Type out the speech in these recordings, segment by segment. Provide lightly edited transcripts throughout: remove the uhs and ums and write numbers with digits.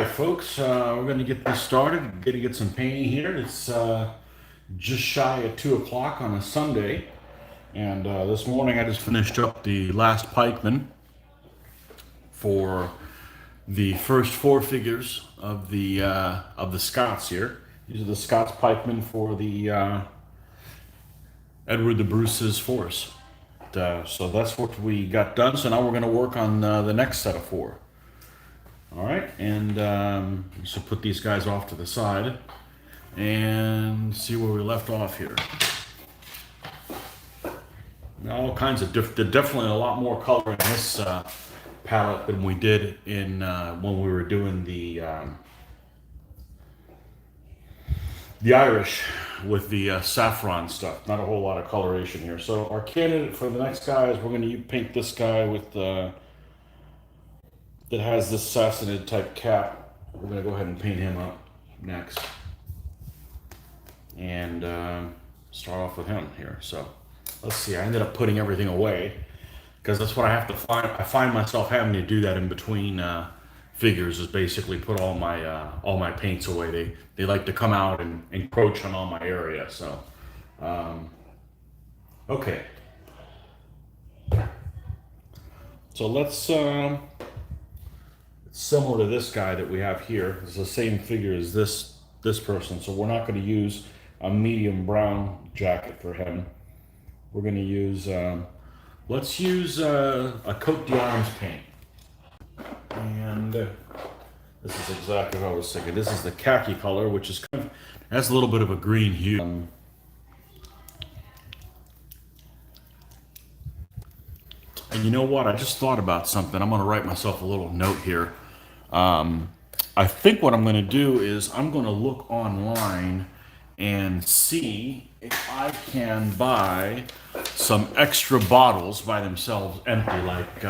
right, folks, we're going to get this started. Going to get some painting here. It's just shy of 2 o'clock on a Sunday. And this morning I just finished up the last pikeman for the first four figures of the Scots here. These are the Scots pikemen for the Edward the Bruce's force. So that's what we got done. So now we're going to work on the next set of four. All right, and so put these guys off to the side and see where we left off here. All kinds of there's definitely a lot more color in this palette than we did in when we were doing the Irish with the saffron stuff. Not a whole lot of coloration here. So our candidate for the next guy is we're going to paint this guy with that has this Sassanid type cap. We're going to go ahead and paint him up next and start off with him here. So let's see, I ended up putting everything away because that's what I have to find. I find myself having to do that in between figures, is basically put all my paints away. They like to come out and encroach on all my area. So okay, so let's similar to this guy that we have here. It's the same figure as this person, so we're not going to use a medium brown jacket for him. We're going to use let's use a Cote d'Arms paint, and this is exactly what I was thinking. This is the khaki color, which is kind of has a little bit of a green hue. And you know what? I just thought about something. I'm going to write myself a little note here. I think what I'm going to do is I'm going to look online and see if I can buy some extra bottles by themselves, empty, like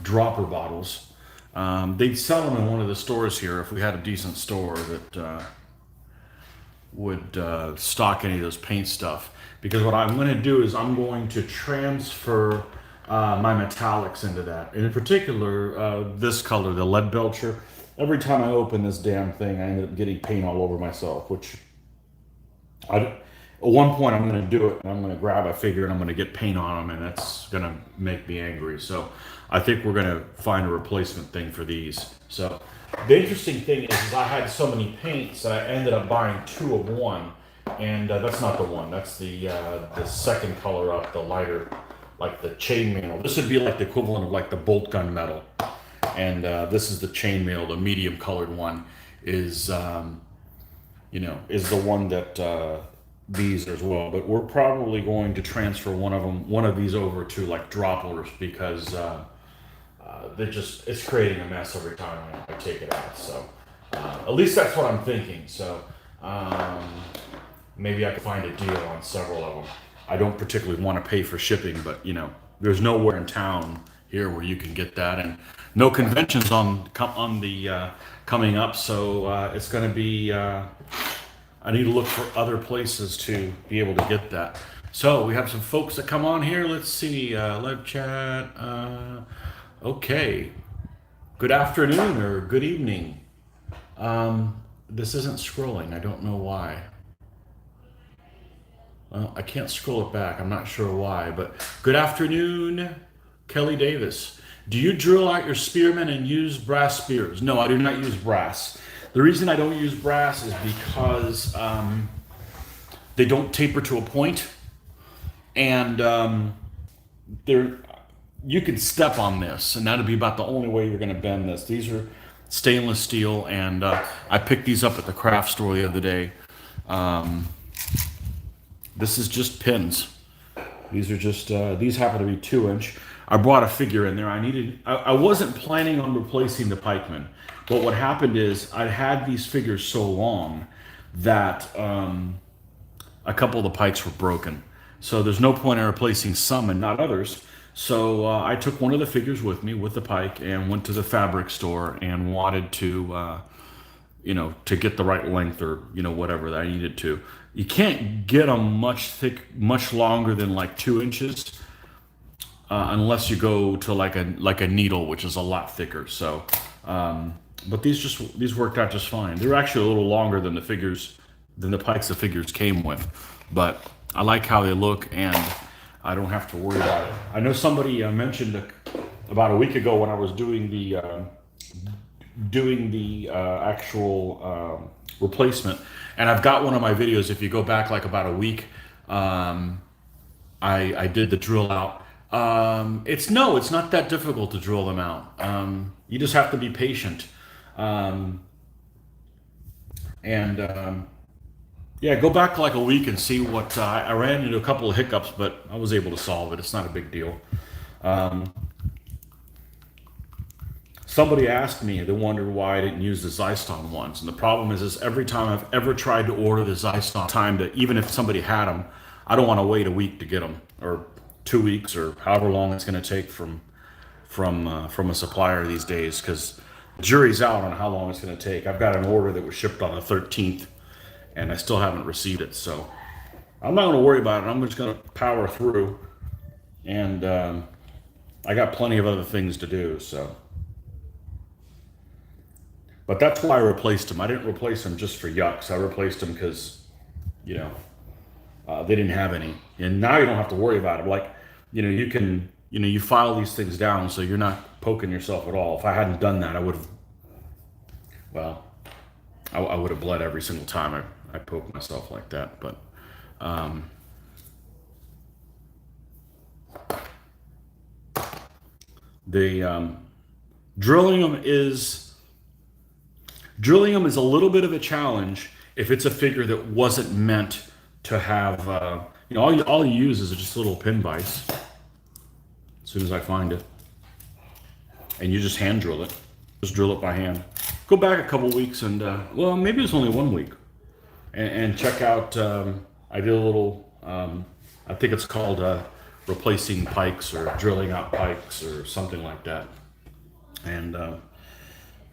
dropper bottles. They'd sell them in one of the stores here if we had a decent store that would stock any of those paint stuff. Because what I'm going to do is I'm going to transfer my metallics into that. And in particular, this color, the lead belcher. Every time I open this damn thing, I end up getting paint all over myself, which at one point I'm going to do it, and I'm going to grab a figure and I'm going to get paint on them, and that's going to make me angry. So I think we're going to find a replacement thing for these. So the interesting thing is I had so many paints that I ended up buying two of one, and that's not the one. That's the second color up, the lighter, like the chainmail. This would be like the equivalent of like the bolt gun metal, and this is the chainmail. The medium colored one is is the one that these as well. But we're probably going to transfer one of these over to like droppers, because it's creating a mess every time I take it out. So at least that's what I'm thinking. So maybe I can find a deal on several of them. I don't particularly want to pay for shipping, but there's nowhere in town here where you can get that, and no conventions on the coming up. So it's going to be. I need to look for other places to be able to get that. So we have some folks that come on here. Let's see, live chat. Okay, good afternoon or good evening. This isn't scrolling. I don't know why. Well, I can't scroll it back. I'm not sure why, but good afternoon, Kelly Davis. Do you drill out your spearmen and use brass spears? No, I do not use brass. The reason I don't use brass is because they don't taper to a point, and you can step on this, and that'll be about the only way you're going to bend this. These are stainless steel, and I picked these up at the craft store the other day. This is just pins. These are just, these happen to be 2-inch. I brought a figure in there. I wasn't planning on replacing the pikeman, but what happened is I'd had these figures so long that a couple of the pikes were broken. So there's no point in replacing some and not others. So I took one of the figures with me with the pike and went to the fabric store and wanted to, to get the right length, or whatever that I needed to. You can't get them much longer than like 2 inches, unless you go to like a needle, which is a lot thicker. So But these worked out just fine. They're actually a little longer than the pikes the figures came with, but I like how they look, and I don't have to worry about it. I know somebody mentioned about a week ago when I was doing the actual replacement, and I've got one of my videos. If you go back like about a week, I did the drill out. It's not that difficult to drill them out. You just have to be patient. And yeah, go back like a week and see what I ran into a couple of hiccups, but I was able to solve it. It's not a big deal. Somebody asked me, they wondered why I didn't use the Zyston ones. And the problem is every time I've ever tried to order the Zyston time, that even if somebody had them, I don't want to wait a week to get them, or 2 weeks, or however long it's going to take from a supplier these days, because the jury's out on how long it's going to take. I've got an order that was shipped on the 13th, and I still haven't received it. So I'm not going to worry about it. I'm just going to power through, and I got plenty of other things to do. So. But that's why I replaced them. I didn't replace them just for yucks. I replaced them because, they didn't have any. And now you don't have to worry about it. Like, you can, you file these things down so you're not poking yourself at all. If I hadn't done that, I would have, well, I would have bled every single time I poked myself like that. But, the Drilling them is a little bit of a challenge if it's a figure that wasn't meant to have, all you use is just a little pin vise as soon as I find it. And you just hand drill it. Just drill it by hand. Go back a couple weeks and, well, maybe it's only 1 week. And check out, I did a little, I think it's called replacing pikes or drilling out pikes or something like that. And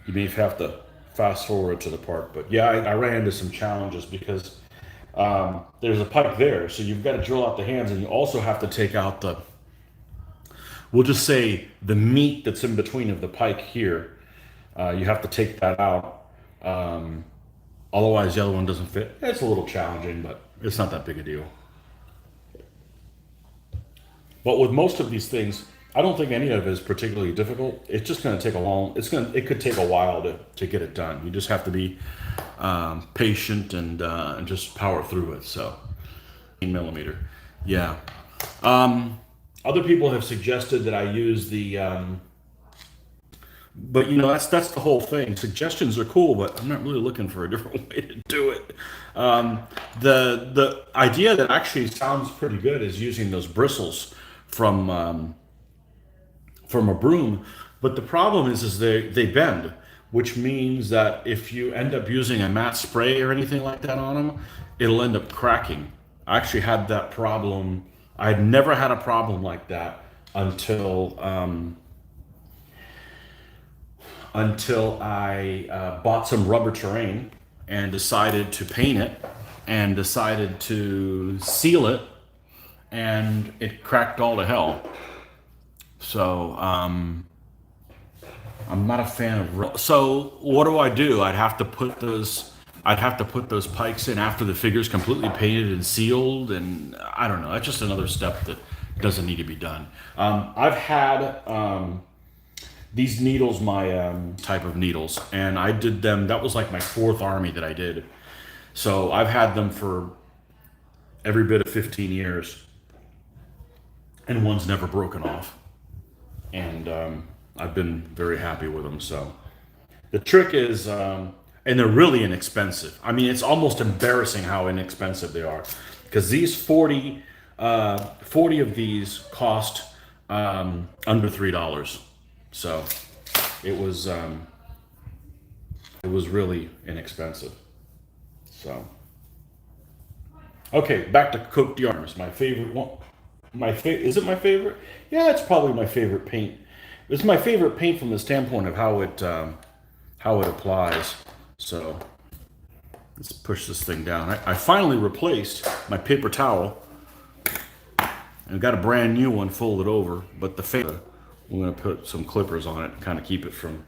you may have to fast forward to the part, but yeah, I ran into some challenges because there's a pike there, so you've got to drill out the hands, and you also have to take out we'll just say the meat that's in between of the pike here. You have to take that out, otherwise the other one doesn't fit. It's a little challenging, but it's not that big a deal. But with most of these things, I don't think any of it is particularly difficult. It's just going to take it could take a while to get it done. You just have to be patient and just power through it. So, 8mm, yeah. Other people have suggested that I use the, but that's the whole thing. Suggestions are cool, but I'm not really looking for a different way to do it. The idea that actually sounds pretty good is using those bristles from a broom, but the problem is they bend, which means that if you end up using a matte spray or anything like that on them, it'll end up cracking. I actually had that problem. I'd never had a problem like that until I bought some rubber terrain and decided to paint it and decided to seal it, and it cracked all to hell. So, I'm not a fan of. So what do? I'd have to put those pikes in after the figure's completely painted and sealed, and I don't know. That's just another step that doesn't need to be done. I've had these needles, my type of needles, and I did them. That was like my 4th army that I did. So I've had them for every bit of 15 years, and one's never broken off. And I've been very happy with them. So the trick is, and they're really inexpensive. I mean, it's almost embarrassing how inexpensive they are, because these 40 of these cost under $3. So it was really inexpensive. So okay, back to cooked yarns. My favorite one. Is it my favorite? Yeah, it's probably my favorite paint. It's my favorite paint from the standpoint of how it applies. So let's push this thing down. I finally replaced my paper towel and got a brand new one folded over, but we're going to put some clippers on it, kind of keep it from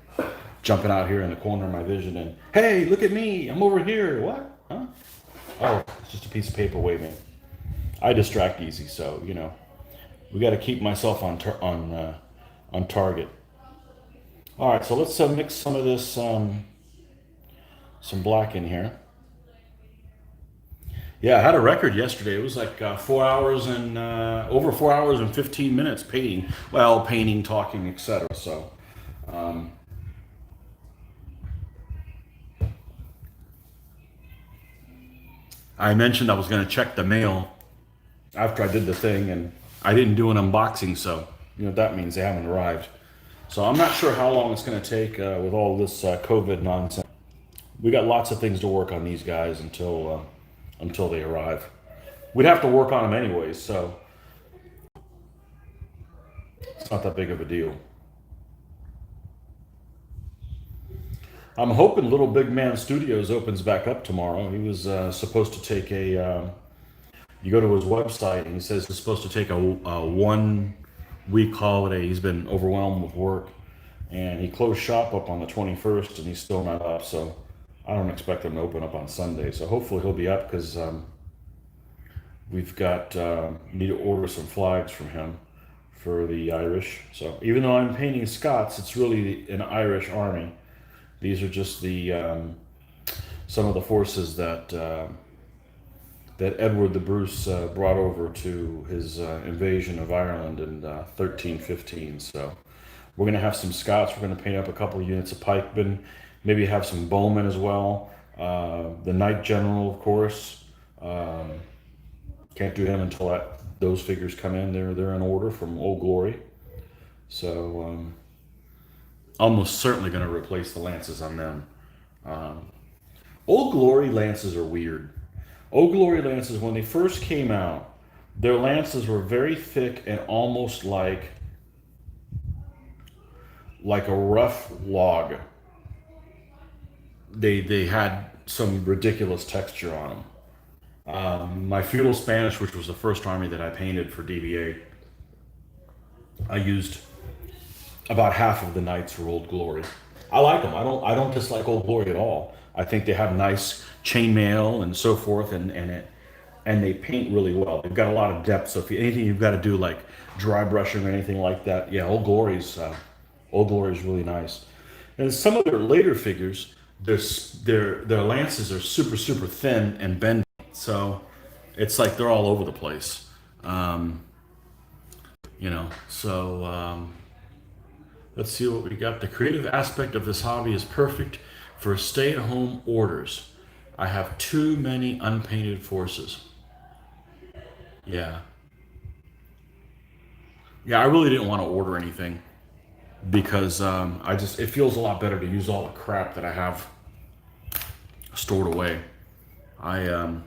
jumping out here in the corner of my vision and, hey, look at me, I'm over here. What? Huh? Oh, it's just a piece of paper waving. I distract easy, so we got to keep myself on target. All right, so let's mix some of this some black in here. Yeah, I had a record yesterday. It was like 4 hours and over 4 hours and 15 minutes painting. Well, painting, talking, etc. So, I mentioned I was going to check the mail after I did the thing, and I didn't do an unboxing. So, that means they haven't arrived. So I'm not sure how long it's going to take with all this COVID nonsense. We got lots of things to work on these guys until they arrive. We'd have to work on them anyways, so it's not that big of a deal. I'm hoping Little Big Man Studios opens back up tomorrow. He was supposed to take you go to his website and he says he's supposed to take a 1 week holiday. He's been overwhelmed with work, and he closed shop up on the 21st, and he's still not up. So I don't expect him to open up on Sunday. So hopefully he'll be up because we've got need to order some flags from him for the Irish. So even though I'm painting Scots, it's really an Irish army. These are just the some of the forces that Edward the Bruce brought over to his invasion of Ireland in 1315. So we're going to have some Scots. We're going to paint up a couple of units of pikemen, maybe have some bowmen as well. The Knight General, of course. Can't do him until those figures come in. They're in order from Old Glory. So almost certainly going to replace the lances on them. Old Glory lances are weird. Old Glory lances, when they first came out, their lances were very thick and almost like a rough log. They had some ridiculous texture on them. My feudal Spanish, which was the first army that I painted for DBA, I used about half of the knights for Old Glory. I like them. I don't dislike Old Glory at all. I think they have nice chainmail and so forth, and they paint really well. They've got a lot of depth. So if anything you've got to do like dry brushing or anything like that, yeah, Old Glory's really nice. And some of their later figures, their lances are super thin and bendy. So it's like they're all over the place. So let's see what we got. The creative aspect of this hobby is perfect for stay-at-home orders. I have too many unpainted forces. Yeah. Yeah, I really didn't want to order anything because it feels a lot better to use all the crap that I have stored away. I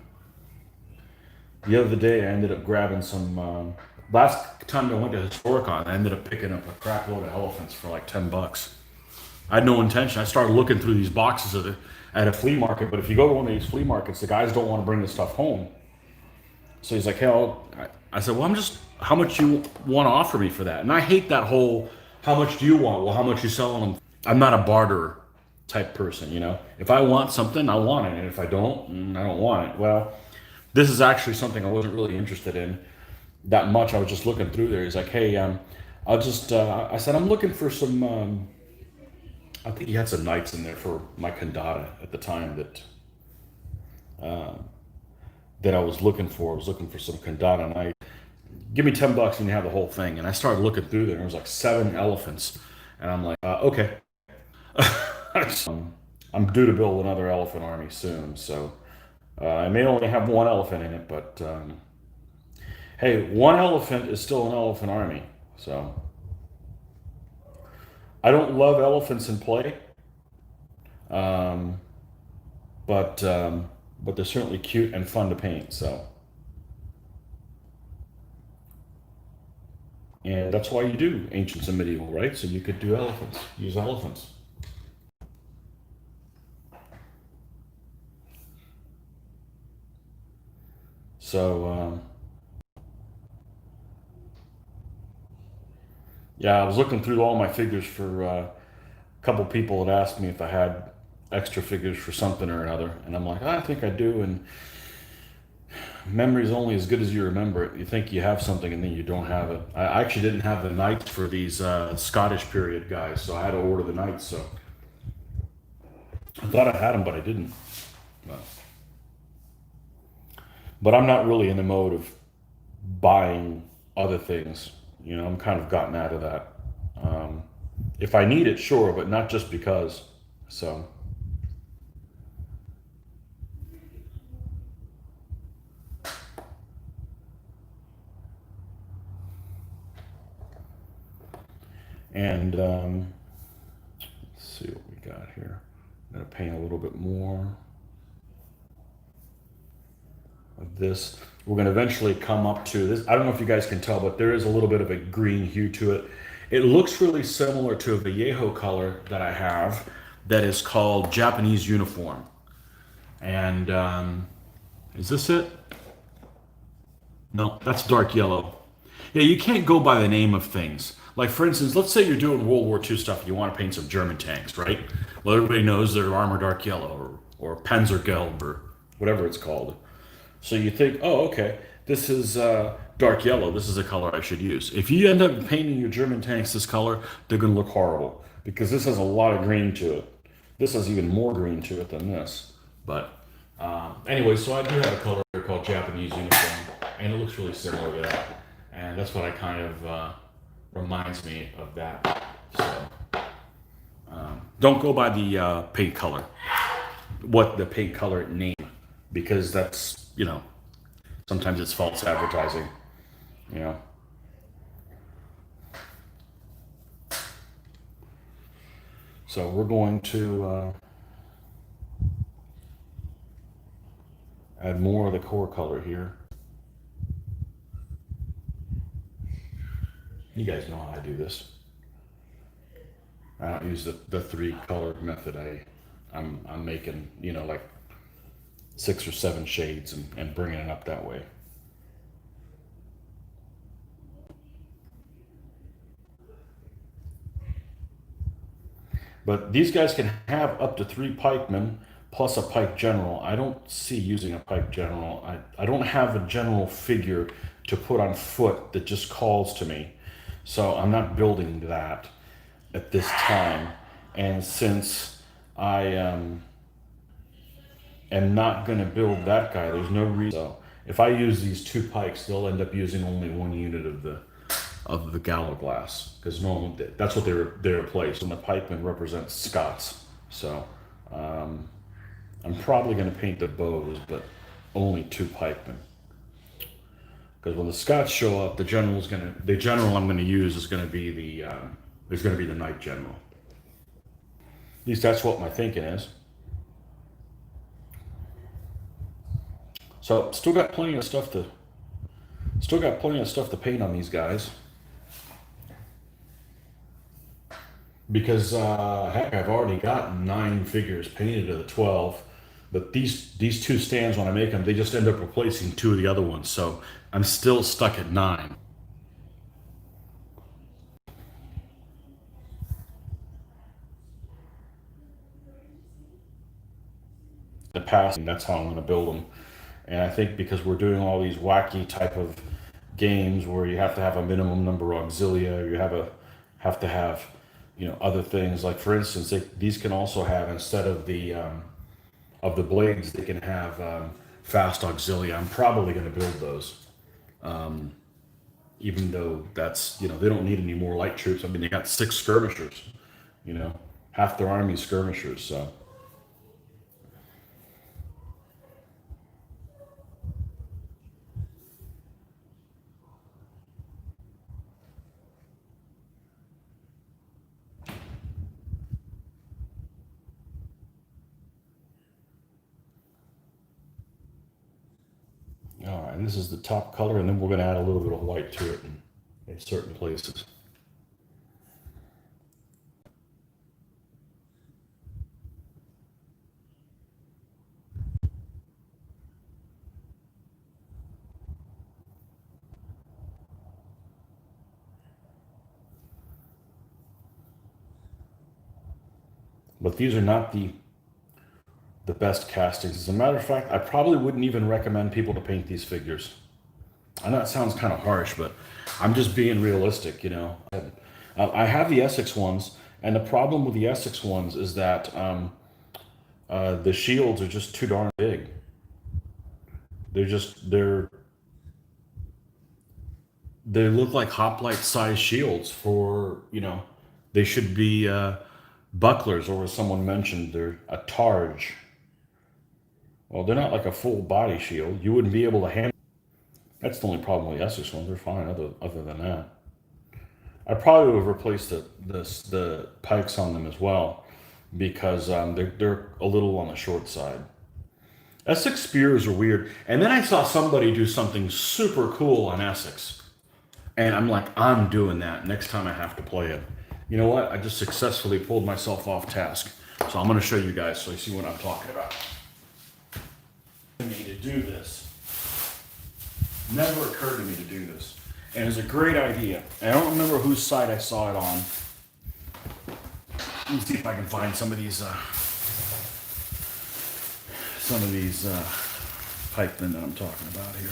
The other day I ended up grabbing some. Last time I went to Historicon, I ended up picking up a crap load of elephants for like $10. I had no intention. I started looking through these boxes at a flea market, but if you go to one of these flea markets, the guys don't want to bring the stuff home. So he's like, "Hey," I said, "Well, how much you want to offer me for that?" And I hate that whole, "How much do you want?" Well, how much you selling them? I'm not a barterer type person. If I want something, I want it, and if I don't, I don't want it. Well, this is actually something I wasn't really interested in that much. I was just looking through there. He's like, "Hey, I said, I'm looking for some, I think he had some knights in there for my Condata at the time that I was looking for. I was looking for some Condata knight. Give me $10 and you have the whole thing." And I started looking through there, and there was like 7 elephants. And I'm like, okay. I'm due to build another elephant army soon. So I may only have one elephant in it, but hey, one elephant is still an elephant army. So I don't love elephants in play, um, but they're certainly cute and fun to paint. So, and that's why you do ancients and medieval, right? So you could do elephants, use elephants. So yeah, I was looking through all my figures for a couple people had asked me if I had extra figures for something or another, and I'm like, I think I do. And memory's only as good as you remember it. You think you have something, and then you don't have it. I actually didn't have the knights for these Scottish period guys, so I had to order the knights. So I thought I had them, but I didn't. But, but I'm not really in the mode of buying other things. You know, I'm kind of gotten out of that. Um, if I need it, sure, but not just because. So, and let's see what we got here. I'm gonna paint a little bit more of this. We're gonna eventually come up to this. I don't know if you guys can tell, but there is a little bit of a green hue to it. It looks really similar to a Vallejo color that I have that is called Japanese Uniform. And is this it? No, that's dark yellow. Yeah, you can't go by the name of things. Like, for instance, let's say you're doing World War II stuff and you want to paint some German tanks, right? Well, everybody knows they're armor dark yellow or Panzergelb or whatever it's called. So you think, oh, okay, this is dark yellow. This is a color I should use. If you end up painting your German tanks this color, they're going to look horrible because this has a lot of green to it. This has even more green to it than this. But anyway, so I do have a color called Japanese Uniform, and it looks really similar to that. And that's what I kind of reminds me of that. So don't go by the paint color, what the paint color name, because that's, you know, sometimes it's false advertising, you know. So we're going to add more of the core color here. You guys know how I do this. I don't use the three color method. I'm making, you know, like 6 or 7 shades and bringing it up that way. But these guys can have up to 3 pikemen plus a pike general. I don't see using a pike general. I don't have a general figure to put on foot that just calls to me. So I'm not building that at this time. And since I am not going to build that guy, there's no reason. So if I use these 2 pikes, they'll end up using only 1 unit of the gallows glass because normally that's what they replace. And the pikemen represent Scots. So I'm probably going to paint the bows, but only 2 pikemen. Because when the Scots show up, the general I'm going to use is going to be the knight general. At least that's what my thinking is. So still got plenty of stuff to paint on these guys. Because heck, I've already got 9 figures painted of the 12, but these 2 stands, when I make them, they just end up replacing 2 of the other ones. So I'm still stuck at 9. The past, and that's how I'm going to build them. And I think because we're doing all these wacky type of games where you have to have a minimum number of auxilia, you have to have, you know, other things. Like for instance, these can also have, instead of the blades, they can have fast auxilia. I'm probably going to build those, even though that's, you know, they don't need any more light troops. I mean, they got 6 skirmishers, you know, half their army skirmishers. So all right, and this is the top color, and then we're going to add a little bit of white to it in certain places. But these are not the best castings. As a matter of fact, I probably wouldn't even recommend people to paint these figures. I know it sounds kind of harsh, but I'm just being realistic, you know. I have the Essex ones, and the problem with the Essex ones is that the shields are just too darn big. They look like hoplite size shields for, you know, they should be bucklers, or as someone mentioned, they're a targe. Well, they're not like a full body shield. You wouldn't be able to handle. That's the only problem with the Essex ones. They're fine other than that. I probably would have replaced the pikes on them as well, because they're a little on the short side. Essex spears are weird. And then I saw somebody do something super cool on Essex. And I'm like, I'm doing that next time I have to play it. You know what? I just successfully pulled myself off task. So I'm going to show you guys so you see what I'm talking about. To me to do this. Never occurred to me to do this. And it's a great idea. And I don't remember whose side I saw it on. Let me see if I can find some of these pikemen that I'm talking about here.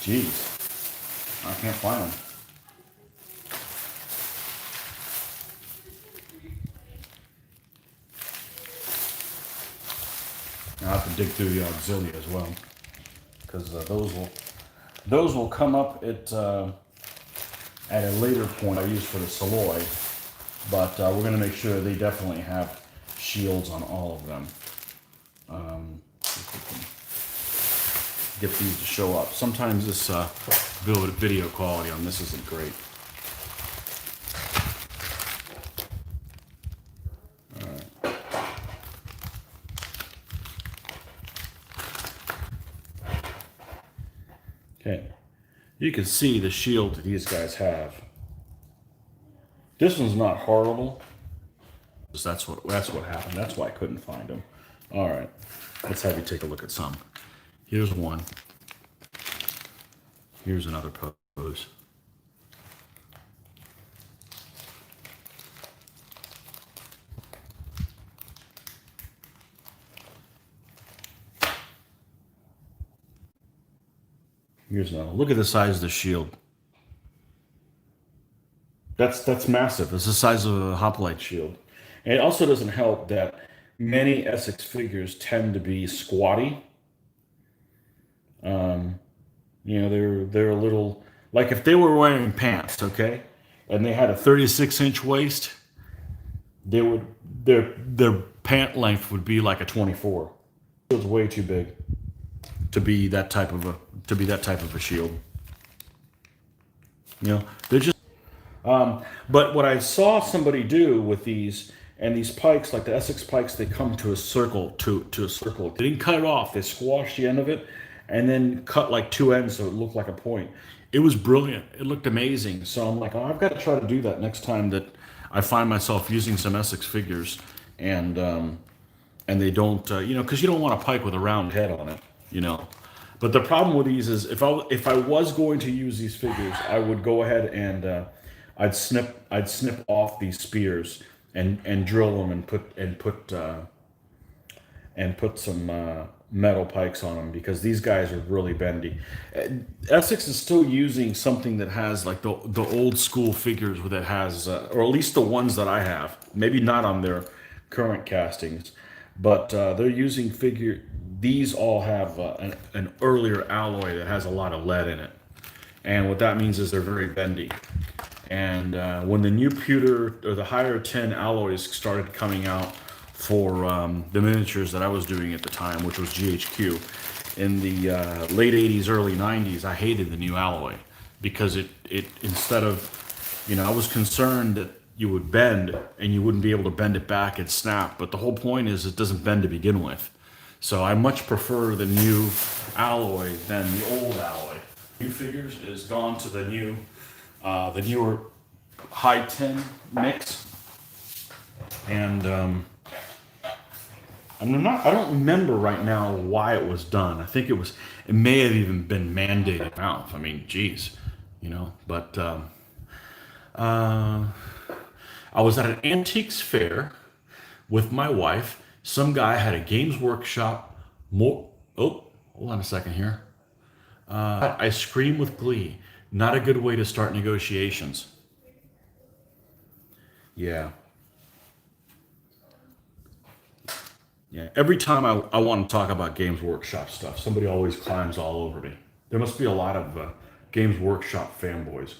Jeez, I can't find them. I'll have to dig through the auxiliary as well, because those will come up at a later point. I use for the Saloy, but we're going to make sure they definitely have shields on all of them. If we can get these to show up. Sometimes this video quality on this isn't great. Okay, you can see the shield that these guys have. This one's not horrible. That's what happened. That's why I couldn't find them. All right, let's have you take a look at some. Here's one. Here's another pose. Here's another. Look at the size of the shield. That's massive. It's the size of a hoplite shield. And it also doesn't help that many Essex figures tend to be squatty. You know, they're a little, like if they were wearing pants, okay, and they had a 36-inch waist, they would their pant length would be like a 24. It's way too big to be that type of a shield. You know, they're just. But what I saw somebody do with these and these pikes, like the Essex pikes, they come to a circle to a circle. They didn't cut it off. They squashed the end of it and then cut like two ends so it looked like a point. It was brilliant. It looked amazing. So I'm like, oh, I've got to try to do that next time that I find myself using some Essex figures, and they don't, you know, because you don't want a pike with a round head on it, you know. But the problem with these is if I was going to use these figures, I would go ahead and I'd snip off these spears and drill them and put some metal pikes on them, because these guys are really bendy. Essex is still using something that has like the old school figures that has, or at least the ones that I have. Maybe not on their current castings, but they're using figure. These all have an earlier alloy that has a lot of lead in it, and what that means is they're very bendy. And when the new pewter or the higher tin alloys started coming out for the miniatures that I was doing at the time, which was GHQ, in the late 80s, early 90s, I hated the new alloy because it instead of, you know, I was concerned that you would bend and you wouldn't be able to bend it back and snap. But the whole point is it doesn't bend to begin with. So I much prefer the new alloy than the old alloy. New figures is gone to the newer high tin mix, and I don't remember right now why it was done. I think it may have even been mandated out. I mean, geez, but uh, I was at an antiques fair with my wife. Some guy had a Games Workshop. Oh, hold on a second here. I scream with glee. Not a good way to start negotiations. Yeah. Yeah. Every time I want to talk about Games Workshop stuff, somebody always climbs all over me. There must be a lot of Games Workshop fanboys.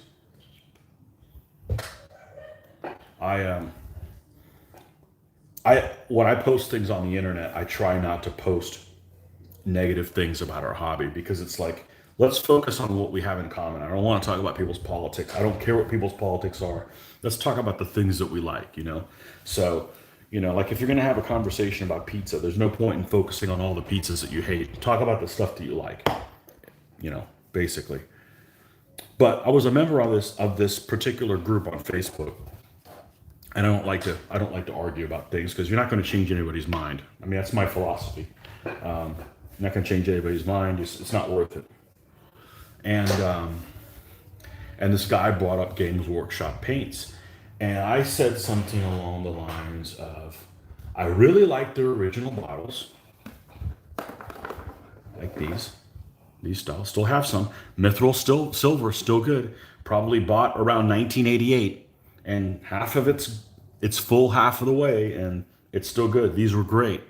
I when I post things on the internet, I try not to post negative things about our hobby because it's like, let's focus on what we have in common. I don't want to talk about people's politics. I don't care what people's politics are. Let's talk about the things that we like. So, like if you're going to have a conversation about pizza, there's no point in focusing on all the pizzas that you hate. Talk about the stuff that you like, basically. But I was a member of this particular group on Facebook, and I don't like to argue about things because you're not going to change anybody's mind. I mean, that's my philosophy. You're not going to change anybody's mind. It's not worth it. And this guy brought up Games Workshop paints, and I said something along the lines of, I really like their original bottles, like these styles. Still have some. Mithril, still silver, still good. Probably bought around 1988, and half of it's full half of the way, and it's still good. These were great.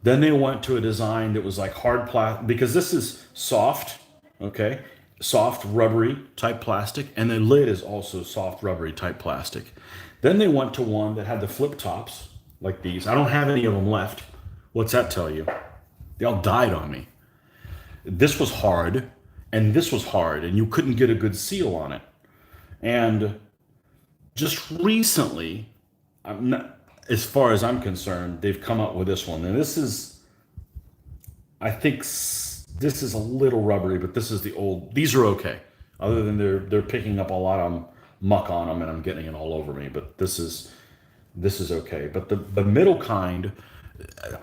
Then they went to a design that was like hard plastic, because this is soft, okay? Soft, rubbery type plastic, and the lid is also soft, rubbery type plastic. Then they went to one that had the flip tops, like these. I don't have any of them left. What's that tell you? They all died on me. This was hard, and this was hard, and you couldn't get a good seal on it. And just recently, as far as I'm concerned, they've come up with this one. And this is, I think this is a little rubbery, but this is the old. These are okay. Other than they're picking up a lot of muck on them, and I'm getting it all over me. But this is okay. But the middle kind,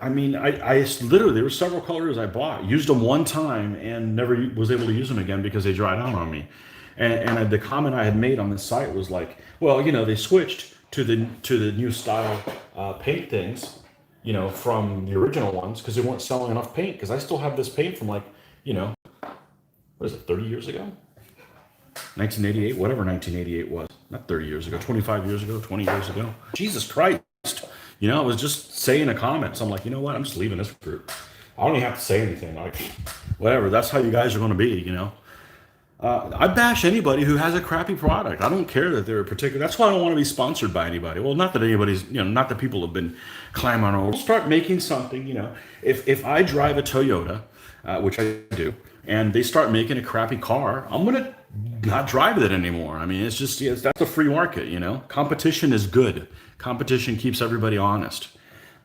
I mean, I literally, there were several colors I bought, used them one time, and never was able to use them again because they dried out on me. And the comment I had made on this site was like, well, they switched to the new style paint things, from the original ones because they weren't selling enough paint. Because I still have this paint from like, what is it, 30 years ago? 1988, whatever 1988 was. Not 30 years ago, 25 years ago, 20 years ago. Jesus Christ. I was just saying a comment. So I'm like, you know what? I'm just leaving this group. I don't even have to say anything. Like, whatever. That's how you guys are going to be, I bash anybody who has a crappy product. I don't care that they're a particular. That's why I don't want to be sponsored by anybody. Well, not that anybody's, not that people have been clamoring over. Start making something, If I drive a Toyota, which I do, and they start making a crappy car, I'm gonna not drive it anymore. I mean, it's just that's a free market, Competition is good. Competition keeps everybody honest.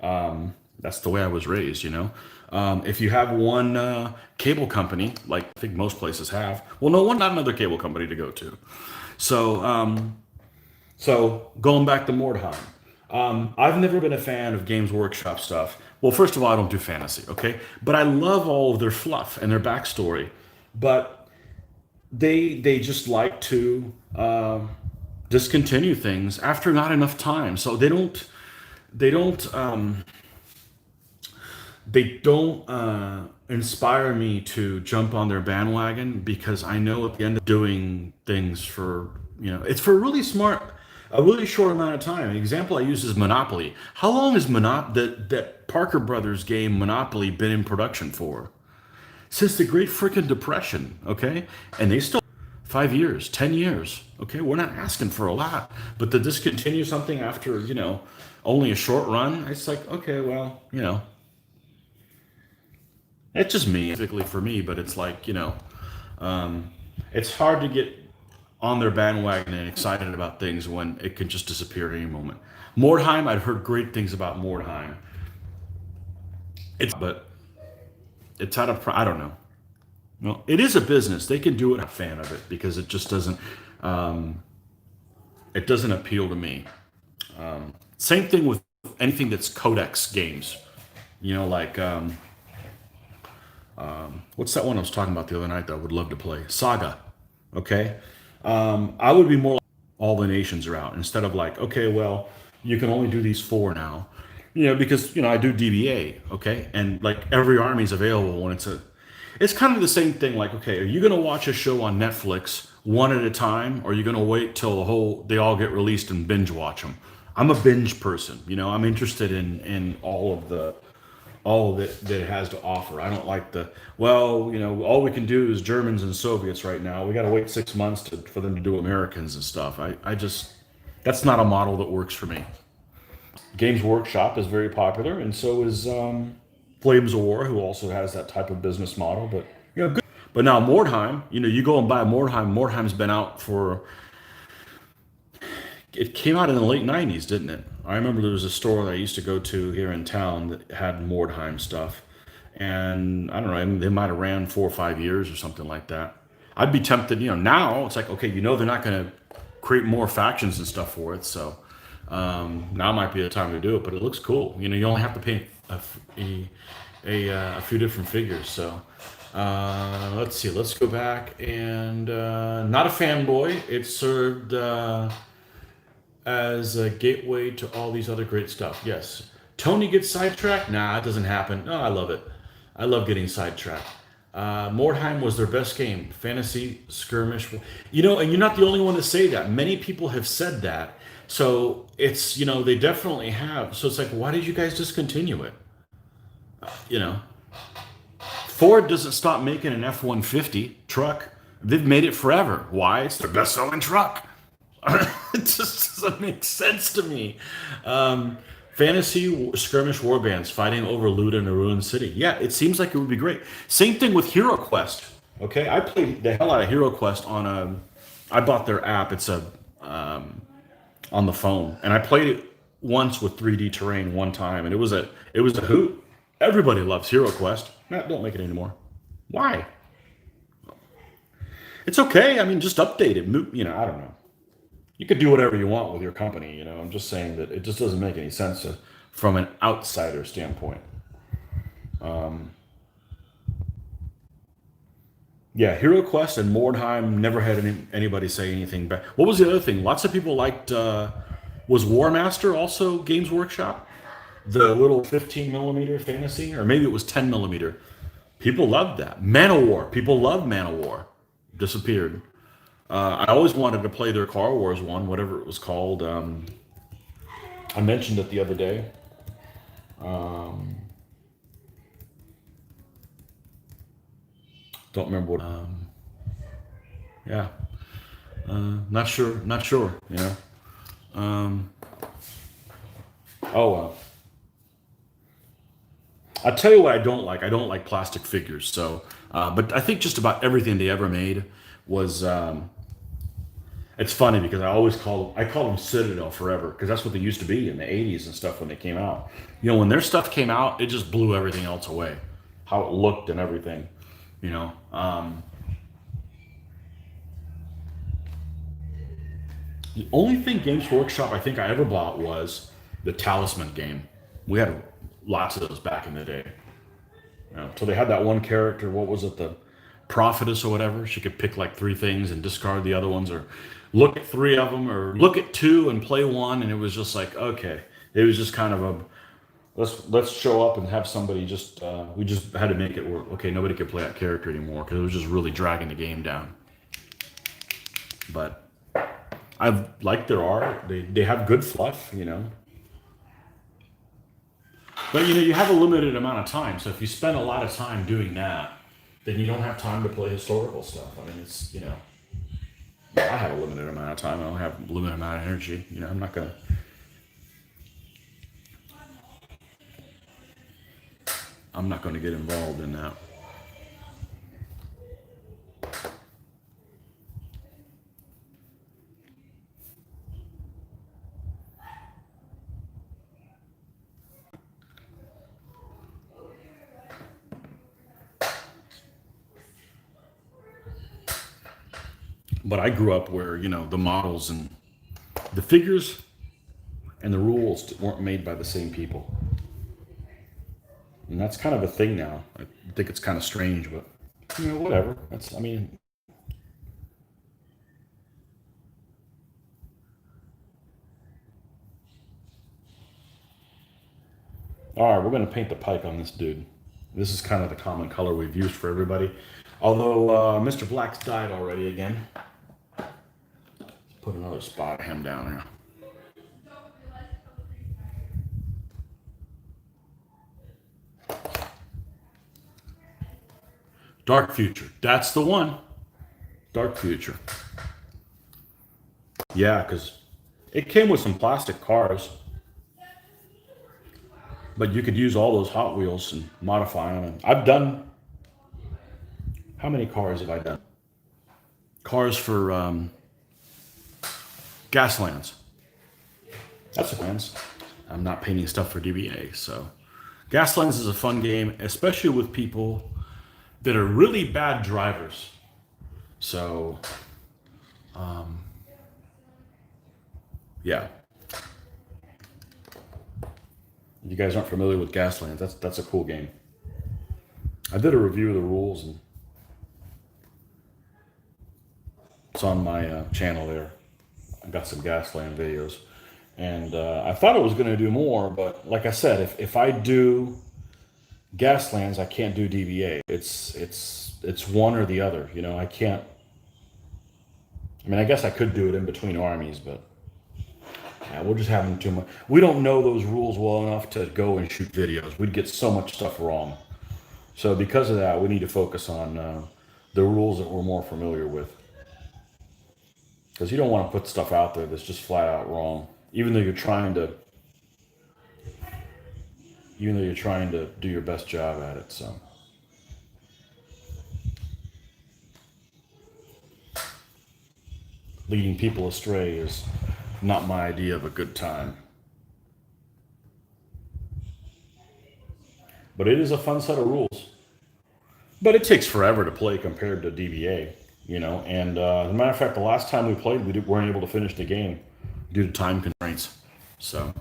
That's the way I was raised. If you have one cable company, like I think most places have, well, not another cable company to go to. So going back to Mordheim, I've never been a fan of Games Workshop stuff. Well, first of all, I don't do fantasy, okay? But I love all of their fluff and their backstory. But they just like to discontinue things after not enough time. So they don't inspire me to jump on their bandwagon because I know at the end of doing things for, it's for a really short amount of time. An example I use is Monopoly. How long has that Parker Brothers game Monopoly been in production for? Since the Great Frickin' Depression, okay? And they still 5 years, 10 years, okay? We're not asking for a lot, but to discontinue something after, only a short run, it's like, okay, well, it's just me, specifically for me, but it's like, it's hard to get on their bandwagon and excited about things when it can just disappear at any moment. Mordheim, I've heard great things about Mordheim. But it's out of, I don't know. Well, it is a business. They can do it. I'm a fan of it because it just doesn't appeal to me. Same thing with anything that's Codex games. Like what's that one I was talking about the other night that I would love to play? Saga. Okay. I would be more like all the nations are out instead of like, okay, well, you can only do these four now. Because I do DBA, okay, and like every army's available when it's kind of the same thing. Like, okay, are you gonna watch a show on Netflix one at a time, or are you gonna wait till they all get released and binge watch them? I'm a binge person. I'm interested in all that it has to offer. I don't like all we can do is Germans and Soviets right now. We got to wait 6 months for them to do Americans and stuff. I just, that's not a model that works for me. Games Workshop is very popular, and so is Flames of War, who also has that type of business model. But good. But now Mordheim, you go and buy Mordheim. Mordheim's been out for. It came out in the late '90s, didn't it? I remember there was a store that I used to go to here in town that had Mordheim stuff, and I don't know, I mean, they might have ran 4 or 5 years or something like that. I'd be tempted, now it's like, okay, they're not going to create more factions and stuff for it, so now might be the time to do it. But it looks cool. You only have to paint a few different figures. So let's see. Let's go back and not a fanboy. It served as a gateway to all these other great stuff. Yes. Tony gets sidetracked? Nah, it doesn't happen. Oh, I love it. I love getting sidetracked. Mordheim was their best game. Fantasy skirmish. And you're not the only one to say that. Many people have said that. So it's, they definitely have. So it's like, why did you guys discontinue it? Ford doesn't stop making an F-150 truck. They've made it forever. Why? It's their best selling truck. It just doesn't make sense to me. Fantasy skirmish warbands fighting over loot in a ruined city. Yeah, it seems like it would be great. Same thing with Hero Quest. Okay, I played the hell out of Hero Quest I bought their app. It's on the phone, and I played it once with 3D terrain one time, and it was a hoot. Everybody loves Hero Quest. Nah, don't make it anymore. Why? It's okay. I mean, just update it. I don't know. You could do whatever you want with your company. I'm just saying that it just doesn't make any sense from an outsider standpoint. Yeah, Hero Quest and Mordheim never had anybody say anything bad. What was the other thing? Lots of people liked. Was War Master also Games Workshop? The little 15 millimeter fantasy, or maybe it was 10 millimeter. People loved that. Man of War. People loved Man of War. Disappeared. I always wanted to play their Car Wars one, whatever it was called. I mentioned it the other day. Don't remember what. Yeah. Not sure. Not sure. Oh well. I'll tell you what I don't like. I don't like plastic figures. So, but I think just about everything they ever made was. It's funny because I call them Citadel forever because that's what they used to be in the '80s and stuff when they came out. When their stuff came out, it just blew everything else away, how it looked and everything. The only thing Games Workshop I think I ever bought was the Talisman game. We had lots of those back in the day. So they had that one character. What was it? The prophetess or whatever. She could pick like 3 things and discard the other ones, or look at 3 of them, or look at 2 and play 1. And it was just like, okay, it was just kind of a let's show up and have somebody just we just had to make it work. Okay, nobody could play that character anymore because it was just really dragging the game down. But I like their art. They have good fluff. But you have a limited amount of time. So if you spend a lot of time doing that, then you don't have time to play historical stuff. I mean, it's I have a limited amount of time. I don't have a limited amount of energy. I'm not gonna. Get involved in that. But I grew up where the models and the figures and the rules weren't made by the same people. And that's kind of a thing now. I think it's kind of strange, but whatever. That's, I mean, all right, we're going to paint the pike on this dude. This is kind of the common color we've used for everybody. Although Mr. Black's died already again. Let's put another spot of him down there. Dark Future. That's the one. Dark Future. Yeah, because it came with some plastic cars. But you could use all those Hot Wheels and modify them. And I've done, how many cars have I done? Cars for Gaslands. That's the plans. I'm not painting stuff for DBA. So Gaslands is a fun game, especially with people that are really bad drivers. So, yeah. If you guys aren't familiar with Gaslands, that's a cool game. I did a review of the rules, and it's on my channel there. I've got some Gasland videos, and I thought I was going to do more, but like I said, if I do Gaslands, I can't do DBA. It's one or the other. I can't. I mean, I guess I could do it in between armies, but yeah, we're just having too much. We don't know those rules well enough to go and shoot videos. We'd get so much stuff wrong. So because of that, we need to focus on the rules that we're more familiar with. Because you don't want to put stuff out there that's just flat out wrong, even though you're trying to do your best job at it. So leading people astray is not my idea of a good time. But it is a fun set of rules. But it takes forever to play compared to DBA, And as a matter of fact, the last time we played, we weren't able to finish the game due to time constraints. So.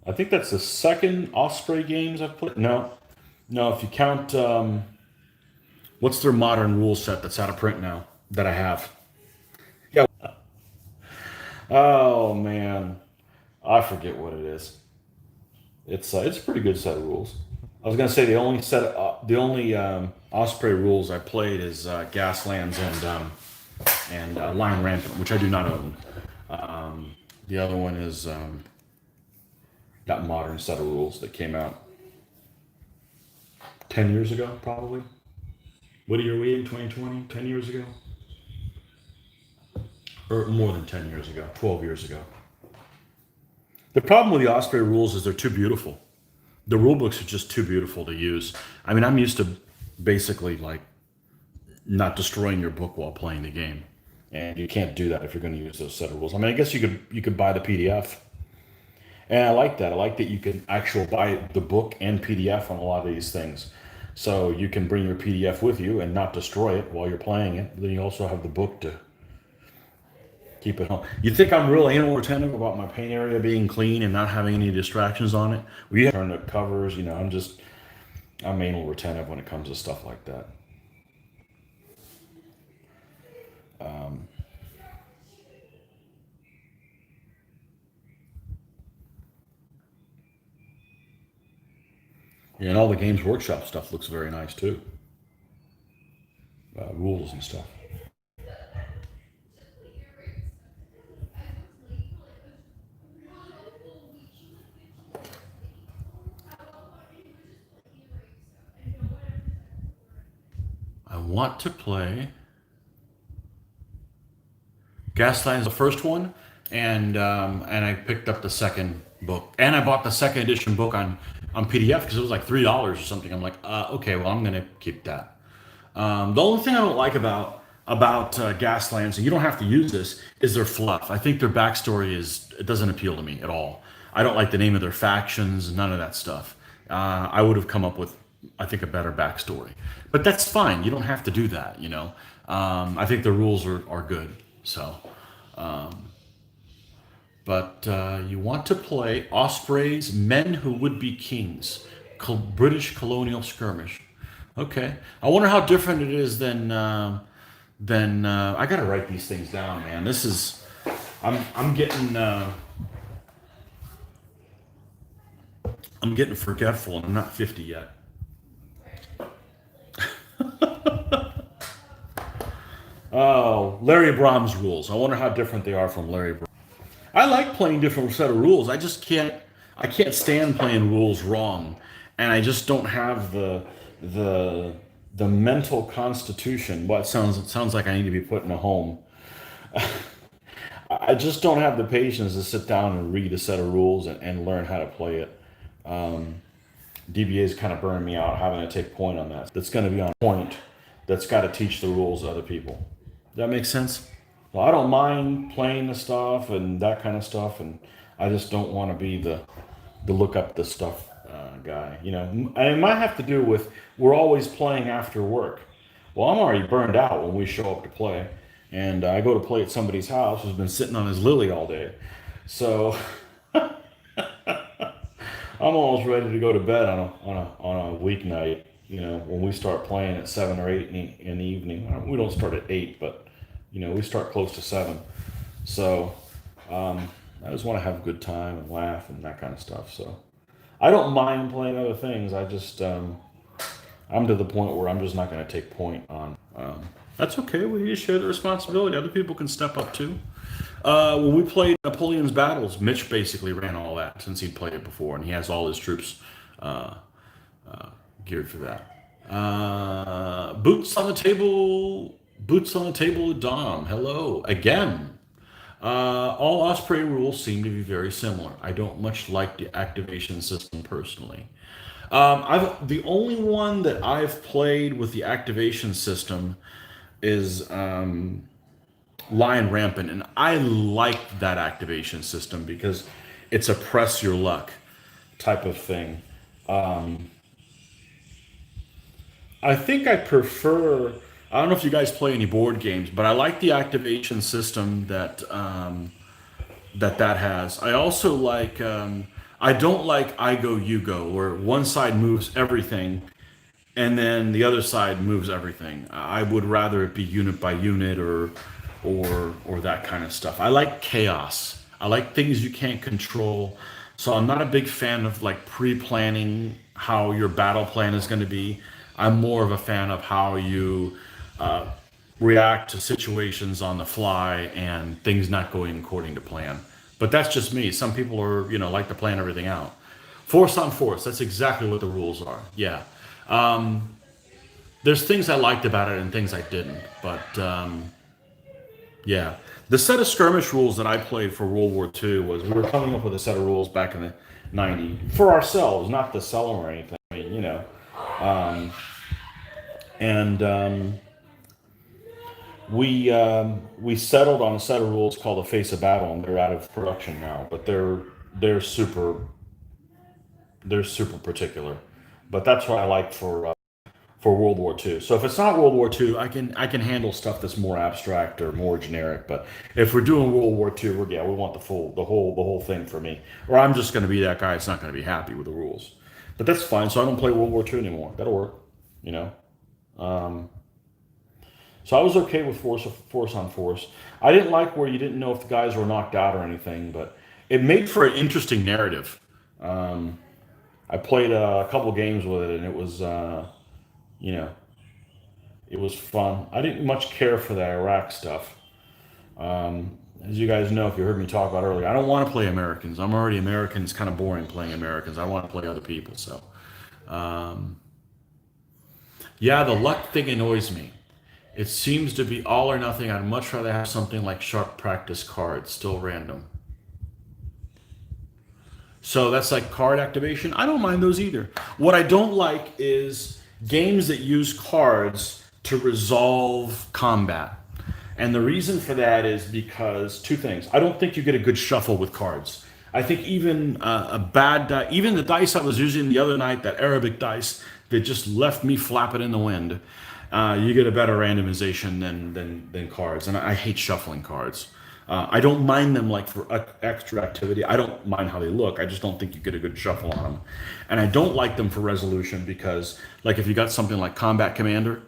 I think that's the second Osprey games I've played. No, if you count, what's their modern rule set that's out of print now that I have? Yeah. Oh man, I forget what it is. It's a pretty good set of rules. I was gonna say the only Osprey rules I played is Gaslands and Lion Rampant, which I do not own. The other one is that modern set of rules that came out 10 years ago, probably. What year are we in? 2020? 10 years ago? Or more than 10 years ago, 12 years ago. The problem with the Osprey rules is they're too beautiful. The rule books are just too beautiful to use. I mean, I'm used to basically like not destroying your book while playing the game. And you can't do that if you're going to use those set of rules. I mean, I guess you could buy the PDF. And I like that. I like that you can actually buy the book and PDF on a lot of these things. So you can bring your PDF with you and not destroy it while you're playing it. Then you also have the book to keep it home. You think I'm real anal retentive about my paint area being clean and not having any distractions on it? We have to turn the covers, I'm anal retentive when it comes to stuff like that. Yeah, and all the Games Workshop stuff looks very nice too. Rules and stuff. I want to play Gaslight is the first one, and I picked up the second book, and I bought the second edition book on PDF because it was like $3 or something. I'm like, okay, well, I'm gonna keep that. The only thing I don't like about Gaslands, and you don't have to use this, is their fluff. I think their backstory it doesn't appeal to me at all. I don't like the name of their factions, none of that stuff. I would have come up with I think, a better backstory. But that's fine. You don't have to do that, you know. I think the rules are good. So, but you want to play Ospreys, Men Who Would Be Kings, British Colonial Skirmish. Okay. I wonder how different it is than I got to write these things down, man. This is I'm getting forgetful, and I'm not 50 yet. Oh, Larry Brahms rules. I wonder how different they are from Larry Brahms. I like playing different set of rules. I just can't. I can't stand playing rules wrong, and I just don't have the the mental constitution. Well, it sounds like I need to be put in a home. I just don't have the patience to sit down and read a set of rules and learn how to play it. DBA's kind of burned me out having to take point on that. That's going to be on point. That's got to teach the rules to other people. Does that make sense? Well, I don't mind playing the stuff and that kind of stuff, and I just don't want to be the look up the stuff guy. You know, and it might have to do with we're always playing after work. Well, I'm already burned out when we show up to play, and I go to play at somebody's house who's been sitting on his lily all day. So I'm almost ready to go to bed on a weeknight. You know, when we start playing at 7 or 8 in the evening. We don't start at 8, but you know we start close to 7. So I just want to have a good time and laugh and that kind of stuff. So I don't mind playing other things. I just I'm to the point where I'm just not going to take point on. That's okay. We need to share the responsibility. Other people can step up too. When we played Napoleon's Battles, Mitch basically ran all that since he'd played it before, and he has all his troops geared for that. Boots on the table. Boots on the table with Dom. Hello again. All Osprey rules seem to be very similar. I don't much like the activation system personally. The only one that I've played with the activation system is Lion Rampant, and I like that activation system because it's a press your luck type of thing. I think I prefer. I don't know if you guys play any board games, but I like the activation system that has. I also like. I don't like I go you go, where one side moves everything and then the other side moves everything. I would rather it be unit by unit or that kind of stuff. I like chaos. I like things you can't control. So I'm not a big fan of like pre-planning how your battle plan is going to be. I'm more of a fan of how you react to situations on the fly and things not going according to plan. But that's just me. Some people are, you know, like to plan everything out. Force on force. That's exactly what the rules are. Yeah. There's things I liked about it and things I didn't. But yeah, the set of skirmish rules that I played for World War II was we were coming up with a set of rules back in the '90s for ourselves, not to sell them or anything. I mean, you know, and we settled on a set of rules called the Face of Battle, and they're out of production now. But they're super particular. But that's what I like for World War II. So if it's not World War II, I can handle stuff that's more abstract or more generic. But if we're doing World War II, we want the whole thing for me. Or I'm just going to be that guy that's not going to be happy with the rules. But that's fine. So I don't play World War II anymore. That'll work, you know. So I was okay with force on force. I didn't like where you didn't know if the guys were knocked out or anything, but it made for an interesting narrative. I played a couple games with it, and it was, you know, it was fun. I didn't much care for the Iraq stuff. As you guys know, if you heard me talk about earlier, I don't want to play Americans. I'm already American. It's kind of boring playing Americans. I want to play other people. So, yeah, the luck thing annoys me. It seems to be all or nothing. I'd much rather have something like sharp practice cards, still random. So that's like card activation. I don't mind those either. What I don't like is games that use cards to resolve combat. And the reason for that is because two things. I don't think you get a good shuffle with cards. I think even a bad even the dice I was using the other night, that Arabic dice, that just left me flapping in the wind. You get a better randomization than cards, and I hate shuffling cards. I don't mind them like for extra activity. I don't mind how they look. I just don't think you get a good shuffle on them, and I don't like them for resolution because, like, if you got something like Combat Commander,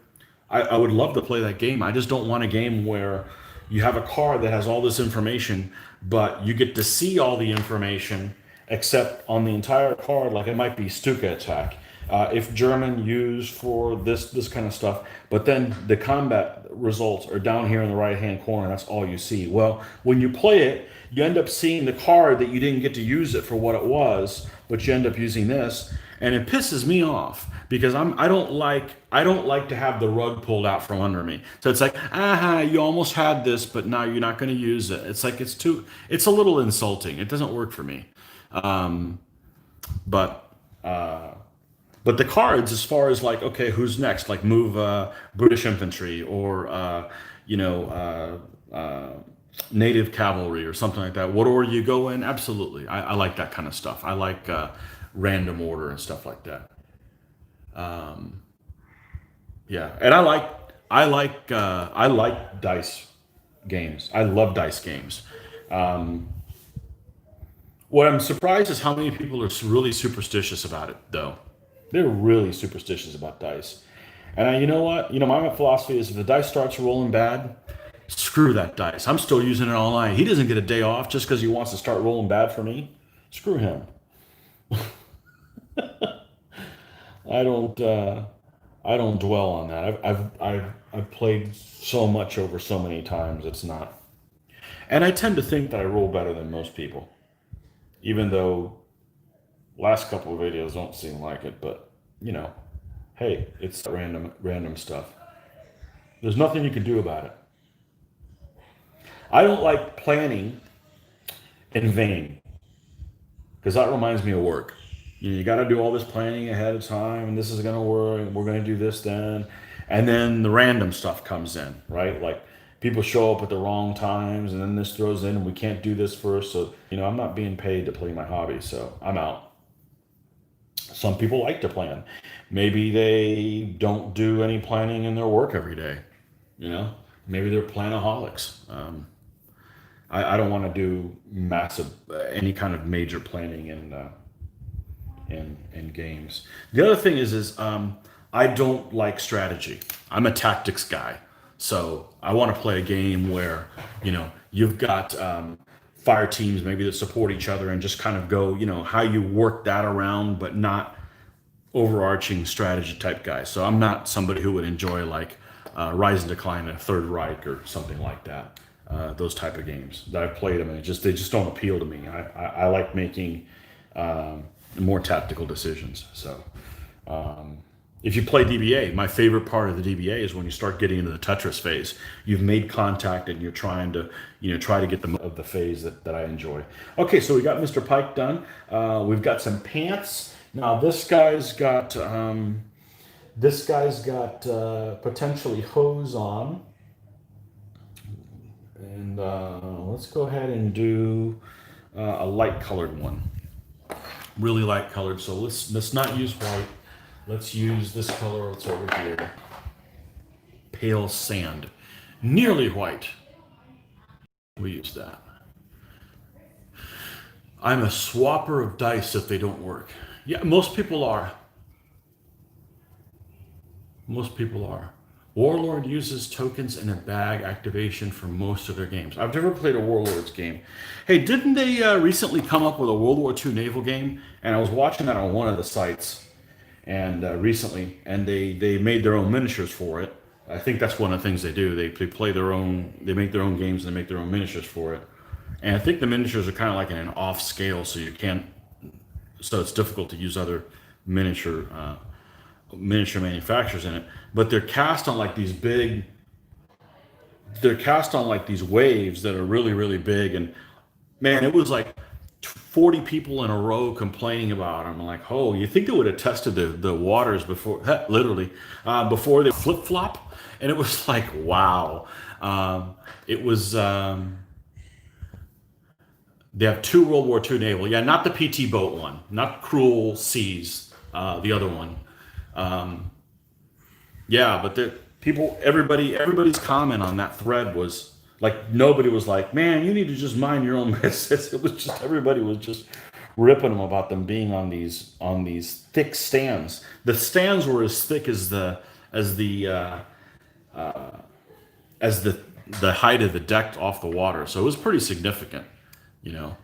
I would love to play that game. I just don't want a game where you have a card that has all this information, but you get to see all the information except on the entire card, like it might be Stuka attack. If German used for this kind of stuff, but then the combat results are down here in the right hand corner. That's all you see. Well, when you play it, you end up seeing the card that you didn't get to use it for what it was, but you end up using this, and it pisses me off because I don't like to have the rug pulled out from under me. So it's like, you almost had this, but now you're not going to use it. It's like it's a little insulting. It doesn't work for me. But but the cards, as far as like, okay, who's next? Like move British infantry or native cavalry or something like that. What order you go in? Absolutely, I like that kind of stuff. I like random order and stuff like that. Yeah, and I like dice games. I love dice games. What I'm surprised is how many people are really superstitious about it, though. They're really superstitious about dice. And you know what? My philosophy is if the dice starts rolling bad, screw that dice. I'm still using it all night. He doesn't get a day off just because he wants to start rolling bad for me. Screw him. I don't. I don't dwell on that. I've played so much over so many times. It's not. And I tend to think that I roll better than most people, even though last couple of videos don't seem like it. But you know, hey, it's random stuff. There's nothing you can do about it. I don't like planning in vain because that reminds me of work. You got to do all this planning ahead of time, and this is going to work, and we're going to do this then, and then the random stuff comes in, right? Like people show up at the wrong times, and then this throws in, and we can't do this first. So I'm not being paid to play my hobby, so I'm out. Some people like to plan. Maybe they don't do any planning in their work every day. You know, maybe they're planaholics. I don't want to do massive, any kind of major planning in games. The other thing is I don't like strategy. I'm a tactics guy, so I want to play a game where you've got fire teams maybe that support each other and just kind of go how you work that around, but not overarching strategy type guy. So I'm not somebody who would enjoy like Rise and Decline and Third Reich or something like that. Those type of games that I've played them and they just don't appeal to me. I like making more tactical decisions. So if you play DBA, my favorite part of the DBA is when you start getting into the Tetris phase. You've made contact and you're trying to try to get the of the phase that I enjoy. Okay, so we got Mr. Pike done. We've got some pants. Now this guy's got potentially hose on. And let's go ahead and do a light colored one. Really light colored. So let's not use white. Let's use this color. It's over here. Pale sand. Nearly white. We use that. I'm a swapper of dice if they don't work. Yeah, most people are. Most people are. Warlord uses tokens in a bag activation for most of their games. I've never played a Warlords game. Hey, didn't they recently come up with a World War II naval game? And I was watching that on one of the sites and recently, and they made their own miniatures for it. I think that's one of the things they do. They play their own, they make their own games and they make their own miniatures for it. And I think the miniatures are kind of like in an off scale, so you can't, so it's difficult to use other miniature manufacturers in it, but they're cast on like these waves that are really, really big. And man, it was like 40 people in a row complaining about them. I'm like, oh, you think they would have tested the waters before, literally, before they flip flop? And it was like, wow. It was, they have two World War II naval. Yeah, not the PT boat one, not Cruel Seas, the other one. Yeah, but everybody's comment on that thread was like nobody was like, "Man, you need to just mind your own business." It was just everybody was just ripping them about them being on these thick stands. The stands were as thick as the as the height of the deck off the water, so it was pretty significant. You know,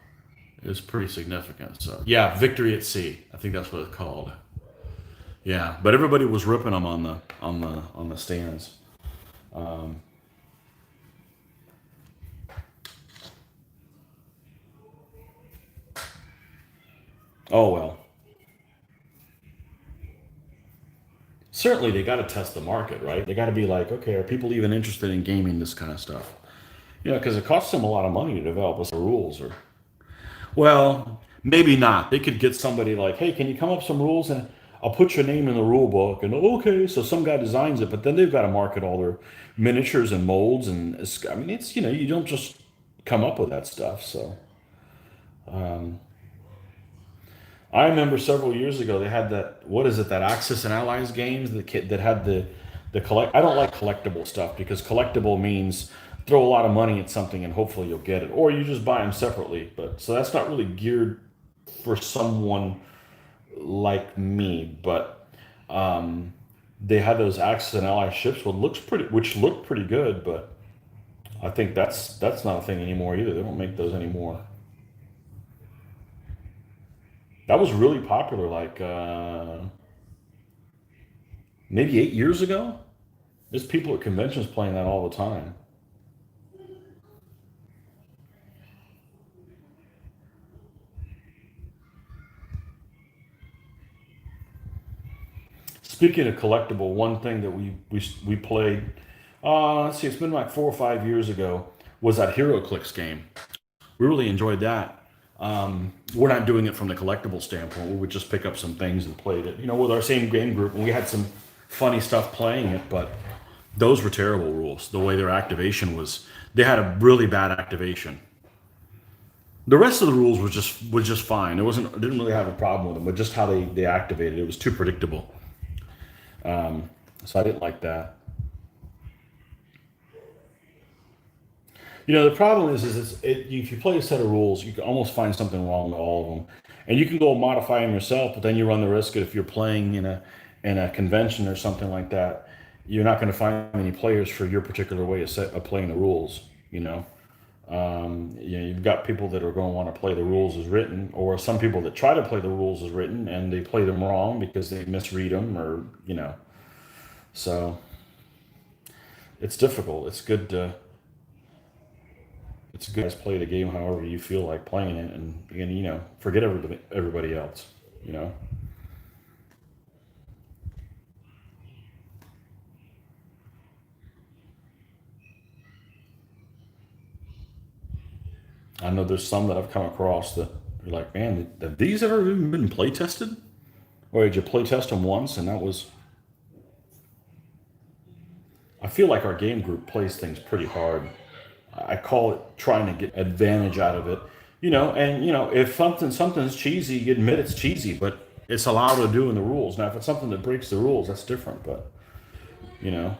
it was pretty significant. So yeah, victory at sea. I think that's what it's called. Yeah, but everybody was ripping them on the stands. Oh well, certainly they got to test the market, right? They got to be like, okay, are people even interested in gaming this kind of stuff? You know, because it costs them a lot of money to develop us rules. Or well, maybe not. They could get somebody like, hey, can you come up with some rules and I'll put your name in the rule book. And okay, so some guy designs it, but then they've got to market all their miniatures and molds. And I mean, it's you don't just come up with that stuff. So I remember several years ago they had that what is it that Axis and Allies games that had the collect. I don't like collectible stuff because collectible means throw a lot of money at something and hopefully you'll get it, or you just buy them separately. But so that's not really geared for someone like me. But they had those Axis and Allies ships, which looked pretty good. But I think that's not a thing anymore either. They don't make those anymore. That was really popular, like maybe 8 years ago. There's people at conventions playing that all the time. Speaking of collectible, one thing that we played, let's see, it's been like 4 or 5 years ago, was that Hero Clicks game. We really enjoyed that. We're not doing it from the collectible standpoint. We would just pick up some things and played it, with our same game group, and we had some funny stuff playing it. But those were terrible rules. The way their activation was, they had a really bad activation. The rest of the rules was just fine. It wasn't I didn't really have a problem with them, but just how they activated it was too predictable. So I didn't like that. The problem if you play a set of rules, you can almost find something wrong with all of them, and you can go modify them yourself. But then you run the risk that if you're playing in a convention or something like that, you're not going to find any players for your particular way of playing the rules. You've got people that are going to want to play the rules as written, or some people that try to play the rules as written and they play them wrong because they misread them, or so it's difficult. It's good to play the game however you feel like playing it, and forget everybody else. You know, I know there's some that I've come across that you're like, man, have these ever even been play tested? Or did you play test them once and that was? I feel like our game group plays things pretty hard. I call it trying to get advantage out of it. And if something's cheesy, you admit it's cheesy, but it's allowed to do in the rules. Now, if it's something that breaks the rules, that's different. But you know,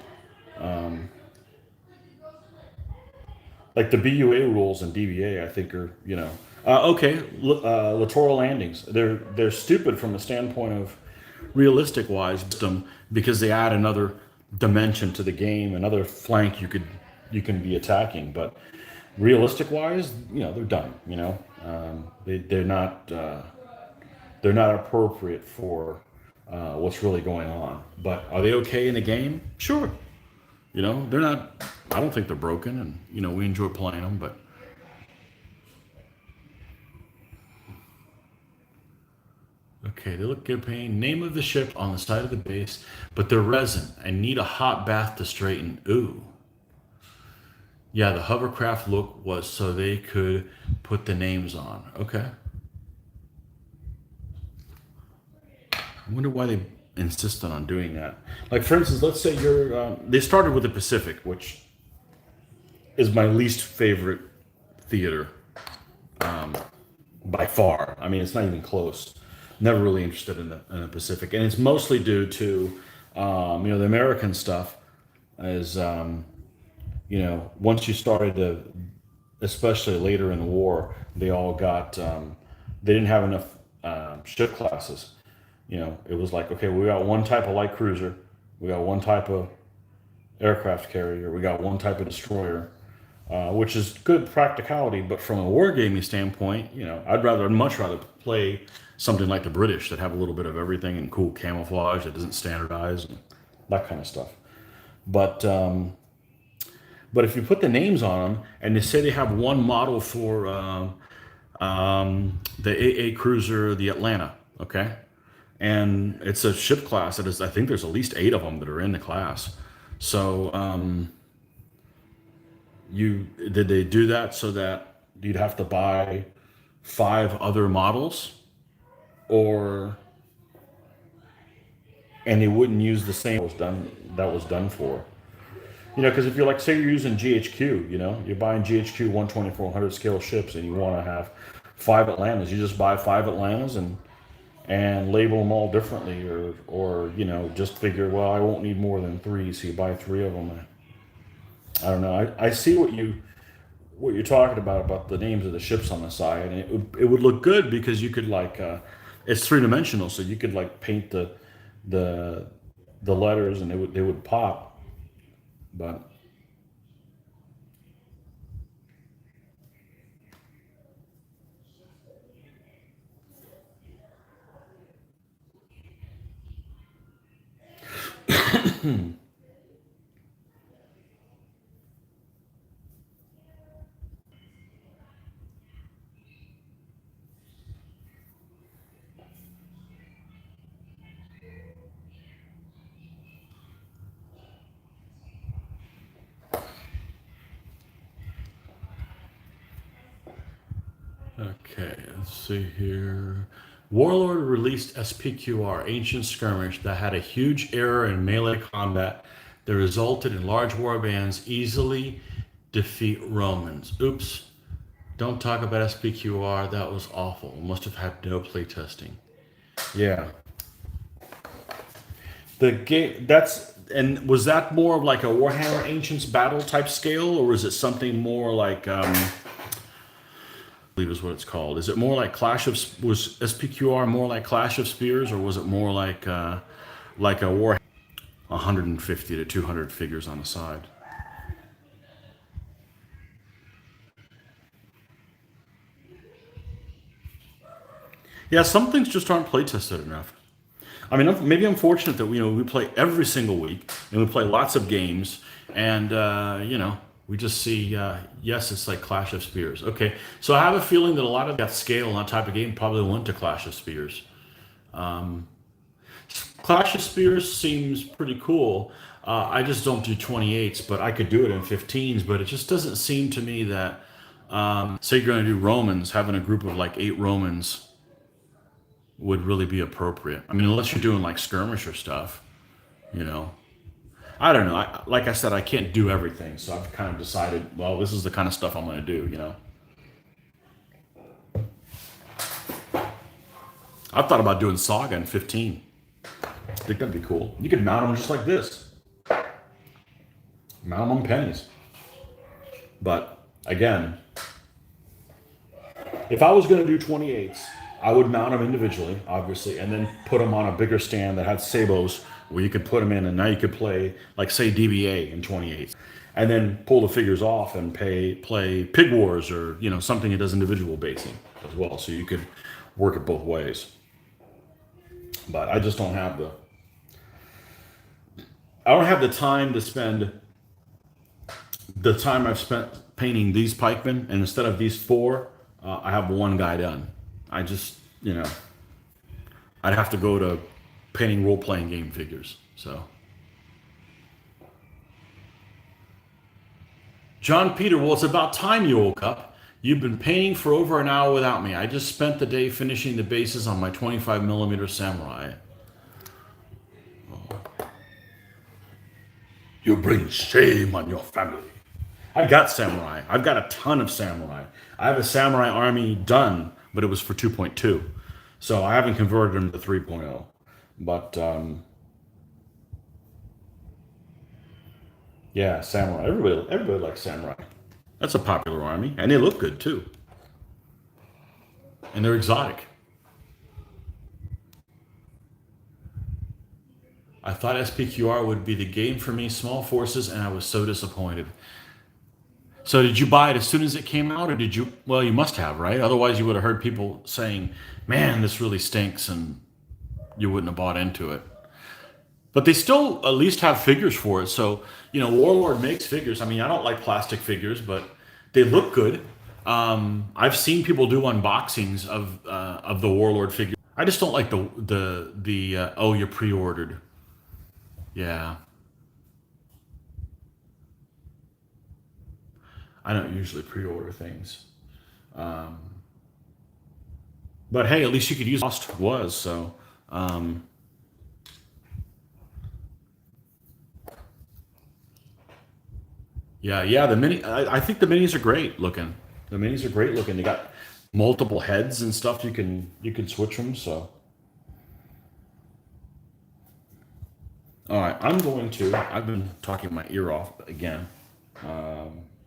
like the BUA rules and DBA, I think are okay. Littoral landings, they're stupid from the standpoint of realistic wise them because they add another dimension to the game, another flank you can be attacking. But realistic wise, they're done. They're not appropriate for what's really going on. But are they okay in the game? Sure. They're not. I don't think they're broken, and we enjoy playing them. But okay, they look good. Pain. Name of the ship on the side of the base, but they're resin and need a hot bath to straighten. Ooh. Yeah, the hovercraft look was so they could put the names on. Okay. I wonder why they insisted on doing that. Like, for instance, let's say they started with the Pacific, which is my least favorite theater by far. I mean, it's not even close. Never really interested in the Pacific, and it's mostly due to the American stuff. Is once you started to, especially later in the war, they all got they didn't have enough ship classes. It was like, okay, we got one type of light cruiser, we got one type of aircraft carrier, we got one type of destroyer, which is good practicality. But from a wargaming standpoint, I'd much rather play something like the British that have a little bit of everything and cool camouflage that doesn't standardize and that kind of stuff. But if you put the names on them and they say they have one model for the AA cruiser, the Atlanta, okay, and it's a ship class that is, I think there's at least 8 of them that are in the class. So did they do that so that you'd have to buy 5 other models, or and they wouldn't use the same that was done for? Because if you're like, say you're using GHQ, you're buying GHQ 1/2400 scale ships, and you want to have 5 Atlantas, you just buy 5 Atlantas and label them all differently, or just figure, well, I won't need more than 3, so you buy 3 of them. I don't know. I see what you're talking about the names of the ships on the side, and it would look good because you could it's 3-dimensional, so you could like paint the letters and they would pop. But okay, let's see here. Warlord released SPQR, Ancient Skirmish, that had a huge error in melee combat that resulted in large warbands easily defeat Romans. Oops. Don't talk about SPQR. That was awful. Must have had no playtesting. Yeah. The game, and was that more of like a Warhammer Ancients battle type scale, or is it something more like I believe is what it's called. Is it more like was SPQR more like Clash of Spears, or was it more like a War 150 to 200 figures on the side? Yeah, some things just aren't play tested enough. I mean, maybe I'm fortunate that we play every single week and we play lots of games, and we just see yes, it's like Clash of Spears. Okay, so I have a feeling that a lot of that scale and that type of game probably went to Clash of Spears. Clash of Spears seems pretty cool. I just don't do 28s, but I could do it in 15s. But it just doesn't seem to me that, say you're going to do Romans, having a group of like 8 Romans would really be appropriate. I mean, unless you're doing like skirmisher stuff, you know. I don't know. Like I said, I can't do everything, so I've kind of decided, well, this is the kind of stuff I'm going to do. I've thought about doing Saga in 15. I think that'd be cool. You could mount them just like this. Mount them on pennies. But again, if I was going to do 28s, I would mount them individually, obviously, and then put them on a bigger stand that had sabots where you could put them in, and now you could play, like, say, DBA in 28s, and then pull the figures off and play Pig Wars or something that does individual basing as well, so you could work it both ways. But I just don't have the time to spend the time I've spent painting these pikemen, and instead of these 4, I have one guy done. I just, I'd have to go to painting role-playing game figures. So, John Peter, well, it's about time you woke up. You've been painting for over an hour without me. I just spent the day finishing the bases on my 25mm Samurai. You bring shame on your family. I've got Samurai. I've got a ton of Samurai. I have a Samurai army done, but it was for 2.2. So I haven't converted them to 3.0. But yeah, samurai. Everybody likes samurai. That's a popular army, and they look good too, and they're exotic. I thought SPQR would be the game for me, small forces, and I was so disappointed. So did you buy it as soon as it came out, or did you? Well, you must have, right? Otherwise, you would have heard people saying, "Man, this really stinks," and you wouldn't have bought into it. But they still at least have figures for it. So, Warlord makes figures. I mean, I don't like plastic figures, but they look good. I've seen people do unboxings of the Warlord figure. I just don't like the oh, you pre-ordered. Yeah, I don't usually pre-order things. Um, but hey, at least you could use cost was so. Um, yeah. The mini. I think the minis are great looking. The minis are great looking. They got multiple heads and stuff. You can switch them. So, all right. I'm going to. I've been talking my ear off again,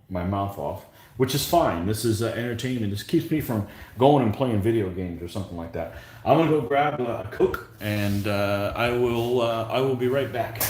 my mouth off, which is fine. This is entertainment. This keeps me from going and playing video games or something like that. I'm gonna go grab a Coke, and I will be right back.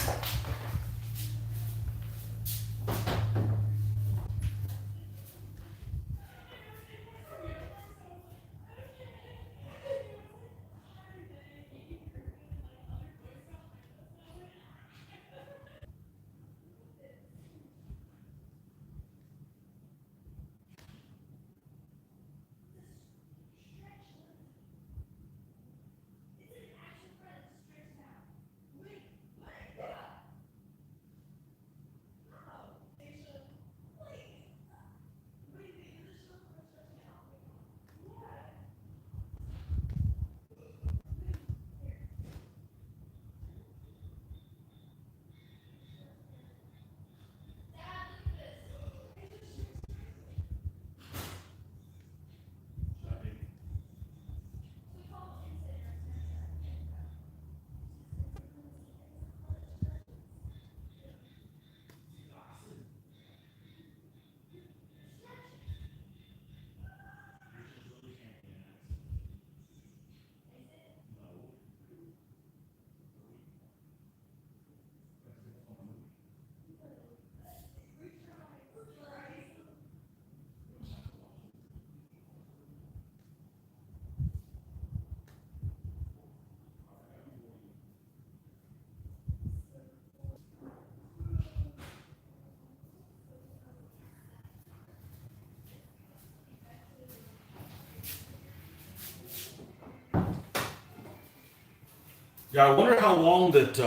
Yeah, I wonder how long that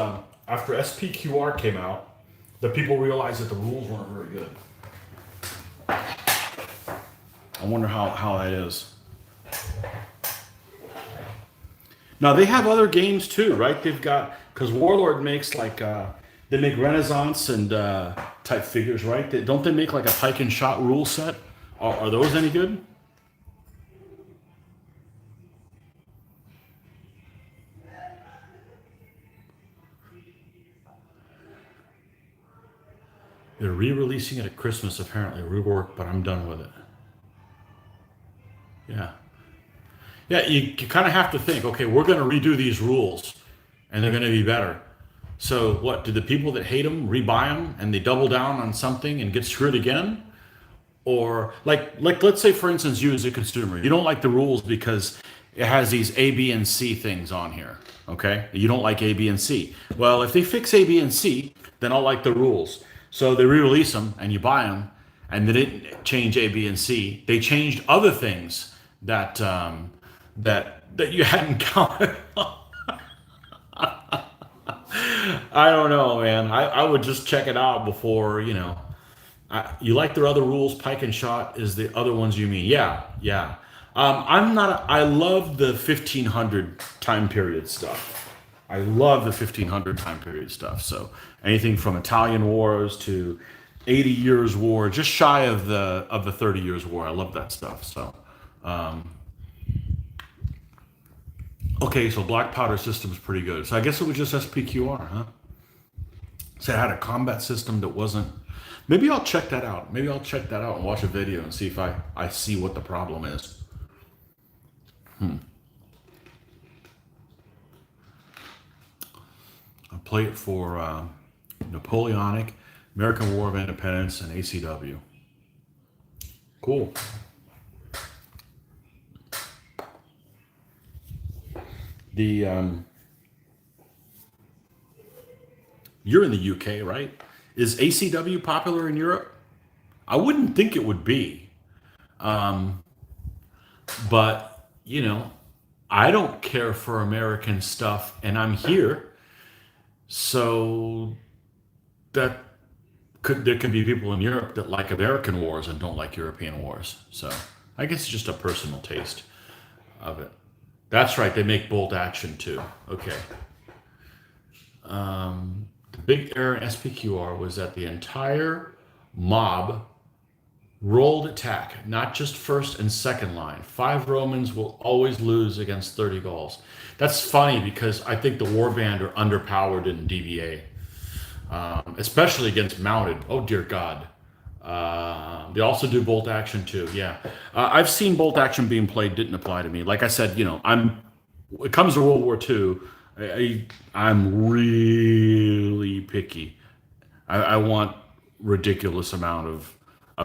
after SPQR came out, that people realized that the rules weren't very good. I wonder how that is. Now they have other games too, right? They've got because Warlord makes like they make Renaissance and type figures, right? Don't they make like a pike and shot rule set? Are those any good? They're re-releasing it at Christmas, apparently reworked, but I'm done with it. Yeah, yeah. You kind of have to think, okay, we're going to redo these rules, and they're going to be better. So what? Do the people that hate them rebuy them and they double down on something and get screwed again? Or like let's say for instance you as a consumer, you don't like the rules because it has these A, B, and C things on here. Okay? You don't like A, B, and C. Well, if they fix A, B, and C, then I'll like the rules. So they re-release them and you buy them, and they didn't change A, B, and C. They changed other things that you hadn't counted. I don't know, man. I would just check it out before, you like their other rules, pike and shot is the other ones you mean. Yeah, yeah. I'm not, I love the 1500 time period stuff. I love the 1500 time period stuff. So anything from Italian wars to 80 years war, just shy of the 30 years war. I love that stuff. So, um, Okay, so black powder system is pretty good. So I guess it was just SPQR, huh? So it had a combat system that wasn't. Maybe I'll check that out. Maybe I'll check that out and watch a video and see if I see what the problem is. I play it for Napoleonic, American War of Independence, and ACW. Cool. The You're in the UK, right? Is ACW popular in Europe? I wouldn't think it would be, but I don't care for American stuff, and I'm here, so that there could be people in Europe that like American wars and don't like European wars. So I guess it's just a personal taste of it. That's right. They make bolt action too. Okay. The big error in SPQR was that the entire mob rolled attack, not just first and second line. 5 Romans will always lose against 30 Gauls. That's funny because I think the warband are underpowered in DBA, especially against mounted. Oh dear God. They also do bolt action too. Yeah, I've seen bolt action being played. Didn't apply to me. Like I said, when it comes to World War II, I'm really picky. I want ridiculous amount of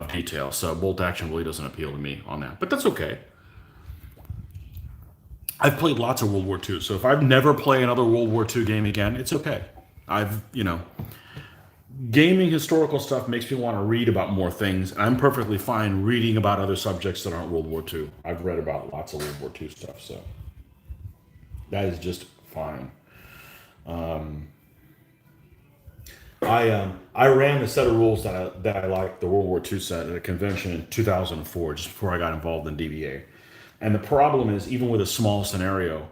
detail. So bolt action really doesn't appeal to me on that. But that's okay. I've played lots of World War II. So if I've never play another World War II game again, it's okay. Gaming historical stuff makes me want to read about more things. And I'm perfectly fine reading about other subjects that aren't World War II. I've read about lots of World War II stuff. So that is just fine. I ran a set of rules that I liked, the World War II set at a convention in 2004, just before I got involved in DBA. And the problem is, even with a small scenario,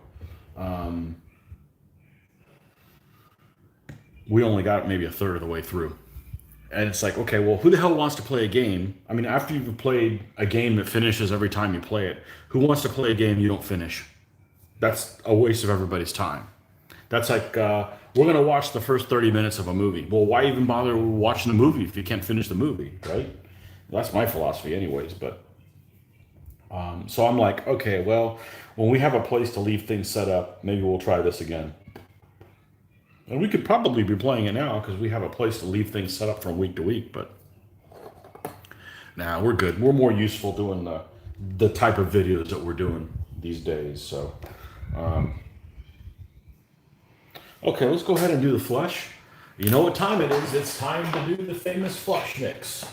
we only got maybe a third of the way through. And it's like, okay, well, who the hell wants to play a game? I mean, after you've played a game that finishes every time you play it, who wants to play a game you don't finish? That's a waste of everybody's time. That's like, we're going to watch the first 30 minutes of a movie. Well, why even bother watching the movie if you can't finish the movie, right? That's my philosophy anyways. But so I'm like, okay, well, when we have a place to leave things set up, maybe we'll try this again. And we could probably be playing it now because we have a place to leave things set up from week to week. But nah, we're good. We're more useful doing the type of videos that we're doing these days. So, okay, let's go ahead and do the flush. You know what time it is? It's time to do the famous flush mix.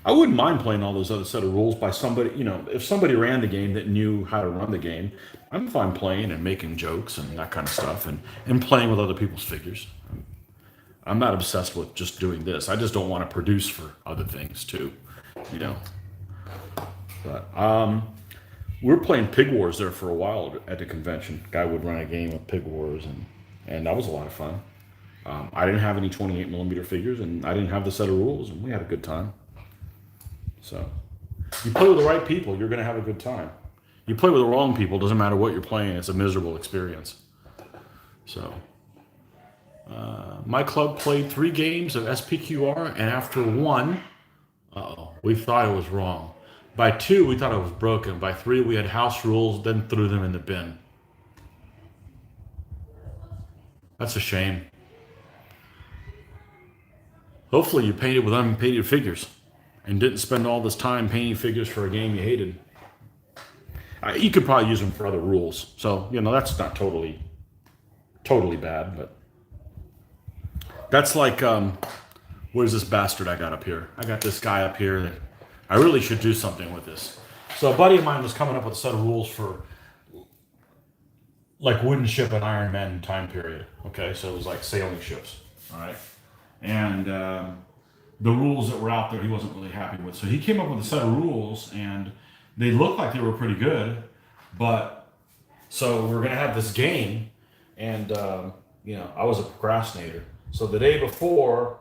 I wouldn't mind playing all those other set of rules by somebody, if somebody ran the game that knew how to run the game, I'm fine playing and making jokes and that kind of stuff and playing with other people's figures. I'm not obsessed with just doing this. I just don't want to produce for other things too, But we were playing Pig Wars there for a while at the convention. Guy would run a game of Pig Wars and that was a lot of fun. I didn't have any 28 millimeter figures and I didn't have the set of rules and we had a good time. So, you play with the right people, you're going to have a good time. You play with the wrong people, doesn't matter what you're playing, it's a miserable experience. So, my club played 3 games of SPQR, and after 1, we thought it was wrong. By 2, we thought it was broken. By 3, we had house rules, then threw them in the bin. That's a shame. Hopefully you painted with unpainted figures and didn't spend all this time painting figures for a game you hated. You could probably use them for other rules. So, that's not totally bad, but that's like, where's this bastard I got up here? I got this guy up here that I really should do something with this. So a buddy of mine was coming up with a set of rules for like wooden ship and Iron Man time period. Okay, so it was like sailing ships. All right. And the rules that were out there he wasn't really happy with. So he came up with a set of rules and they looked like they were pretty good. But so we're going to have this game and, I was a procrastinator. So the day before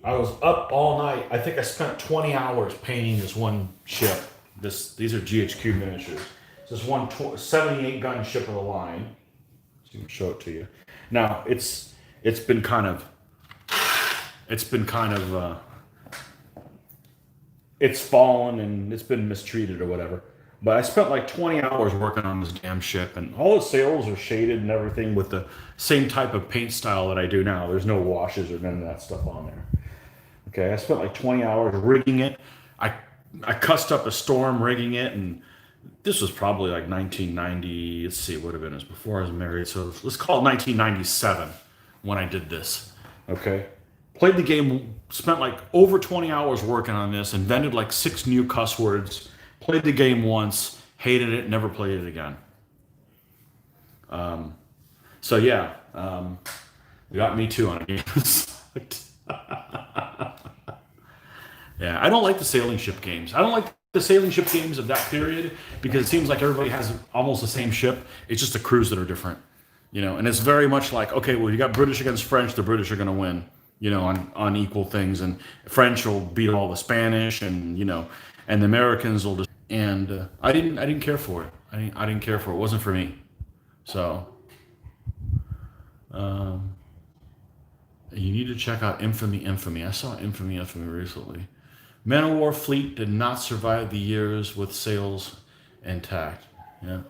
I was up all night. I think I spent 20 hours painting this one ship. These are GHQ miniatures. This one 78 gun ship of the line. So I can show it to you. Now it's been kind of it's fallen and it's been mistreated or whatever. But I spent like 20 hours working on this damn ship, and all the sails are shaded and everything with the same type of paint style that I do now. There's no washes or none of that stuff on there. Okay, I spent like 20 hours rigging it. I I cussed up a storm rigging it, and this was probably like 1990. Let's see, it would have been. It was before I was married, so let's call it 1997 when I did this. Okay, played the game, spent like over 20 hours working on this, invented like 6 new cuss words. Played the game once, hated it, never played it again. So yeah, you got me too on a game. Yeah, I don't like the sailing ship games. I don't like the sailing ship games of that period because it seems like everybody has almost the same ship. It's just the crews that are different, and it's very much like, okay, well, you got British against French, the British are going to win, on equal things, and French will beat all the Spanish, and and the Americans will just. And I didn't care for it. I didn't care for it. It wasn't for me. So you need to check out Infamy. I saw Infamy recently. Man of War fleet did not survive the years with sails intact. Yeah.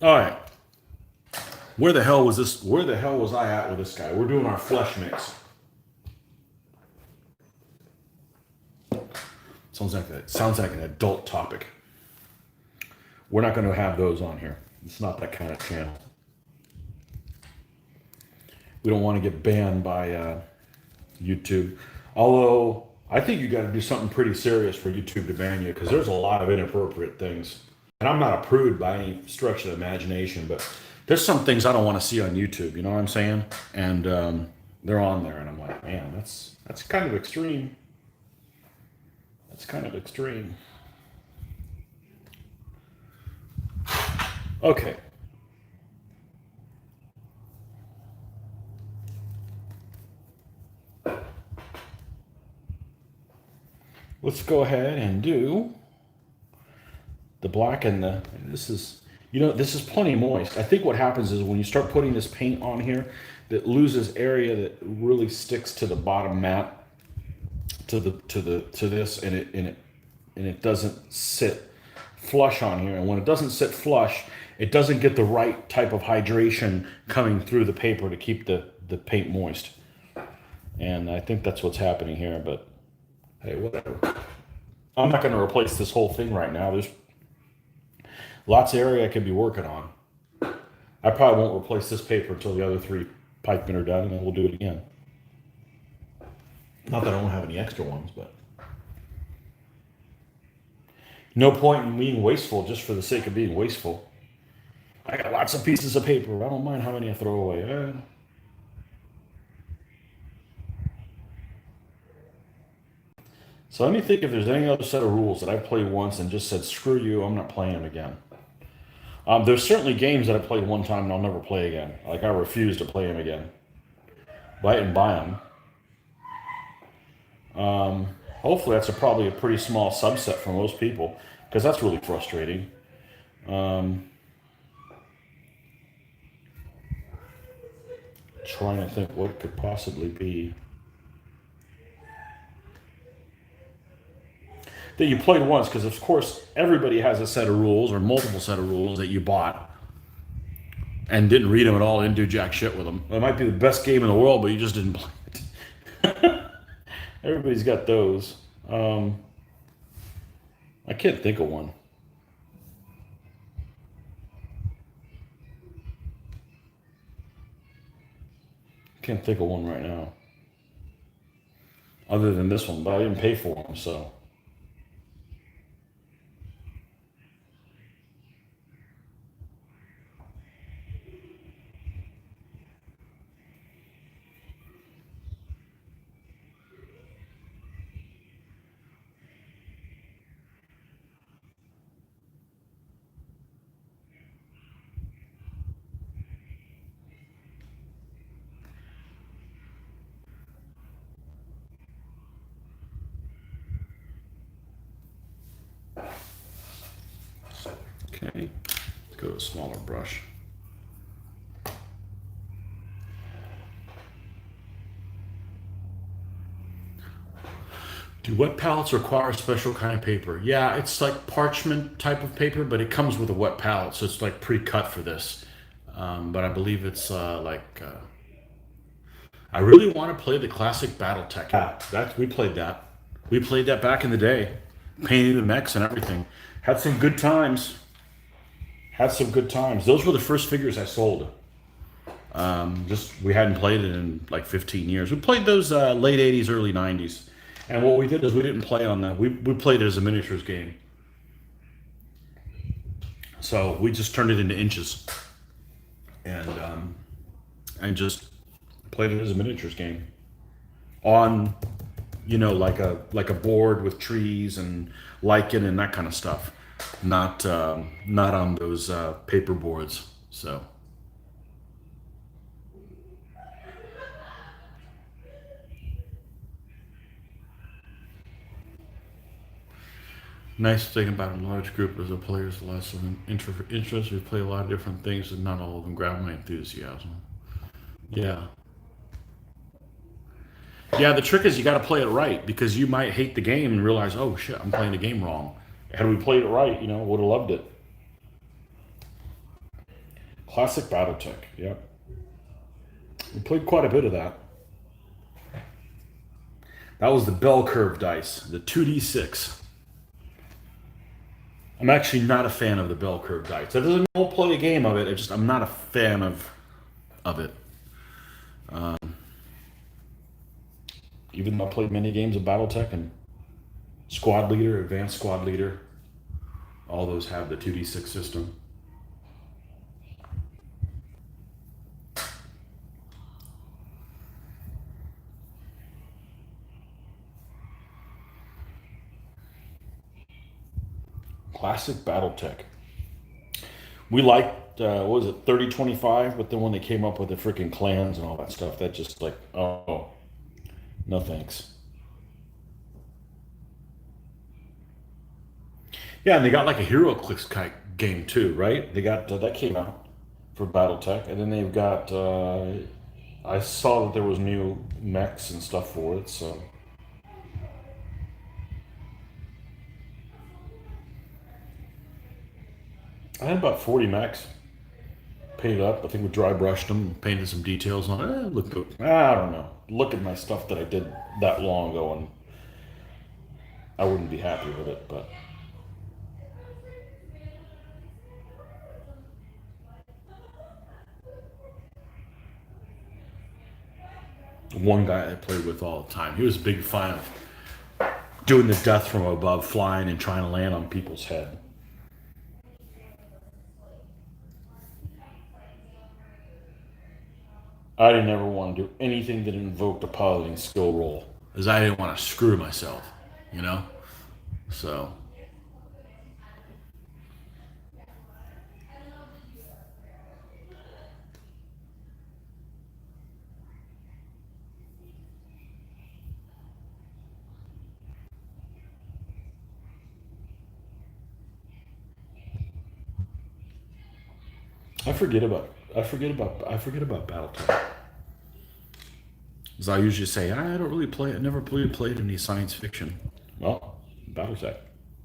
All right. Where the hell was this? Where the hell was I at with this guy? We're doing our flesh mix. Sounds like an adult topic. We're not going to have those on here. It's not that kind of channel. We don't want to get banned by YouTube. Although I think you got to do something pretty serious for YouTube to ban you, because there's a lot of inappropriate things. And I'm not a prude by any stretch of the imagination, but there's some things I don't want to see on YouTube. You know what I'm saying? And they're on there, and I'm like, man, that's kind of extreme. That's kind of extreme. Okay. Let's go ahead and do the black and this is plenty moist. I think what happens is when you start putting this paint on here, that loses area that really sticks to the bottom mat, to this, and it doesn't sit flush on here. And when it doesn't sit flush, it doesn't get the right type of hydration coming through the paper to keep the paint moist. And I think that's what's happening here, but hey, whatever. I'm not going to replace this whole thing right now. There's lots of area I could be working on. I probably won't replace this paper until the other 3 pikemen are done, and then we'll do it again. Not that I don't have any extra ones, but no point in being wasteful just for the sake of being wasteful. I got lots of pieces of paper. I don't mind how many I throw away. So let me think if there's any other set of rules that I played once and just said, screw you, I'm not playing them again. There's certainly games that I played one time and I'll never play again. Like, I refuse to play them again. But I didn't buy them. Hopefully that's probably a pretty small subset for most people, because that's really frustrating. Trying to think what it could possibly be that you played once, because of course everybody has a set of rules or multiple set of rules that you bought and didn't read them at all, didn't do jack shit with them. It might be the best game in the world, but you just didn't play it. Everybody's got those. I can't think of one. Can't think of one right now. Other than this one, but I didn't pay for them, so. Okay, let's go to a smaller brush. Do wet palettes require a special kind of paper? Yeah, it's like parchment type of paper, but it comes with a wet palette, so it's like pre-cut for this. But I believe it's I really want to play the classic BattleTech. Yeah, we played that. We played that back in the day, painting the mechs and everything. Had some good times. Had some good times. Those were the first figures I sold. Just we hadn't played it in like 15 years. We played those late 80s, early 90s. And what we did is we didn't play on that. We played it as a miniatures game. So we just turned it into inches and just played it as a miniatures game on, like a board with trees and lichen and that kind of stuff. Not on those paper boards. So. Nice thing about a large group is the players less of an interest. We play a lot of different things, and not all of them grab my enthusiasm. Yeah, yeah. The trick is you got to play it right because you might hate the game and realize, oh shit, I'm playing the game wrong. Had we played it right, would have loved it. Classic BattleTech. Yep, we played quite a bit of that. That was the bell curve dice, the 2d6. I'm actually not a fan of the bell curve dice. That doesn't mean I won't play a game of it. I'm not a fan of it. Even though I played many games of BattleTech and Squad Leader, Advanced Squad Leader, all those have the 2d6 system. Classic BattleTech. We liked, what was it, 3025, but then when they came up with the freaking clans and all that stuff, that just like, oh, no thanks. Yeah, and they got like a Hero Clicks game too, right? They got that came out for BattleTech, and then they've got. I saw that there was new mechs and stuff for it, so I had about 40 mechs painted up. I think we dry brushed them, painted some details on it. Look good. I don't know. Look at my stuff that I did that long ago, and I wouldn't be happy with it, but. One guy I played with all the time, he was a big fan of doing the death from above, flying and trying to land on people's head. I didn't ever want to do anything that invoked a piloting skill roll, as I didn't want to screw myself, you know. So I forget about BattleTech. As I usually say, I don't really play. I never played any science fiction. Well, BattleTech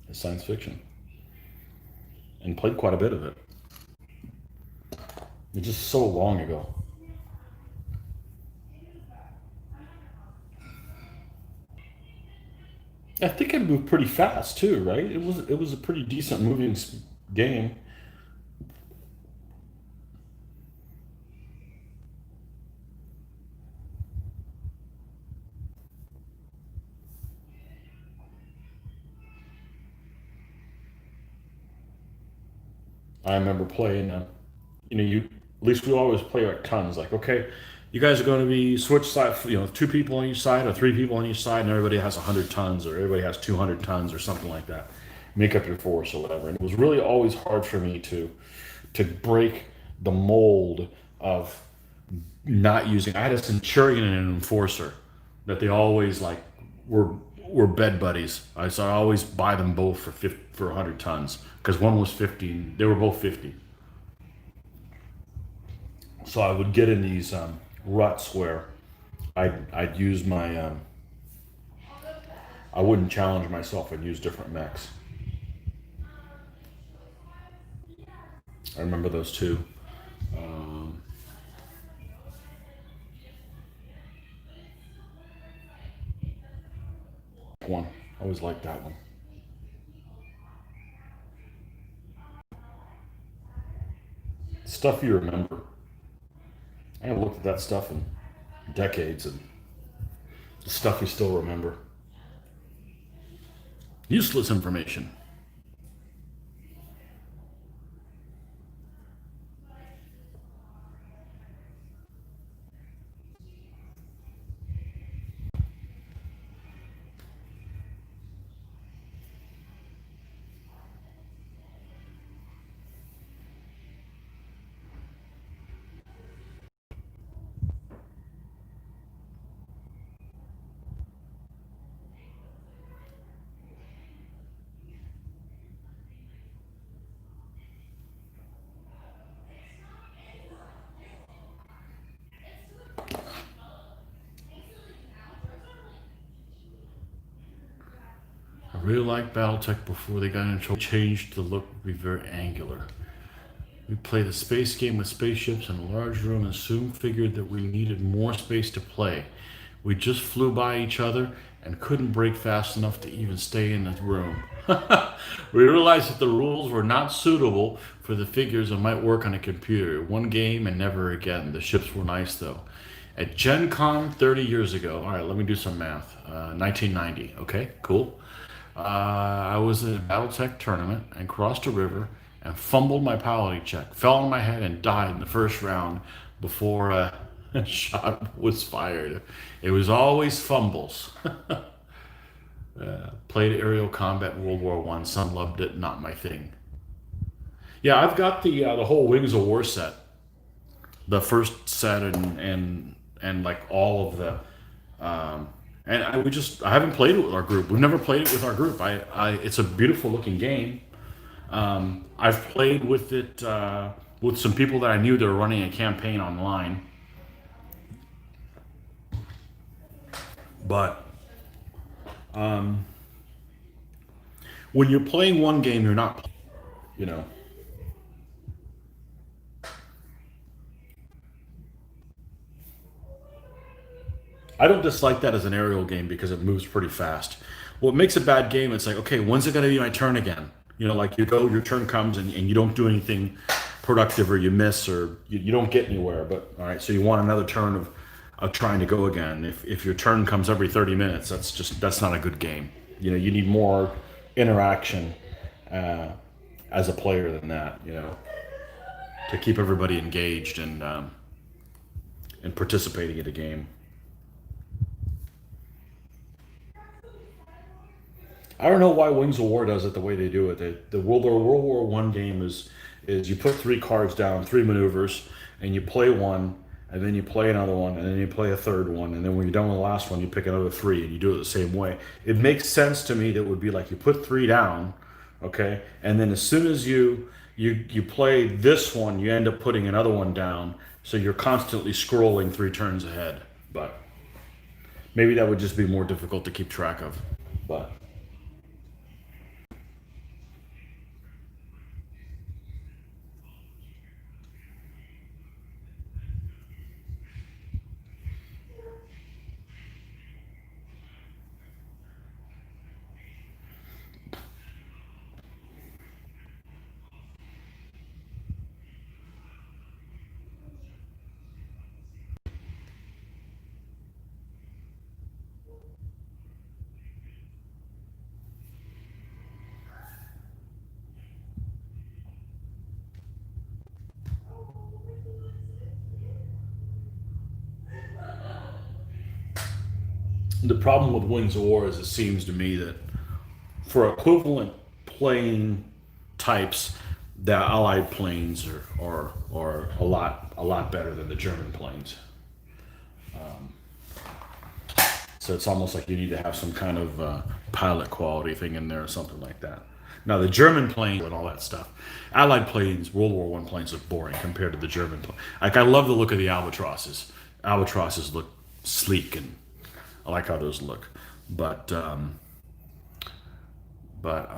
is science fiction, and played quite a bit of it. It's just so long ago. I think it moved pretty fast too, right? It was a pretty decent moving game. I remember playing. You at least we always play like tons. Like, okay, you guys are going to be switch side. Two people on each side or three people on each side, and everybody has 100 tons or everybody has 200 tons or something like that. Make up your force or whatever. And it was really always hard for me to break the mold of not using. I had a centurion and an enforcer that they always like were were bed buddies. So I always buy them both for 50, for 100 tons because one was 50. They were both 50. So I would get in these ruts where I'd use my I wouldn't challenge myself and use different mechs. I remember those two. Um, one. I always liked that one. Stuff you remember. I haven't looked at that stuff in decades, and the stuff you still remember. Useless information. I really liked BattleTech before they got in trouble. Changed the look to be very angular. We played a space game with spaceships in a large room and soon figured that we needed more space to play. We just flew by each other and couldn't break fast enough to even stay in the room. We realized that the rules were not suitable for the figures and might work on a computer. One game and never again. The ships were nice though. At Gen Con 30 years ago, all right, let me do some math. 1990, okay, cool. I was at a BattleTech tournament and crossed a river and fumbled my piloting check, fell on my head, and died in the first round before a shot was fired. It was always fumbles. Played aerial combat in World War One. Son loved it, not my thing. Yeah, I've got the whole Wings of War set, the first set, and like all of the and I haven't played it with our group. We've never played it with our group. It's a beautiful looking game. I've played with it with some people that I knew that were running a campaign online. But when you're playing one game, you're not, you know. I don't dislike that as an aerial game because it moves pretty fast. What makes a bad game, it's like, okay, when's it going to be my turn again? You know, like you go, your turn comes and you don't do anything productive or you miss or you don't get anywhere. But all right, so you want another turn of trying to go again. If your turn comes every 30 minutes, that's not a good game. You know, you need more interaction uh, as a player than that, you know, to keep everybody engaged and participating in a game. I don't know why Wings of War does it the way they do it. The World War One game is you put three cards down, three maneuvers, and you play one, and then you play another one, and then you play a third one, and then when you're done with the last one, you pick another three, and you do it the same way. It makes sense to me that it would be like you put three down, okay, and then as soon as you play this one, you end up putting another one down, so you're constantly scrolling three turns ahead. But maybe that would just be more difficult to keep track of. But the problem with Wings of War is it seems to me that for equivalent plane types, the Allied planes are a lot better than the German planes. So it's almost like you need to have some kind of pilot quality thing in there or something like that. Now the German plane and all that stuff, Allied planes, World War One planes look boring compared to the German plane. Like I love the look of the albatrosses. Albatrosses look sleek, and I like how those look. But but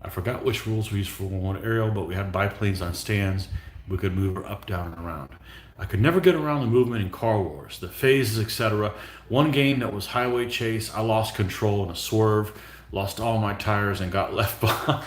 I forgot which rules we used for one aerial, but we had biplanes on stands. We could move her up, down, and around. I could never get around the movement in Car Wars, the phases, etc. One game that was highway chase, I lost control in a swerve, lost all my tires, and got left behind.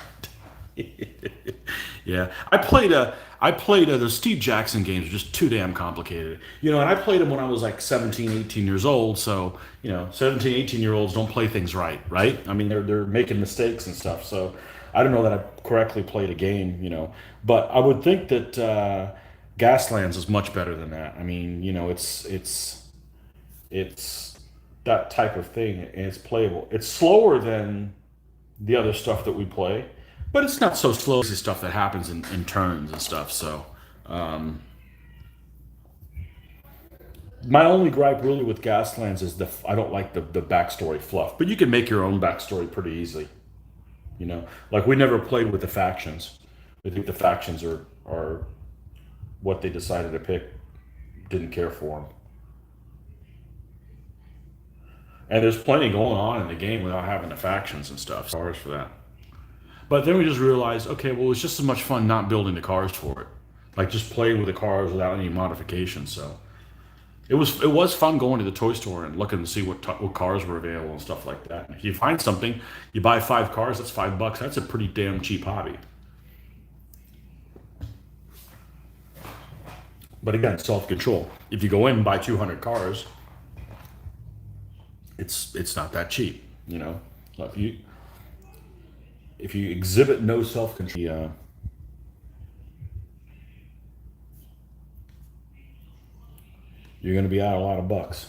Yeah, I played the Steve Jackson games are just too damn complicated. And I played them when I was like 17, 18 years old. So 17, 18-year olds don't play things right? I mean, they're making mistakes and stuff. So I don't know that I correctly played a game. But I would think that Gaslands is much better than that. I mean, it's that type of thing, and it's playable. It's slower than the other stuff that we play, but it's not so slow as the stuff that happens in turns and stuff. So, my only gripe really with Gaslands is I don't like the backstory fluff, but you can make your own backstory pretty easily. Like we never played with the factions. I think the factions are what they decided to pick. Didn't care for them, and there's plenty going on in the game without having the factions and stuff. Sorry for that. But then we just realized, okay, well, it's just as much fun not building the cars for it, like just playing with the cars without any modifications. So it was fun going to the toy store and looking to see what cars were available and stuff like that. And if you find something, you buy 5 cars. That's $5. That's a pretty damn cheap hobby. But again, self control. If you go in and buy 200 cars, it's not that cheap. So if you exhibit no self control, you're going to be out a lot of bucks.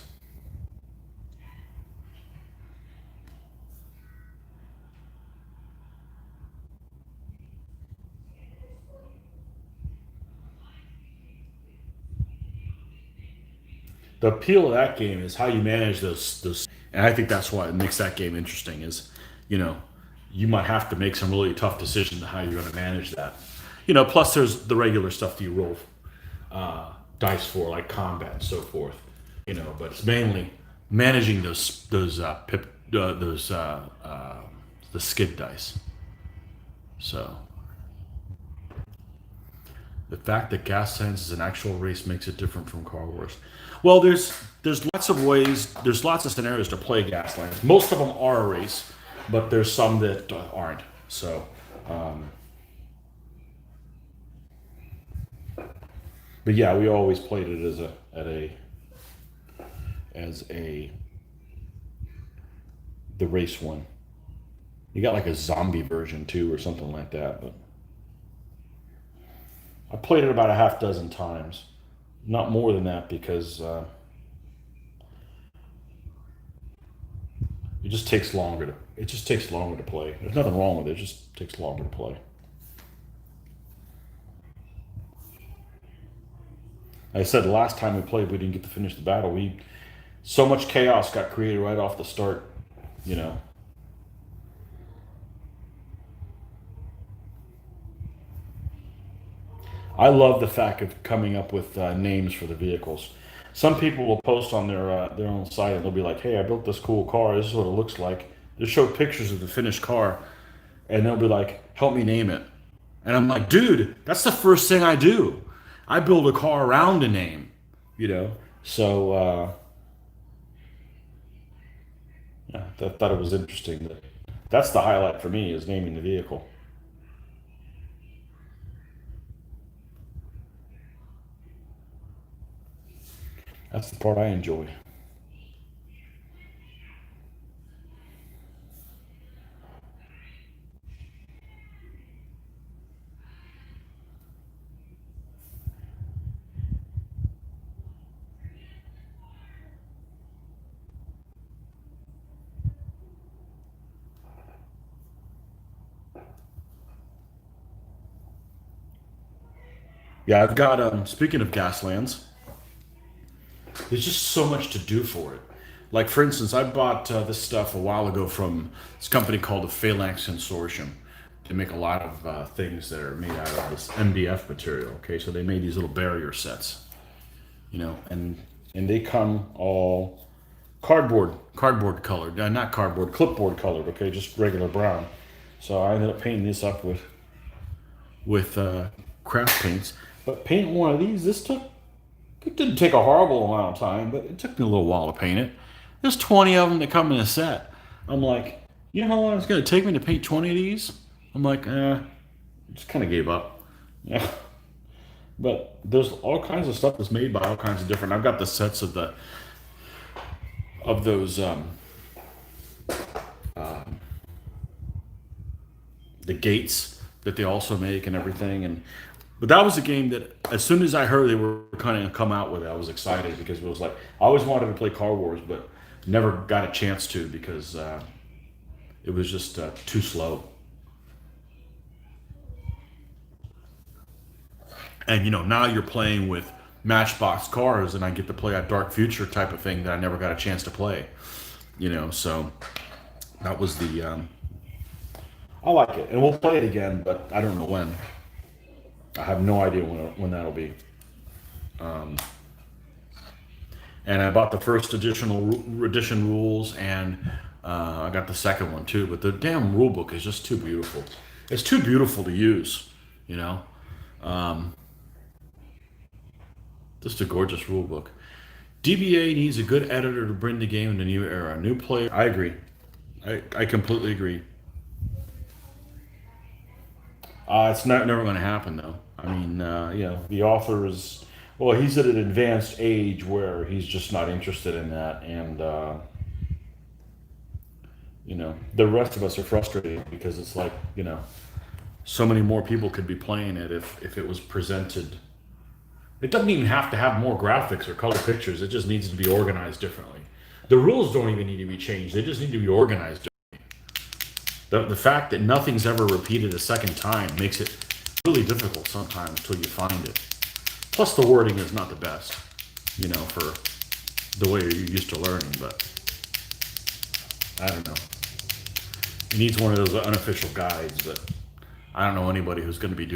The appeal of that game is how you manage those, and I think that's what makes that game interesting. Is you know, you might have to make some really tough decisions on how you're going to manage that. Plus there's the regular stuff that you roll dice for, like combat and so forth. But it's mainly managing the skid dice. So the fact that Gas Sense is an actual race makes it different from Car Wars. Well, there's lots of ways, there's lots of scenarios to play Gaslands. Most of them are a race, but there's some that aren't. So, but yeah, we always played it as a the race one. You got like a zombie version too, or something like that. But I played it about a half dozen times, not more than that, because it just takes longer to play. There's nothing wrong with it. It just takes longer to play. Like I said, the last time we played, we didn't get to finish the battle. We So much chaos got created right off the start. You know, I love the fact of coming up with names for the vehicles. Some people will post on their own site and they'll be like, "Hey, I built this cool car. This is what it looks like." They'll show pictures of the finished car, and they'll be like, "Help me name it." And I'm like, "Dude, that's the first thing I do. I build a car around a name." You know. So yeah, thought it was interesting. That's the highlight for me is naming the vehicle. That's the part I enjoy. Yeah, I've got. Speaking of Gaslands, There's just so much to do for it. Like, for instance, I bought this stuff a while ago from this company called the Phalanx Consortium. They make a lot of things that are made out of this MDF material. Okay, so they made these little barrier sets, and they come all cardboard colored, not cardboard, clipboard colored. Okay, just regular brown. So I ended up painting this up with craft paints. But painting one of these, it didn't take a horrible amount of time, but it took me a little while to paint it. There's 20 of them that come in a set. I'm like, you know how long it's going to take me to paint 20 of these? I'm like, just kind of gave up. Yeah. But there's all kinds of stuff that's made by all kinds of different. I've got the sets of those the gates that they also make and everything. And but that was a game that as soon as I heard they were kind of come out with it, I was excited because it was like I always wanted to play Car Wars, but never got a chance to because it was just too slow. And now you're playing with Matchbox cars, and I get to play a Dark Future type of thing that I never got a chance to play. So that was the. I like it, and we'll play it again, but I don't know when. I have no idea when that'll be. And I bought the first edition rules, and I got the second one too. But the damn rule book is just too beautiful. It's too beautiful to use, you know. Just a gorgeous rule book. DBA needs a good editor to bring the game in the new era. New player. I agree. I completely agree. It's not never going to happen though. I mean, the author is well, he's at an advanced age where he's just not interested in that, and the rest of us are frustrated because it's like so many more people could be playing it if it was presented. It doesn't even have to have more graphics or color pictures. It just needs to be organized differently. The rules don't even need to be changed. They just need to be organized. The fact that nothing's ever repeated a second time makes it really difficult sometimes until you find it. Plus, the wording is not the best, for the way you're used to learning. But I don't know. It needs one of those unofficial guides, but I don't know anybody who's going to be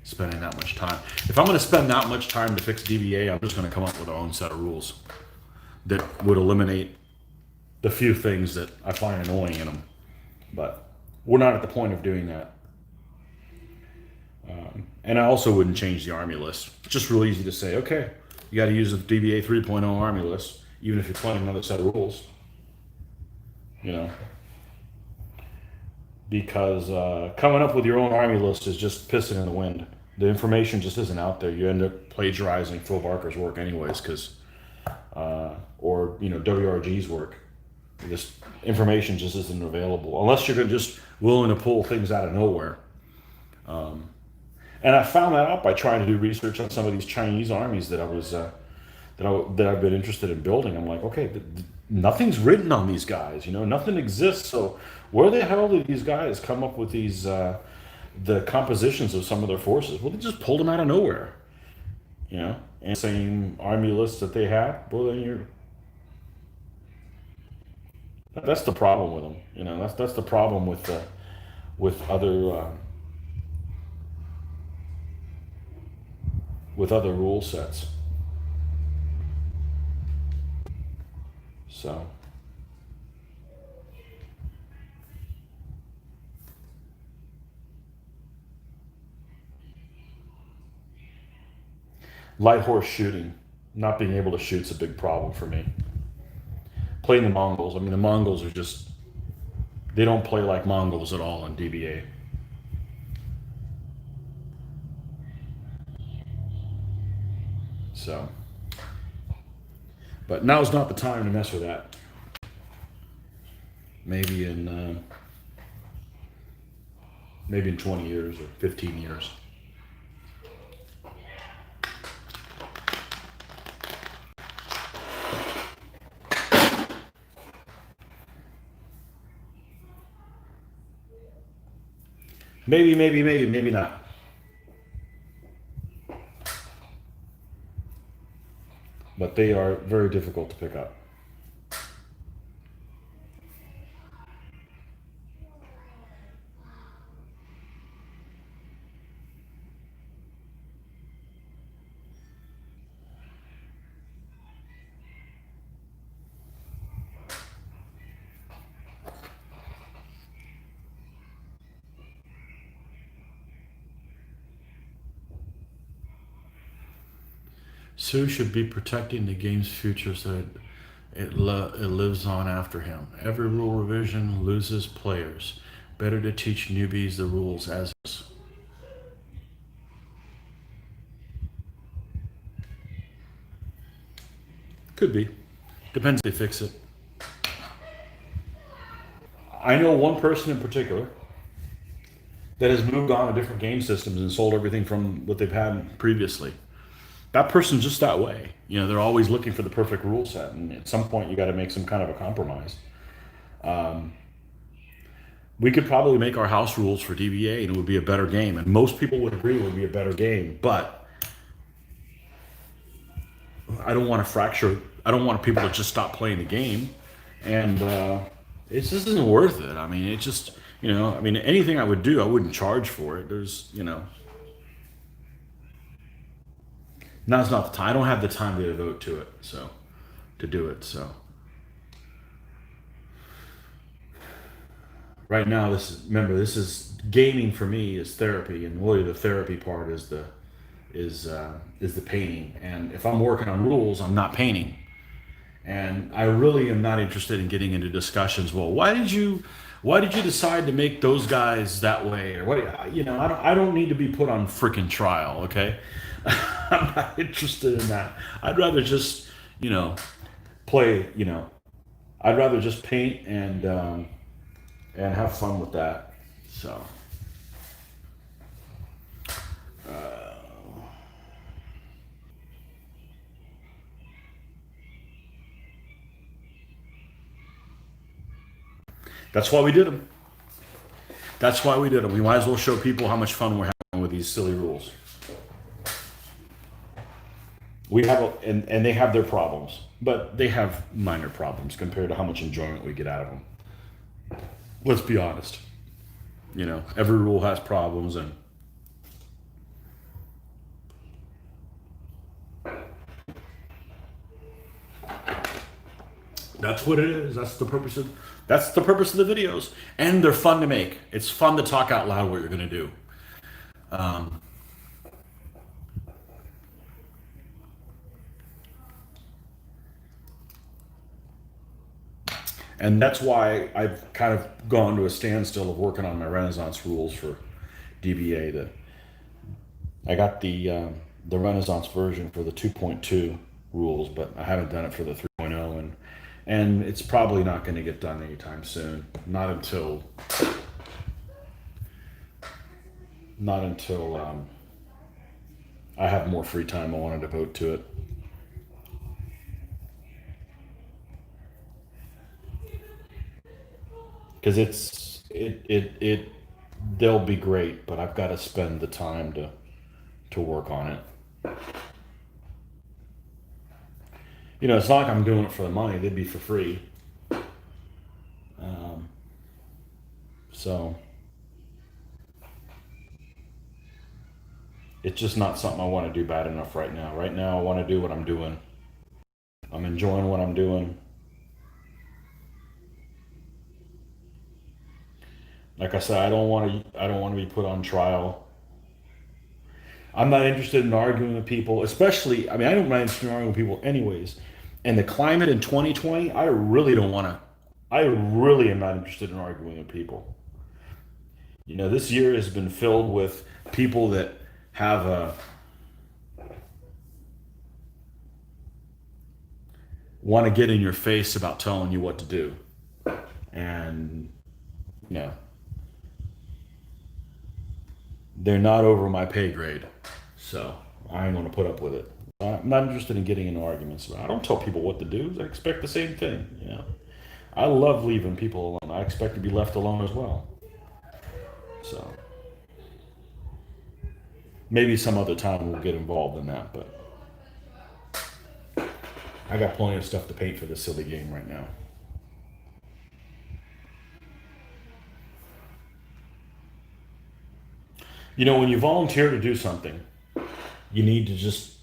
spending that much time. If I'm going to spend that much time to fix DBA, I'm just going to come up with our own set of rules that would eliminate the few things that I find annoying in them. But we're not at the point of doing that. And I also wouldn't change the army list. It's just real easy to say, okay, you got to use the DBA 3.0 army list, even if you're playing another set of rules. Because coming up with your own army list is just pissing in the wind. The information just isn't out there. You end up plagiarizing Phil Barker's work anyways, or WRG's work. This information just isn't available unless you're just willing to pull things out of nowhere. And I found that out by trying to do research on some of these Chinese armies that I've been interested in building. I'm like, okay, nothing's written on these guys. Nothing exists. So where the hell did these guys come up with these the compositions of some of their forces? Well, they just pulled them out of nowhere. And same army list that they had. Well, then that's the problem with them. That's the problem with other rule sets. So light horse shooting, not being able to shoot's a big problem for me. Playing the Mongols. I mean, the Mongols are they don't play like Mongols at all in DBA. So, but now's not the time to mess with that. Maybe in 20 years or 15 years. Maybe not. but they are very difficult to pick up. Sue should be protecting the game's future so that it lives on after him. Every rule revision loses players. Better to teach newbies the rules as is. Could be. Depends if they fix it. I know one person in particular that has moved on to different game systems and sold everything from what they've had previously. That person's just that way. You know, they're always looking for the perfect rule set, and at some point, you got to make some kind of a compromise. We could probably make our house rules for DBA, and it would be a better game. And most people would agree it would be a better game. But I don't want to fracture. I don't want people to just stop playing the game, and it just isn't worth it. I mean, it just, I mean, anything I would do, I wouldn't charge for it. Now's not the time. I don't have the time to devote to it, so to do it. So right now, this is gaming for me is therapy, and really the therapy part is the painting. And if I'm working on rules, I'm not painting. And I really am not interested in getting into discussions. Well, why did you decide to make those guys that way, or what? I don't need to be put on freaking trial. Okay, I'm not interested in that. I'd rather just play. I'd rather just paint and have fun with that. So. That's why we did them. That's why we did them. We might as well show people how much fun we're having with these silly rules. We have, and they have their problems, but they have minor problems compared to how much enjoyment we get out of them. Let's be honest. Every rule has problems, and that's what it is. That's the purpose of the videos, and they're fun to make. It's fun to talk out loud what you're going to do. And that's why I've kind of gone to a standstill of working on my Renaissance rules for DBA. I got the Renaissance version for the 2.2 rules, but I haven't done it for the 3.0, and it's probably not going to get done anytime soon. Not until I have more free time I want to devote to it. Because they'll be great, but I've got to spend the time to work on it. It's not like I'm doing it for the money; they'd be for free. So it's just not something I want to do bad enough right now. Right now, I want to do what I'm doing. I'm enjoying what I'm doing. Like I said, I don't want to. I don't want to be put on trial. I'm not interested in arguing with people, especially. I mean, I don't mind arguing with people, anyways. And the climate in 2020, I really don't want to. I really am not interested in arguing with people. This year has been filled with people that have want to get in your face about telling you what to do, and you know they're not over my pay grade, so I ain't gonna put up with it. I'm not interested in getting into arguments. I don't tell people what to do. I expect the same thing. I love leaving people alone. I expect to be left alone as well. So maybe some other time we'll get involved in that, but I got plenty of stuff to paint for this silly game right now. You know, when you volunteer to do something, you need to just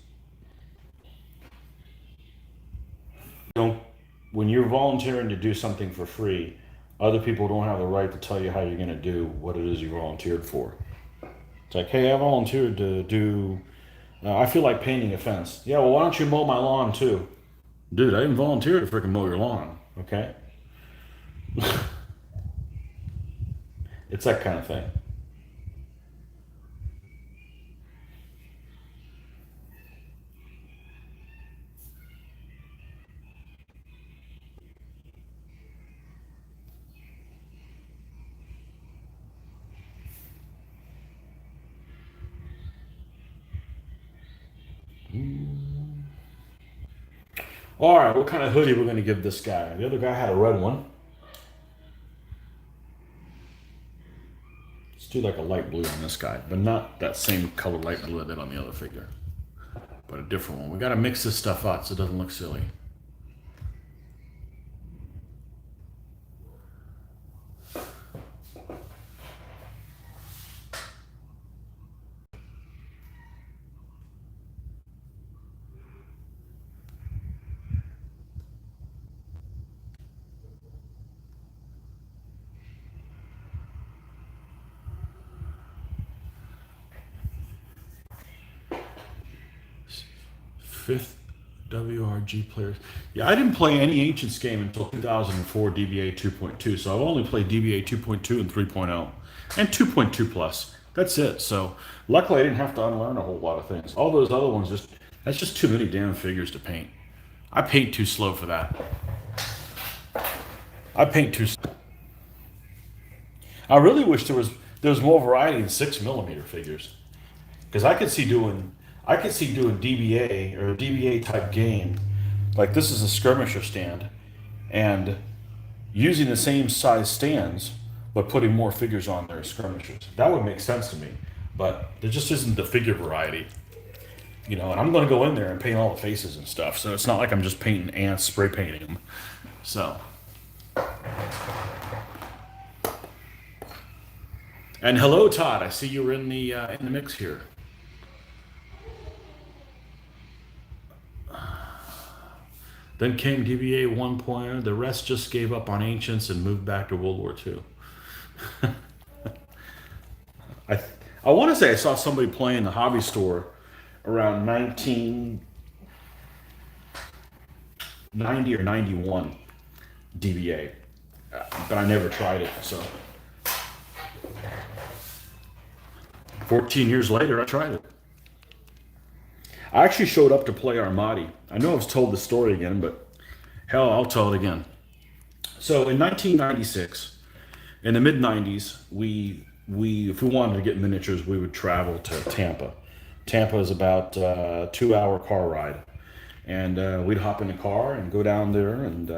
don't. When you're volunteering to do something for free, other people don't have the right to tell you how you're going to do what it is you volunteered for. It's like, hey, I volunteered to do. I feel like painting a fence. Yeah, well, why don't you mow my lawn too? Dude, I didn't volunteer to freaking mow your lawn. Okay, it's that kind of thing. All right, what kind of hoodie we're going to give this guy? The other guy had a red one. Let's do like a light blue on this guy, but not that same color light blue I did on the other figure, but a different one. We got to mix this stuff up so it doesn't look silly. 5th WRG players. Yeah, I didn't play any Ancients game until 2004 DBA 2.2, so I've only played DBA 2.2 and 3.0 and 2.2 plus. That's it. So luckily I didn't have to unlearn a whole lot of things. All those other ones that's just too many damn figures to paint. I paint too slow for that. I paint too. I really wish there was more variety in 6mm figures because I could see doing DBA or a DBA type game. Like this is a skirmisher stand, and using the same size stands, but putting more figures on there as skirmishers. That would make sense to me, but there just isn't the figure variety. You know, and I'm going to go in there and paint all the faces and stuff, so it's not like I'm just painting ants, spray painting them. So, and hello, Todd. I see you're in the mix here. Then came DBA 1.0. The rest just gave up on Ancients and moved back to World War II. I I want to say I saw somebody playing the hobby store around 1990 or 91 DBA, but I never tried it. So 14 years later, I tried it. I actually showed up to play Armati. I know I've told the story again, but hell, I'll tell it again. So in 1996, in the mid 90s, we if we wanted to get miniatures, we would travel to Tampa. Tampa is about a 2 hour car ride, and we'd hop in the car and go down there, and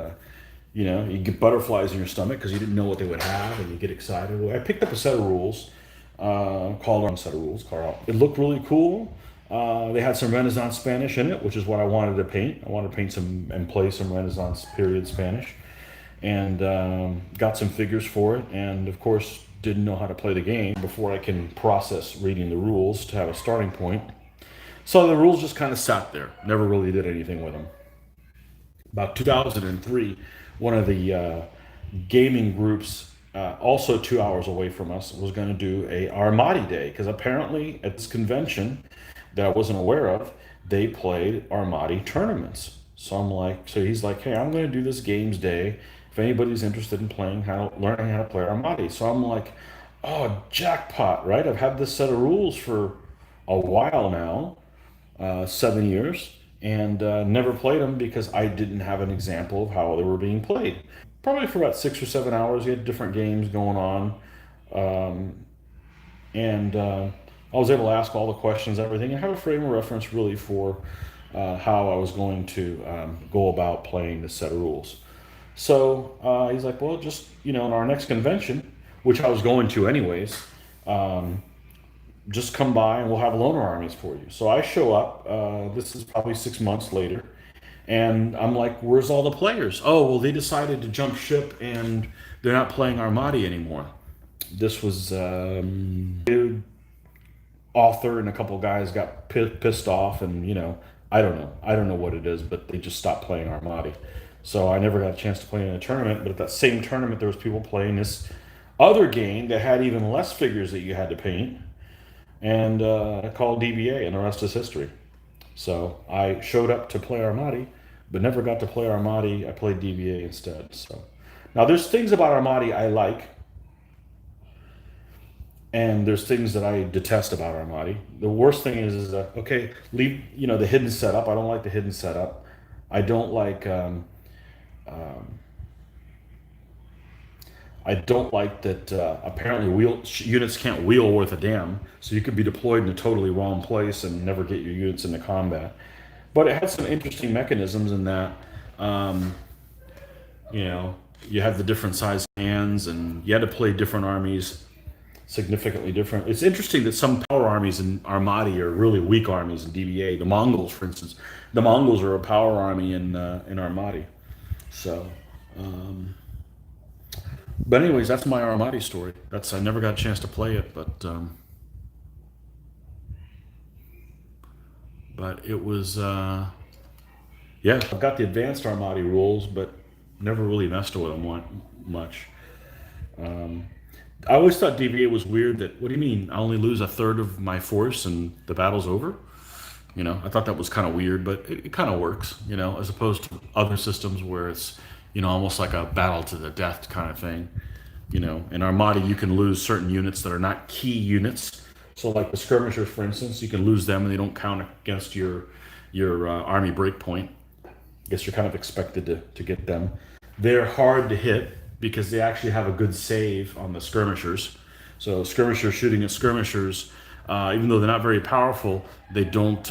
you know, you get butterflies in your stomach because you didn't know what they would have, and you get excited. Well, I picked up a set of rules, called on set of rules. It looked really cool. They had some Renaissance Spanish in it, which is what I wanted to paint. I wanted to paint some and play some Renaissance period Spanish, and got some figures for it. And of course, didn't know how to play the game before I can process reading the rules to have a starting point. So the rules just kind of sat there. Never really did anything with them. About 2003, one of the gaming groups, also 2 hours away from us, was going to do a Armati Day because apparently at this convention that I wasn't aware of, they played Armati tournaments. So I'm like, so he's like, hey, I'm going to do this games day. If anybody's interested in learning how to play Armati. So I'm like, oh, jackpot, right? I've had this set of rules for a while now, 7 years, and never played them because I didn't have an example of how they were being played. Probably for about 6 or 7 hours, we had different games going on, and I was able to ask all the questions, everything, and have a frame of reference really for how I was going to go about playing the set of rules. So he's like, well, just in our next convention, which I was going to anyways, just come by and we'll have loaner armies for you. So I show up. This is probably 6 months later, And I'm like, where's all the players? Oh, well, they decided to jump ship and they're not playing Armati anymore. This was author and a couple of guys got pissed off, and I don't know what it is, but they just stopped playing Armati. So I never got a chance to play in a tournament. But at that same tournament, there was people playing this other game that had even less figures that you had to paint, and called DBA, and the rest is history. So I showed up to play Armati, but never got to play Armati. I played DBA instead. So now there's things about Armati I like, and there's things that I detest about Armati. The worst thing is okay, leave the hidden setup. I don't like the hidden setup. I don't like I don't like that. Apparently, units can't wheel worth a damn. So you could be deployed in a totally wrong place and never get your units into combat. But it has some interesting mechanisms in that, um, you know, you have the different size hands, and you had to play different armies significantly different. It's interesting that some power armies in Armati are really weak armies in DBA. The Mongols, for instance, the Mongols are a power army in Armati. So, but anyways, that's my Armati story. I never got a chance to play it, but it was yeah. I've got the advanced Armati rules, but never really messed with them much. I always thought DBA was weird. What do you mean? I only lose a third of my force and the battle's over? I thought that was kind of weird, but it kind of works, as opposed to other systems where it's, almost like a battle to the death kind of thing. In Armada, you can lose certain units that are not key units. So, like the skirmishers, for instance, you can lose them and they don't count against your army breakpoint. I guess you're kind of expected to get them. They're hard to hit because they actually have a good save on the skirmishers. So skirmishers shooting at skirmishers, even though they're not very powerful, they don't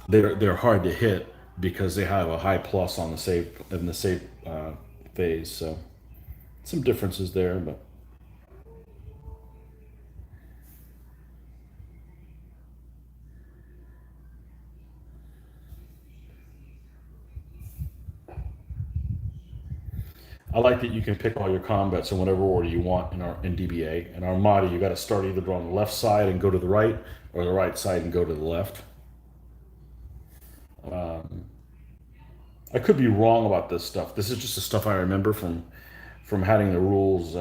they're hard to hit because they have a high plus on the save phase. So some differences there, but I like that you can pick all your combats in whatever order you want in DBA. In Armada, you got to start either on the left side and go to the right, or the right side and go to the left. I could be wrong about this stuff. This is just the stuff I remember from having the rules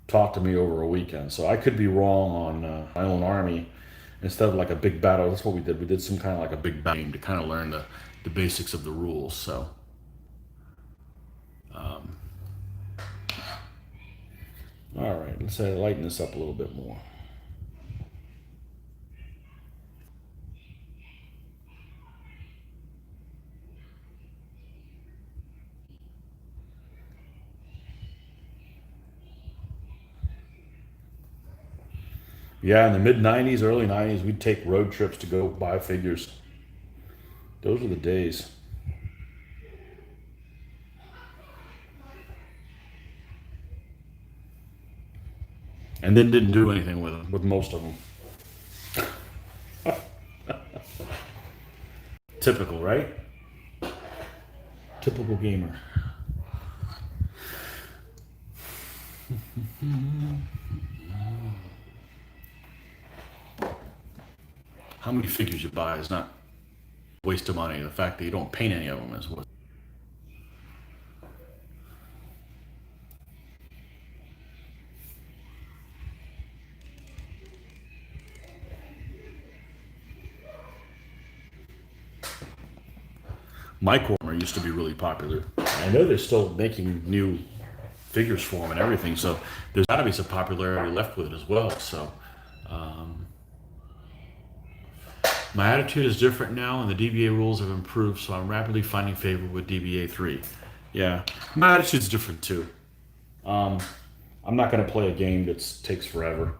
taught to me over a weekend. So I could be wrong on my own army instead of like a big battle. That's what we did. We did some kind of like a big battle game to kind of learn the basics of the rules. So all right, let's lighten this up a little bit more. Yeah, in the mid '90s, early '90s, we'd take road trips to go buy figures. Those were the days. And then didn't do anything with them, with most of them. Typical, right? Typical gamer. How many figures you buy is not a waste of money. The fact that you don't paint any of them is what. Mike Warmer used to be really popular. I know they're still making new figures for him and everything, so there's got to be some popularity left with it as well. So my attitude is different now, and the DBA rules have improved, so I'm rapidly finding favor with DBA 3. Yeah, my attitude's different too. I'm not going to play a game that takes forever.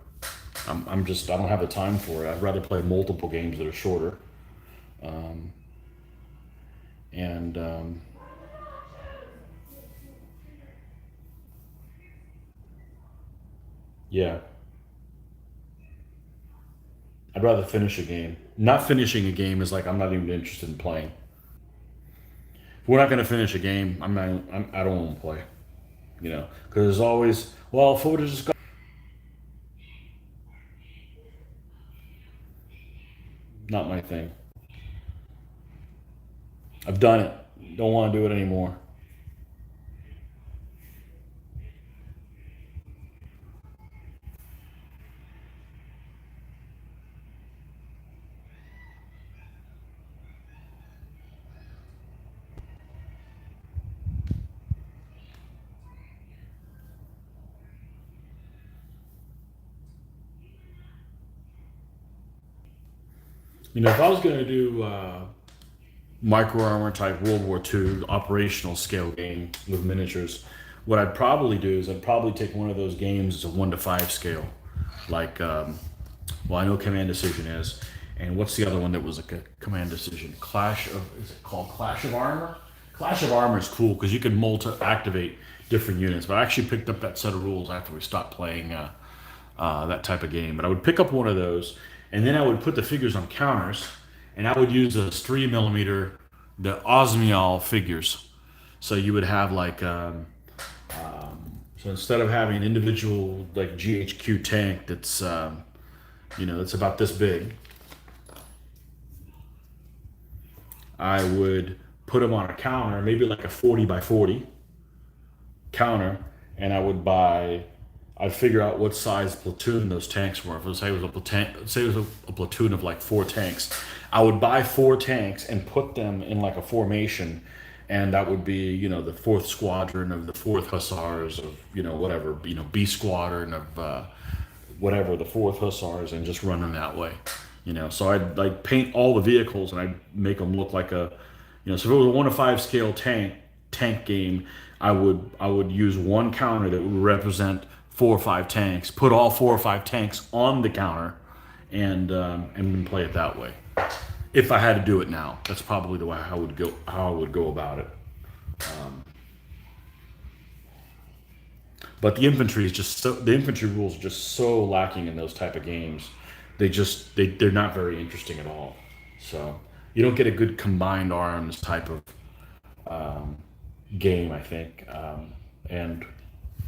I don't have the time for it. I'd rather play multiple games that are shorter. And yeah, I'd rather finish a game. Not finishing a game is like I'm not even interested in playing. If we're not going to finish a game, I don't want to play. You know, because there's always, well, if it would have just got, not my thing. I've done it. Don't want to do it anymore. You know, if I was going to do micro armor type World War II operational scale game with miniatures, what I'd probably do is I'd probably take one of those games as a 1 to 5 scale, like well, I know Command Decision is, and what's the other one that was a Command Decision? Clash of, is it called Clash of Armor? Clash of Armor is cool because you can multi activate different units. But I actually picked up that set of rules after we stopped playing that type of game. But I would pick up one of those, and then I would put the figures on counters, and I would use those 3 millimeter, the Osmial figures. So you would have like, so instead of having an individual like GHQ tank that's, that's about this big, I would put them on a counter, maybe like a 40 by 40 counter, and I'd figure out what size platoon those tanks were. If it was, say it was a platoon of like 4 tanks, I would buy 4 tanks and put them in like a formation, and that would be, the 4th Squadron of the 4th Hussars of, whatever, B Squadron of whatever, the 4th Hussars, and just run them that way. So I'd like paint all the vehicles and I'd make them look like so if it was a 1 to 5 scale tank game, I would use one counter that would represent 4 or 5 tanks, put all 4 or 5 tanks on the counter, and then play it that way. If I had to do it now, that's probably the way I would go about it. But the infantry rules are just so lacking in those type of games. They're not very interesting at all. So you don't get a good combined arms type of game, I think, and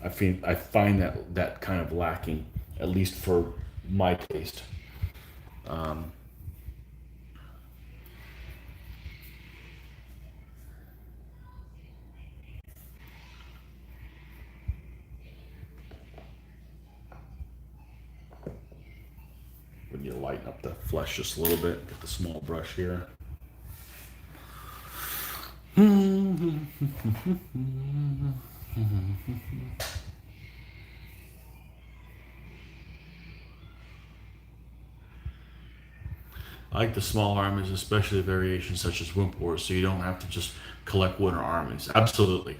I find that kind of lacking, at least for my taste. When you lighten up the flesh just a little bit, get the small brush here. I like the small armies, especially the variations such as Wimp Wars, so you don't have to just collect winter armies. Absolutely.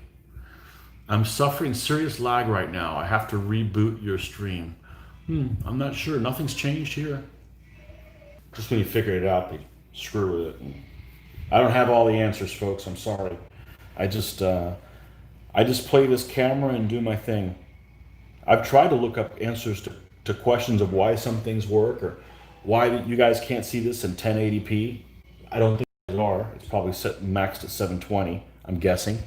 I'm suffering serious lag right now. I have to reboot your stream. I'm not sure. Nothing's changed here. Just when you figure it out, they screw with it. And I don't have all the answers, folks. I'm sorry. I just uh, I just play this camera and do my thing. I've tried to look up answers to questions of why some things work or why you guys can't see this in 1080p. I don't think they are. It's probably set maxed at 720. I'm guessing.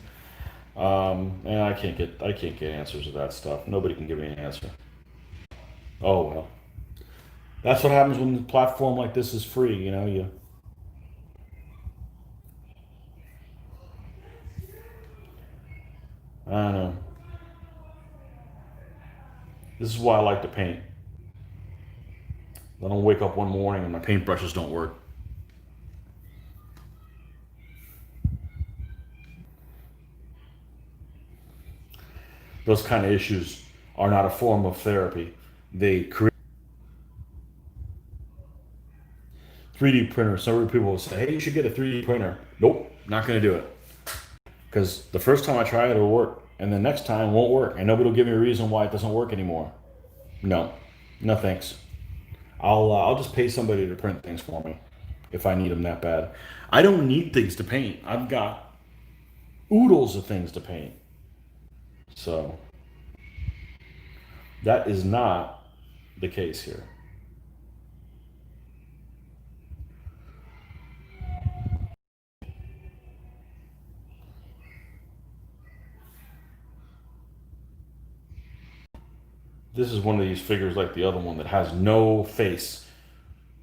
And I can't get answers to that stuff. Nobody can give me an answer. Oh well, that's what happens when a platform like this is free. I don't know. This is why I like to paint. I don't wake up one morning and my paintbrushes don't work. Those kind of issues are not a form of therapy. They create 3D printer. Several people will say, "Hey, you should get a 3D printer." Nope, not going to do it because the first time I try it, it'll work, and the next time won't work, and nobody will give me a reason why it doesn't work anymore. No, no thanks. I'll just pay somebody to print things for me if I need them that bad. I don't need things to paint. I've got oodles of things to paint. So that is not the case here. This is one of these figures like the other one that has no face.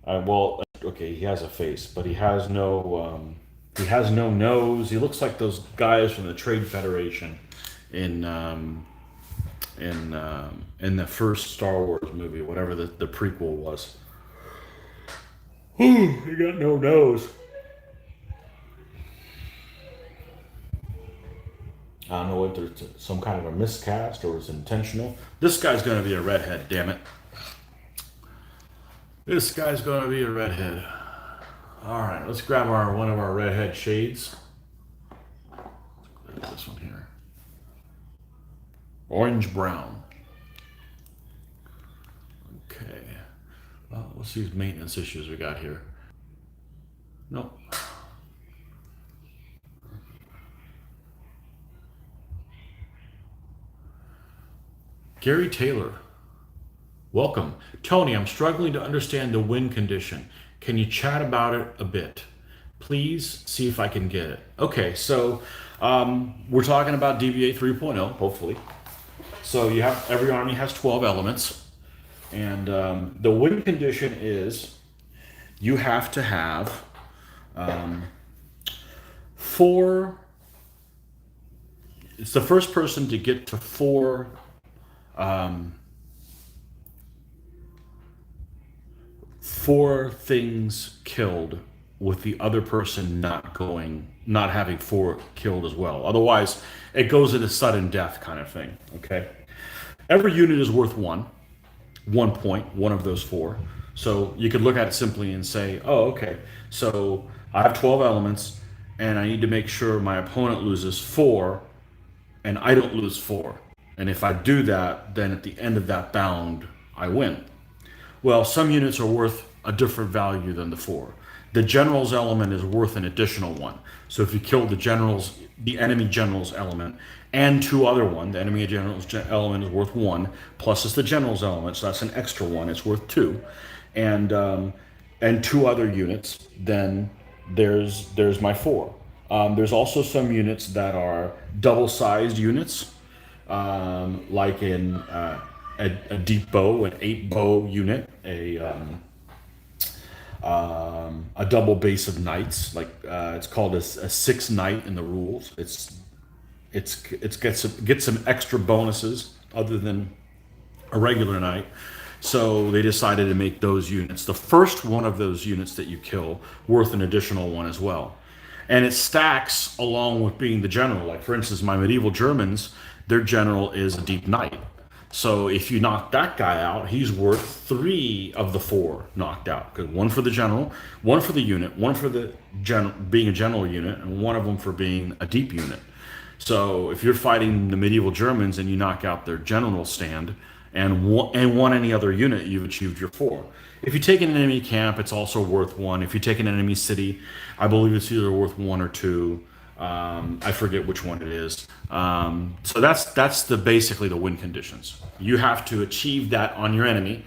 Well, okay, he has a face, but he has no nose. He looks like those guys from the Trade Federation in in the first Star Wars movie, whatever the prequel was. He got no nose. I don't know if there's some kind of a miscast or it's intentional. This guy's gonna be a redhead, damn it. This guy's gonna be a redhead. All right, let's grab our one of our redhead shades. This one here, orange brown. Okay. Well, let's see these maintenance issues we got here. Nope. Gary Taylor. Welcome. Tony, I'm struggling to understand the wind condition. Can you chat about it a bit? Please see if I can get it. Okay, so we're talking about DBA 3.0, hopefully. So you have every army has 12 elements, and the win condition is you have to have four. It's the first person to get to four things killed with the other person not having four killed as well. Otherwise, it goes into sudden death kind of thing. Okay. Every unit is worth 1 point, one of those four. So you could look at it simply and say, oh, okay, so I have 12 elements and I need to make sure my opponent loses four and I don't lose four. And if I do that, then at the end of that bound, I win. Well, some units are worth a different value than the four. The general's element is worth an additional one. So if you kill the enemy general's element, and two other one, the enemy general's element is worth one, plus it's the general's element, so that's an extra one. It's worth two, and two other units. Then there's my four. There's also some units that are double-sized units, like in a deep bow, an 8-bow unit, a double base of knights, like it's called a 6 knight in the rules. It's gets some extra bonuses other than a regular knight. So they decided to make those units, the first one of those units that you kill, worth an additional one as well. And it stacks along with being the general. Like for instance, my medieval Germans, their general is a deep knight. So if you knock that guy out, he's worth three of the four knocked out. Because one for the general, one for the unit, one for the being a general unit, and one of them for being a deep unit. So if you're fighting the medieval Germans and you knock out their general stand and one any other unit, you've achieved your four. If you take an enemy camp, it's also worth one. If you take an enemy city, I believe it's either worth one or two. I forget which one it is. So that's basically the win conditions. You have to achieve that on your enemy,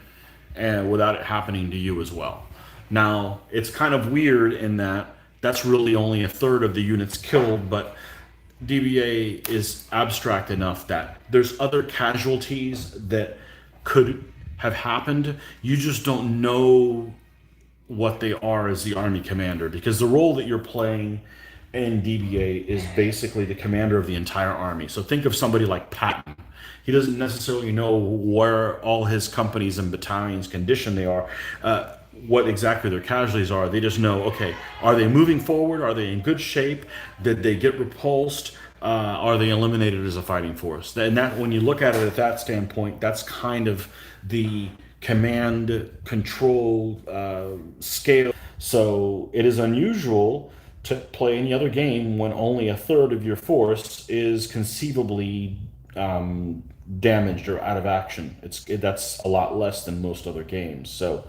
and without it happening to you as well. Now it's kind of weird in that that's really only a third of the units killed, but DBA is abstract enough that there's other casualties that could have happened. You just don't know what they are as the army commander, because the role that you're playing in DBA is basically the commander of the entire army. So think of somebody like Patton. He doesn't necessarily know where all his companies and battalions condition they are, what exactly their casualties are. They just know, okay, are they moving forward? Are they in good shape? Did they get repulsed? Are they eliminated as a fighting force? And that, when you look at it at that standpoint, that's kind of the command control scale. So it is unusual to play any other game when only a third of your force is conceivably damaged or out of action. That's a lot less than most other games. So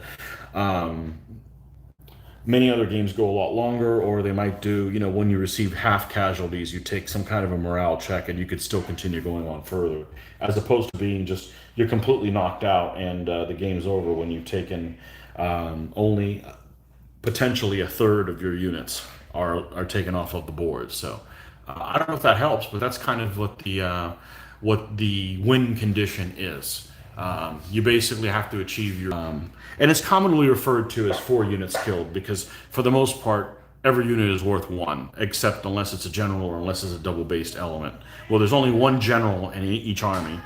many other games go a lot longer, or they might do, when you receive half casualties, you take some kind of a morale check and you could still continue going on further, as opposed to being just, you're completely knocked out and the game's over when you've taken only potentially a third of your units are taken off of the board. So I don't know if that helps, but that's kind of what the win condition is. You basically have to achieve your, and it's commonly referred to as 4 units killed because for the most part, every unit is worth 1, except unless it's a general or unless it's a double-based element. Well, there's only 1 general in each army,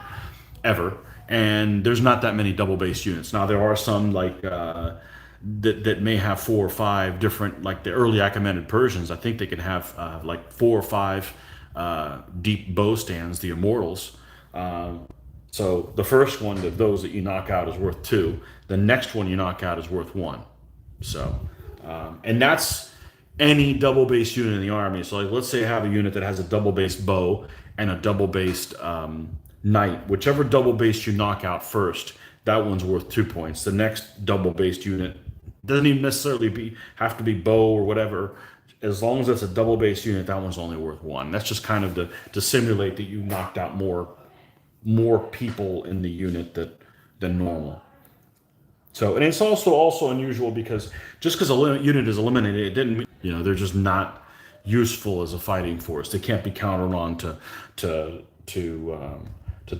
ever, and there's not that many double-based units. Now, there are some like that may have 4 or 5 different, like the early Achaemenid Persians. I think they can have like 4 or 5 deep bow stands, the Immortals. So the first one of those that you knock out is worth 2. The next one you knock out is worth 1. So, and that's any double based unit in the army. So, like, let's say I have a unit that has a double based bow and a double based knight. Whichever double based you knock out first, that one's worth 2 points. The next double based unit doesn't even necessarily have to be bow or whatever. As long as it's a double based unit, that one's only worth 1. That's just kind of to simulate that you knocked out more people in the unit than normal. So, and it's also unusual because just because a unit is eliminated, it didn't mean, they're just not useful as a fighting force. They can't be counted on to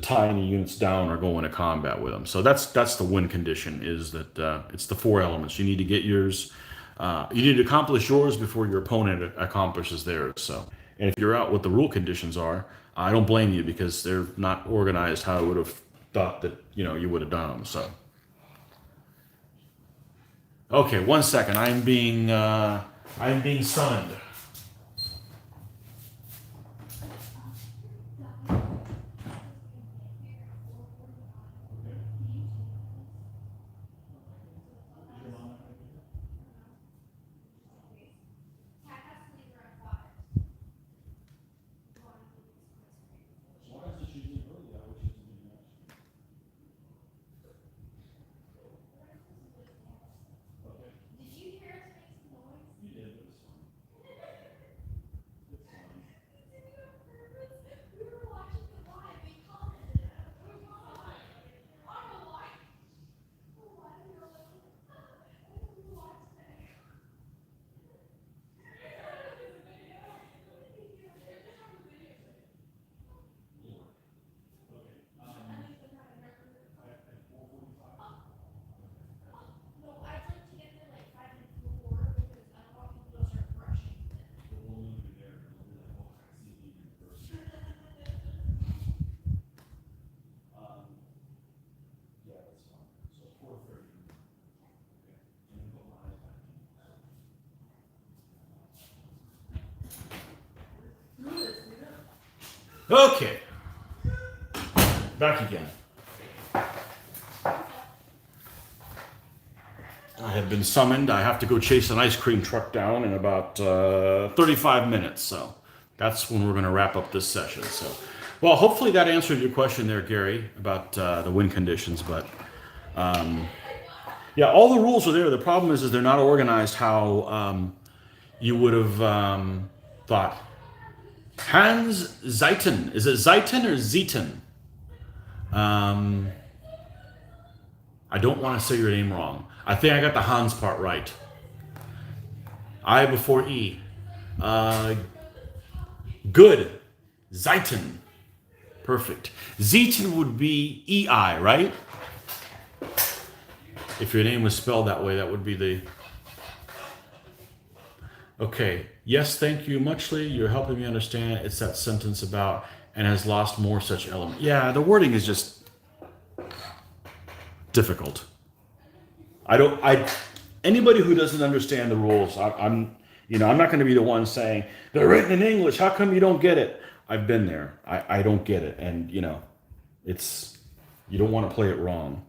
tie any units down or go into combat with them. So that's the win condition, is that it's the 4 elements. You need to get yours. You need to accomplish yours before your opponent accomplishes theirs. So, and if you're out what the rule conditions are, I don't blame you because they're not organized how I would have thought that you would have done them. So, okay, 1 second. I'm being summoned. Okay, back again. I have been summoned. I have to go chase an ice cream truck down in about 35 minutes. So that's when we're going to wrap up this session. So, well, hopefully that answered your question there, Gary, about the win conditions. But yeah, all the rules are there. The problem is they're not organized how you would have thought. Hans Zeiten. Is it Zeiten or Zeiten? I don't want to say your name wrong. I think I got the Hans part right. I before E. Good. Zeiten. Perfect. Zeiten would be EI, right? If your name was spelled that way, that would be the... Okay. Yes, thank you muchly. You're helping me understand. It's that sentence about and has lost more such element. Yeah, the wording is just difficult. Anybody who doesn't understand the rules, I'm not going to be the one saying they're written in English. How come you don't get it? I've been there. I don't get it, and it's you don't want to play it wrong.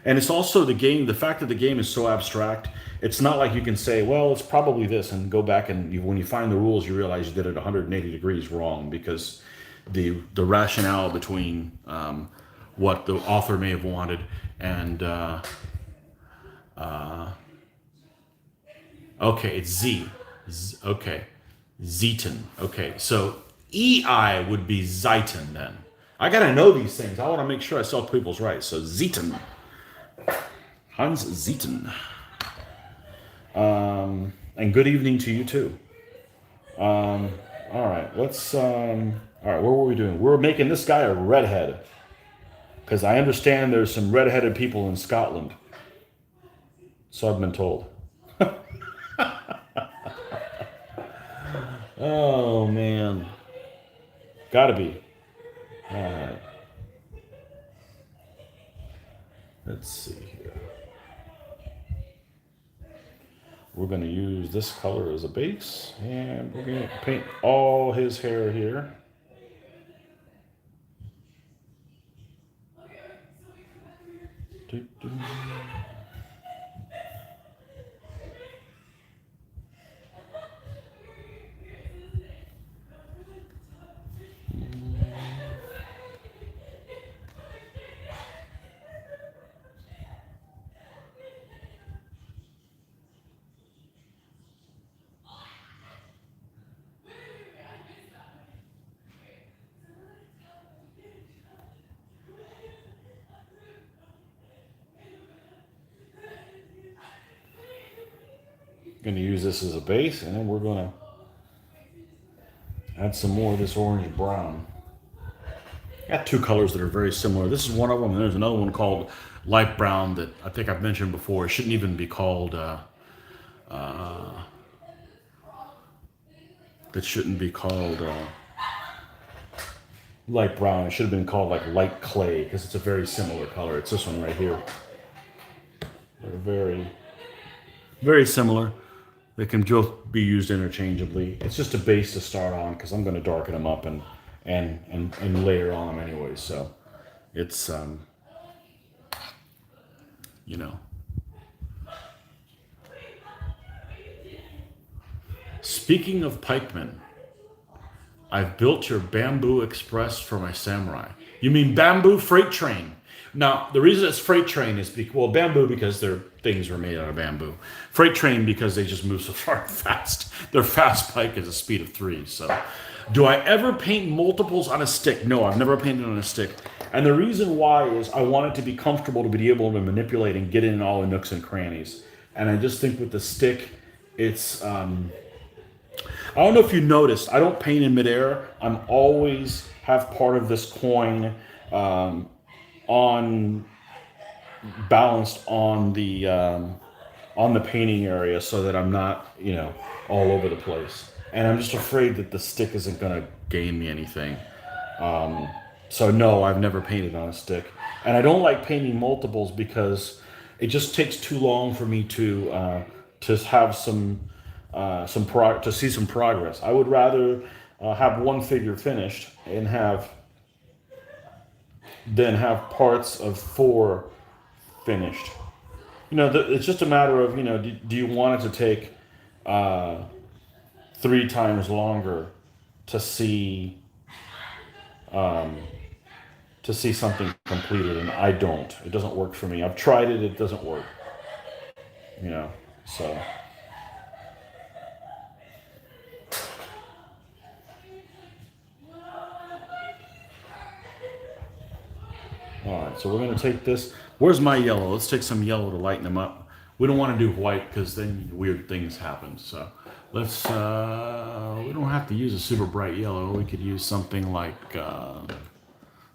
And it's also the game. The fact that the game is so abstract, it's not like you can say, well, it's probably this, and go back and when you find the rules, you realize you did it 180 degrees wrong because the rationale between what the author may have wanted and okay, it's Z. Okay, Zeiten. Okay, so EI would be Zeiten then. I gotta know these things. I want to make sure I sell people's rights. So Zeiten. Hans Zeiten. And good evening to you too. All right, let's. All right, what were we doing? We're making this guy a redhead. Because I understand there's some red-headed people in Scotland. So I've been told. Oh, man. Gotta be. All right. Let's see here. We're going to use this color as a base, and we're going to paint all his hair here. Doo-doo. Going to use this as a base, and then we're going to add some more of this orange brown. Got two colors that are very similar. This is one of them, and there's another one called light brown that I think I've mentioned before. It shouldn't even be called. That shouldn't be called light brown. It should have been called like light clay because it's a very similar color. It's this one right here. They're very, very similar. They can both be used interchangeably. It's just a base to start on because I'm going to darken them up and layer on them anyway. So it's you know. Speaking of pikemen, I've built your bamboo express for my samurai. You mean bamboo freight train? Now, the reason it's freight train is bamboo because their things were made out of bamboo. Freight train because they just move so far fast. Their fast pike is a speed of 3. So, do I ever paint multiples on a stick? No, I've never painted on a stick. And the reason why is I want it to be comfortable to be able to manipulate and get in all the nooks and crannies. And I just think with the stick, it's I don't know if you noticed, I don't paint in midair. I'm always have part of this coin on balanced on the painting area so that I'm not, all over the place. And I'm just afraid that the stick isn't going to gain me anything. So no, I've never painted on a stick. And I don't like painting multiples because it just takes too long for me to have to see some progress. I would rather have one figure finished and then have parts of 4 finished. It's just a matter of do you want it to take 3 times longer to see something completed, and I don't. It doesn't work for me. I've tried it. It doesn't work. So. All right, so we're going to take this. Where's my yellow? Let's take some yellow to lighten them up. We don't want to do white because then weird things happen. So let's, we don't have to use a super bright yellow. We could use something like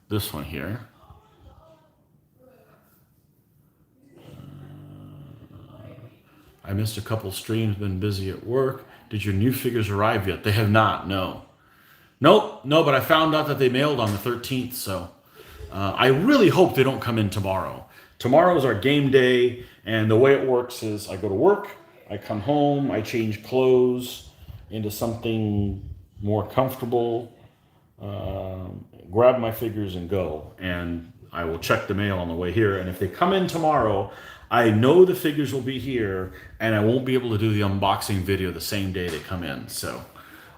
this one here. I missed a couple streams, been busy at work. Did your new figures arrive yet? They have not, no. Nope, no, but I found out that they mailed on the 13th, so I really hope they don't come in tomorrow. Tomorrow is our game day, and the way it works is I go to work, I come home, I change clothes into something more comfortable, grab my figures and go. And I will check the mail on the way here, and if they come in tomorrow, I know the figures will be here, and I won't be able to do the unboxing video the same day they come in. So,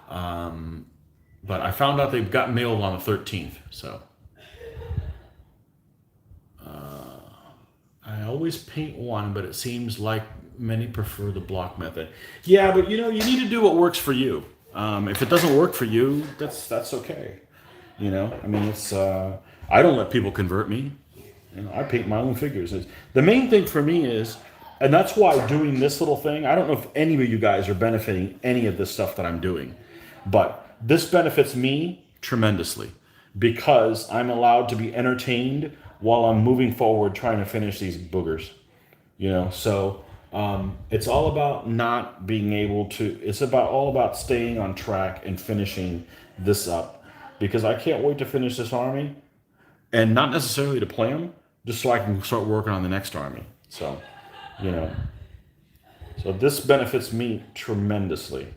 but I found out they've got mailed on the 13th, so. I always paint one, but it seems like many prefer the block method. Yeah, but you need to do what works for you. If it doesn't work for you, that's okay. I mean, it's I don't let people convert me. I paint my own figures. The main thing for me is, and that's why doing this little thing, I don't know if any of you guys are benefiting any of this stuff that I'm doing, but this benefits me tremendously because I'm allowed to be entertained while I'm moving forward trying to finish these boogers. So it's all about not being able to. It's all about staying on track and finishing this up, because I can't wait to finish this army, and not necessarily to play them, just so I can start working on the next army. So, you know, so this benefits me tremendously.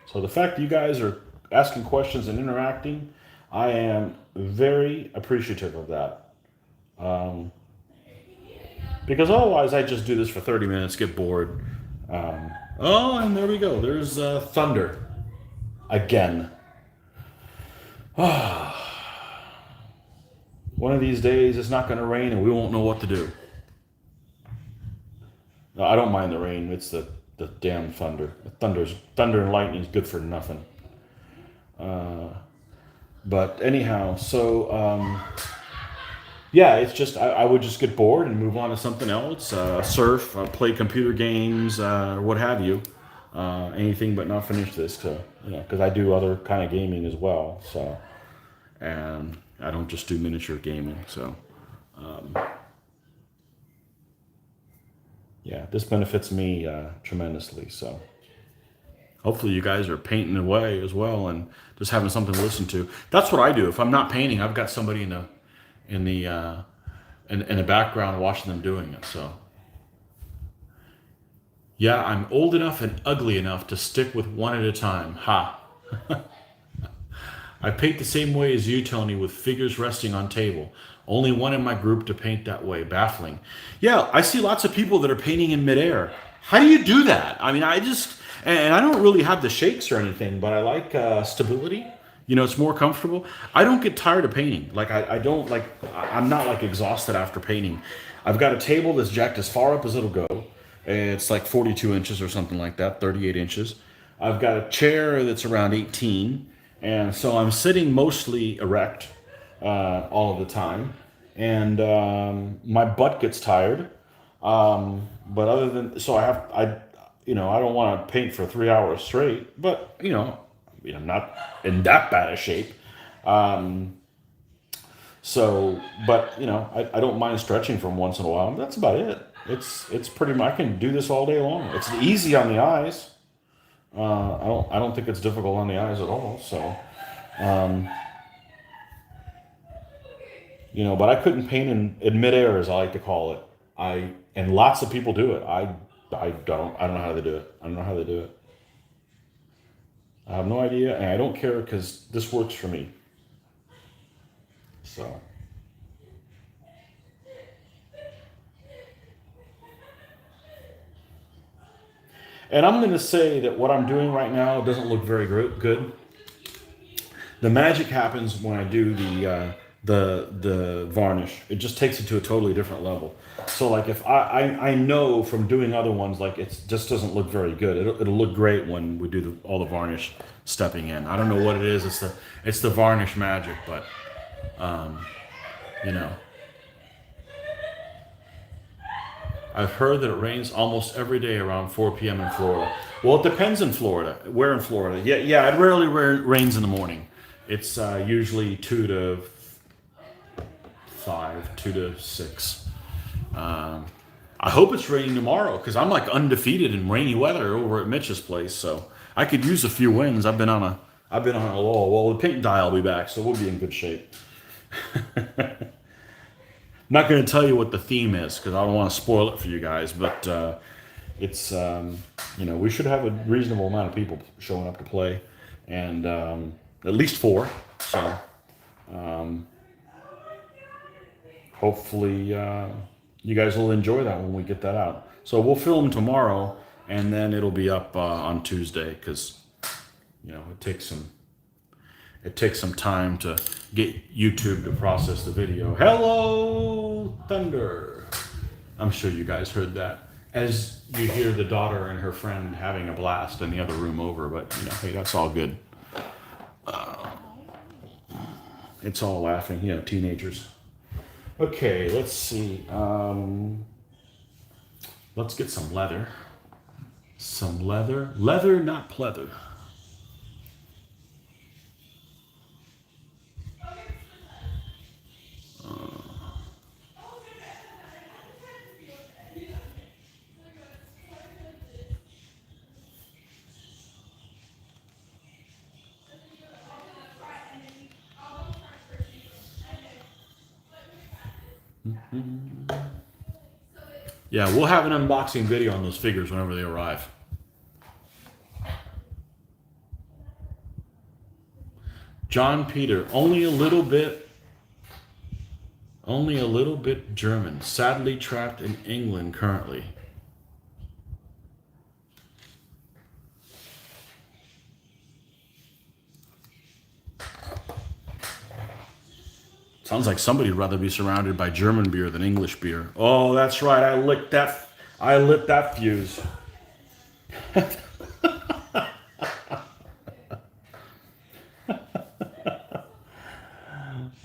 So the fact that you guys are asking questions and interacting, I am very appreciative of that. Because otherwise, I just do this for 30 minutes, get bored. Oh, and there we go. There's thunder again. One of these days, it's not going to rain, and we won't know what to do. No, I don't mind the rain. It's the damn thunder. Thunder and lightning is good for nothing. But anyhow, so yeah, it's just I would just get bored and move on to something else. Surf, play computer games, or what have you. Anything but not finish this, because I do other kind of gaming as well. So, and I don't just do miniature gaming. So, yeah, this benefits me tremendously. So, hopefully, you guys are painting away as well and just having something to listen to. That's what I do. If I'm not painting, I've got somebody in the background watching them doing it. So, yeah, I'm old enough and ugly enough to stick with one at a time. Ha! I paint the same way as you, Tony, with figures resting on table. Only one in my group to paint that way. Baffling. Yeah, I see lots of people that are painting in midair. How do you do that? I mean, and I don't really have the shakes or anything, but I like stability. It's more comfortable. I don't get tired of painting. Like, I'm not like exhausted after painting. I've got a table that's jacked as far up as it'll go. It's like 42 inches or something like that, 38 inches. I've got a chair that's around 18. And so I'm sitting mostly erect all of the time. And my butt gets tired. But other than, so I don't want to paint for 3 hours straight, but, I'm not in that bad a shape. But I don't mind stretching from once in a while. That's about it. It's pretty much, I can do this all day long. It's easy on the eyes. I don't think it's difficult on the eyes at all. So, but I couldn't paint in midair, as I like to call it. And lots of people do it. I don't know how they do it. I don't know how they do it. I have no idea, and I don't care, because this works for me. So. And I'm going to say that what I'm doing right now doesn't look very good. The magic happens when I do the varnish. It just takes it to a totally different level. So, like, if I know from doing other ones, like, it just doesn't look very good. It'll look great when we do all the varnish stepping in. I don't know what it is. It's the varnish magic, but I've heard that it rains almost every day around 4 p.m. in Florida. Well, it depends in Florida. Where in Florida? Yeah, it rarely rains in the morning. It's usually 2 to 5, 2 to 6. I hope it's raining tomorrow, because I'm like undefeated in rainy weather over at Mitch's place. So I could use a few wins. I've been on a lull. Well, the paint dye will be back, so we'll be in good shape. I'm not going to tell you what the theme is, because I don't want to spoil it for you guys. But it's we should have a reasonable amount of people showing up to play, and at least 4. So hopefully you guys will enjoy that when we get that out. So we'll film tomorrow, and then it'll be up on Tuesday, because it takes some time to get YouTube to process the video. Hello, Thunder. I'm sure you guys heard that. As you hear the daughter and her friend having a blast in the other room over, but hey, that's all good. It's all laughing, teenagers. Okay, let's see. Let's get some leather. Some leather. Leather, not pleather. Yeah, we'll have an unboxing video on those figures whenever they arrive. John Peter, only a little bit German. Sadly trapped in England currently. Sounds like somebody'd rather be surrounded by German beer than English beer. Oh, that's right. I lit that fuse.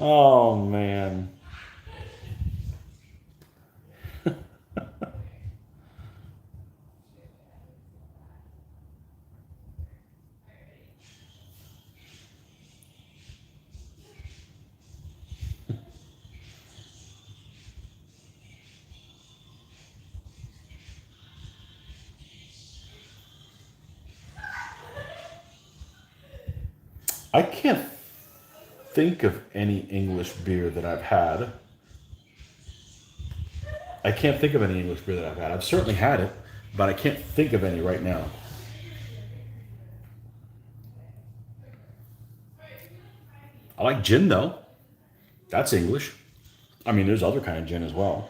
Oh man. I can't think of any English beer that I've had. I can't think of any English beer that I've had. I've certainly had it, but I can't think of any right now. I like gin though. That's English. I mean, there's other kind of gin as well.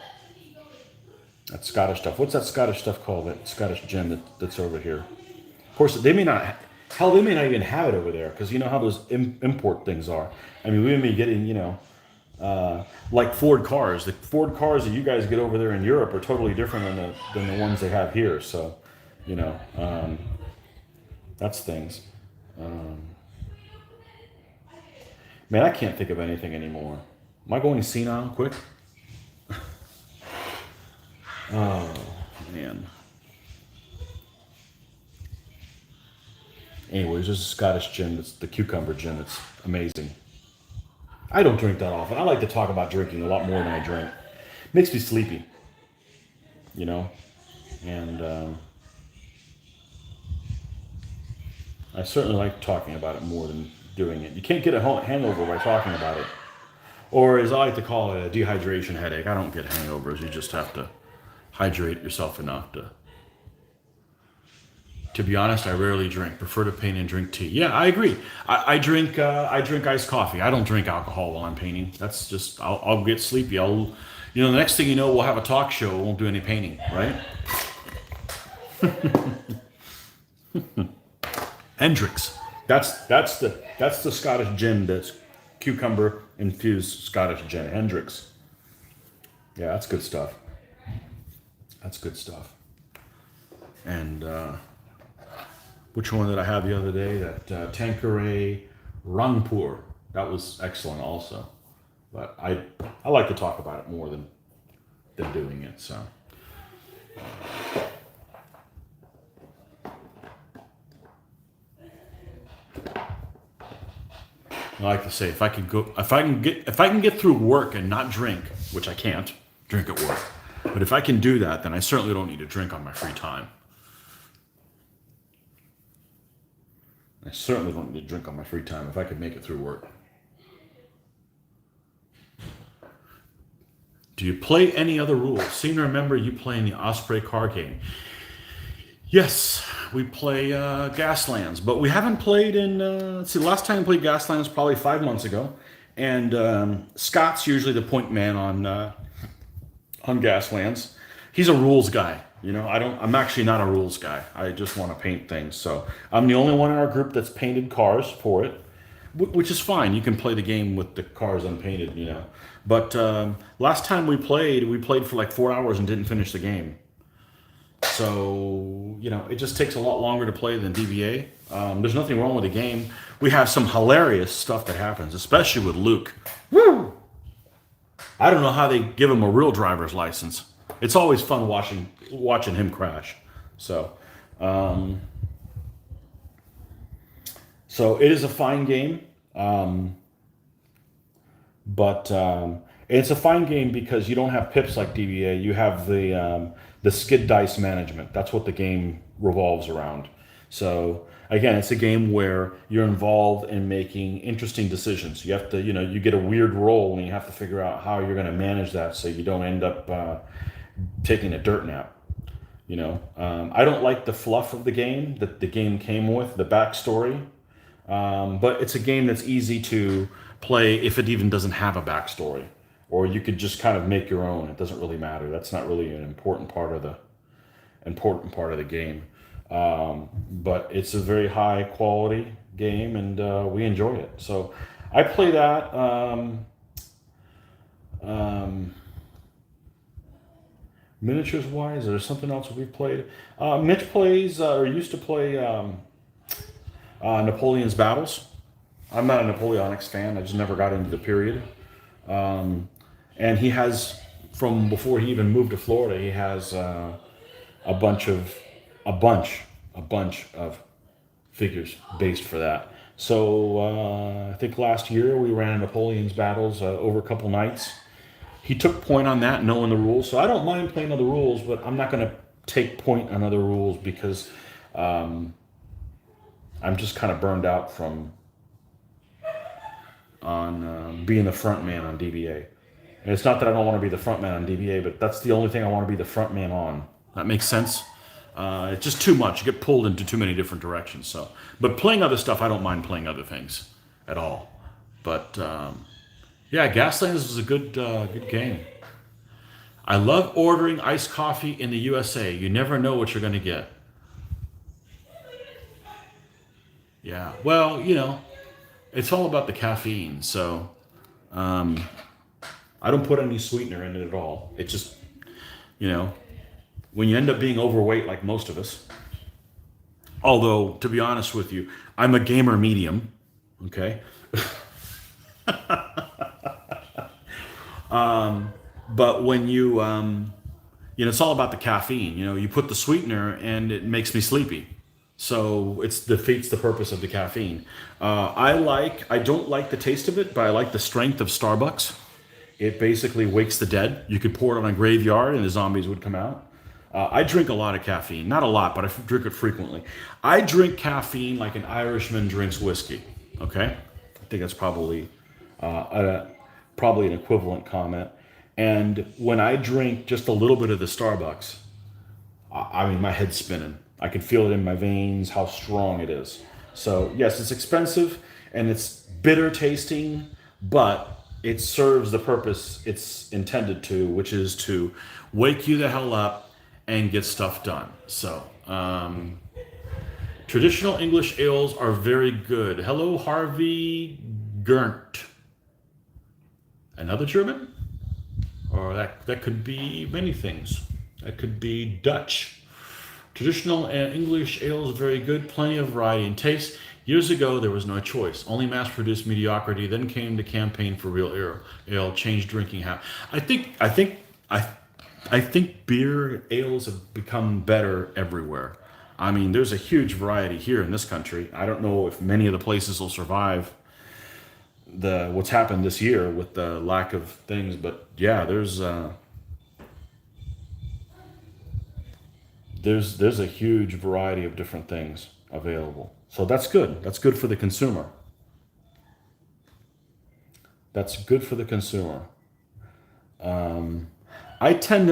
That's Scottish stuff. What's that Scottish stuff called? That Scottish gin that's over here. Of course, they may not. Hell, they may not even have it over there because you know how those import things are. I mean, we may be getting, like Ford cars. The Ford cars that you guys get over there in Europe are totally different than the ones they have here. So, that's things. Man, I can't think of anything anymore. Am I going senile quick? Oh, man. Anyways, there's a Scottish gin. That's the cucumber gin. It's amazing. I don't drink that often. I like to talk about drinking a lot more than I drink. Makes me sleepy, and I certainly like talking about it more than doing it. You can't get a hangover by talking about it. Or as I like to call it, a dehydration headache. I don't get hangovers. You just have to hydrate yourself enough to... To be honest, I rarely drink. Prefer to paint and drink tea. Yeah, I agree. I drink iced coffee. I don't drink alcohol while I'm painting. That's just I'll get sleepy. The next thing you know, we'll have a talk show. We won't do any painting, right? Hendrix. That's the Scottish gin. That's cucumber infused Scottish gin. Hendrix. Yeah, that's good stuff. That's good stuff. And which one did I have the other day? That Tanqueray Rangpur. That was excellent also. But I like to talk about it more than doing it. So. I like to say if I can get through work and not drink, which I can't drink at work, but if I can do that, then I certainly don't need to drink on my free time. I certainly don't need to drink on my free time if I could make it through work. Do you play any other rules? Seem to remember you playing the Osprey card game. Yes, we play Gaslands, but we haven't played in... the last time we played Gaslands was probably 5 months ago. And Scott's usually the point man on Gaslands. He's a rules guy. I'm actually not a rules guy. I just want to paint things. So I'm the only one in our group that's painted cars for it, which is fine. You can play the game with the cars unpainted, But last time we played for like 4 hours and didn't finish the game. So, it just takes a lot longer to play than DBA. There's nothing wrong with the game. We have some hilarious stuff that happens, especially with Luke. Woo! I don't know how they give him a real driver's license. It's always fun watching him crash. So it is a fine game. But it's a fine game because you don't have pips like DBA. You have the skid dice management. That's what the game revolves around. So Again, it's a game where you're involved in making interesting decisions. You have to, you get a weird roll and you have to figure out how you're going to manage that so you don't end up taking a dirt nap. I don't like the fluff of the game that the game came with, the backstory. But it's a game that's easy to play if it even doesn't have a backstory, or you could just kind of make your own. It doesn't really matter. That's not really an important part of the game. But it's a very high quality game, and we enjoy it. So I play that. Miniatures wise, there's something else we've played. Mitch plays or used to play Napoleon's Battles. I'm not a Napoleonics fan. I just never got into the period. And he has, from before he even moved to Florida, he has a bunch of figures based for that. So I think last year we ran Napoleon's Battles over a couple nights. He took point on that, knowing the rules. So I don't mind playing other rules, but I'm not going to take point on other rules because I'm just kind of burned out from being the front man on DBA. And it's not that I don't want to be the front man on DBA, but that's the only thing I want to be the front man on. That makes sense. It's just too much. You get pulled into too many different directions. So, but playing other stuff, I don't mind playing other things at all. But yeah, Gaslands is a good game. I love ordering iced coffee in the USA. You never know what you're going to get. Yeah, well, it's all about the caffeine. So I don't put any sweetener in it at all. It just, when you end up being overweight like most of us, although, to be honest with you, I'm a gamer medium, okay? But when it's all about the caffeine. You put the sweetener and it makes me sleepy. So it defeats the purpose of the caffeine. I don't like the taste of it, but I like the strength of Starbucks. It basically wakes the dead. You could pour it on a graveyard and the zombies would come out. I drink a lot of caffeine. Not a lot, but I drink it frequently. I drink caffeine like an Irishman drinks whiskey. Okay? I think that's probably an equivalent comment. And when I drink just a little bit of the Starbucks, I mean, my head's spinning. I can feel it in my veins, how strong it is. So, yes, it's expensive and it's bitter tasting, but it serves the purpose it's intended to, which is to wake you the hell up and get stuff done. So, traditional English ales are very good. Hello, Harvey Gerndt. Another German? Or that could be many things. That could be Dutch. Traditional English ales are very good. Plenty of variety and taste. Years ago, there was no choice. Only mass-produced mediocrity. Then came the campaign for real ale. Changed drinking habits. I think beer ales have become better everywhere. I mean, there's a huge variety here in this country. I don't know if many of the places will survive what's happened this year with the lack of things, but yeah, there's a huge variety of different things available. So that's good. That's good for the consumer. That's good for the consumer. I tend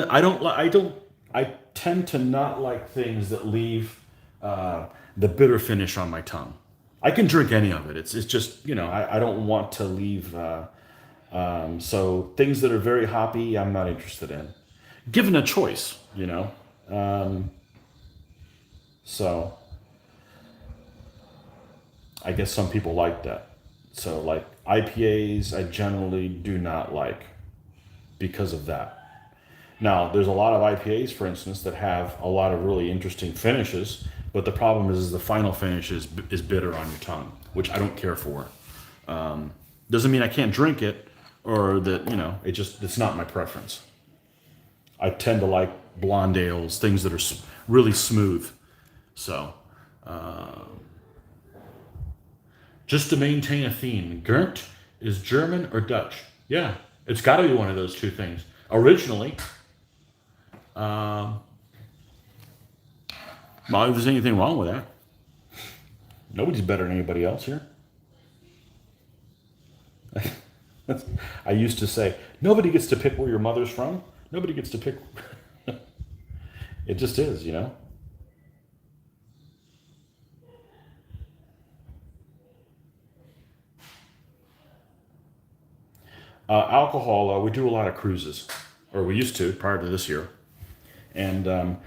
to not like things that leave the bitter finish on my tongue. I can drink any of it. It's just, I don't want to leave. So things that are very hoppy, I'm not interested in. Given a choice, so I guess some people like that. So like IPAs, I generally do not like because of that. Now, there's a lot of IPAs, for instance, that have a lot of really interesting finishes, but the problem is the final finish is bitter on your tongue, which I don't care for. Doesn't mean I can't drink it, or that, it's not my preference. I tend to like blonde ales, things that are really smooth. So, just to maintain a theme, Gerndt is German or Dutch? Yeah, it's got to be one of those two things. Originally, not if there's anything wrong with that. Nobody's better than anybody else here. I used to say, nobody gets to pick where your mother's from. Nobody gets to pick. It just is, you know. Alcohol, we do a lot of cruises, or we used to prior to this year. And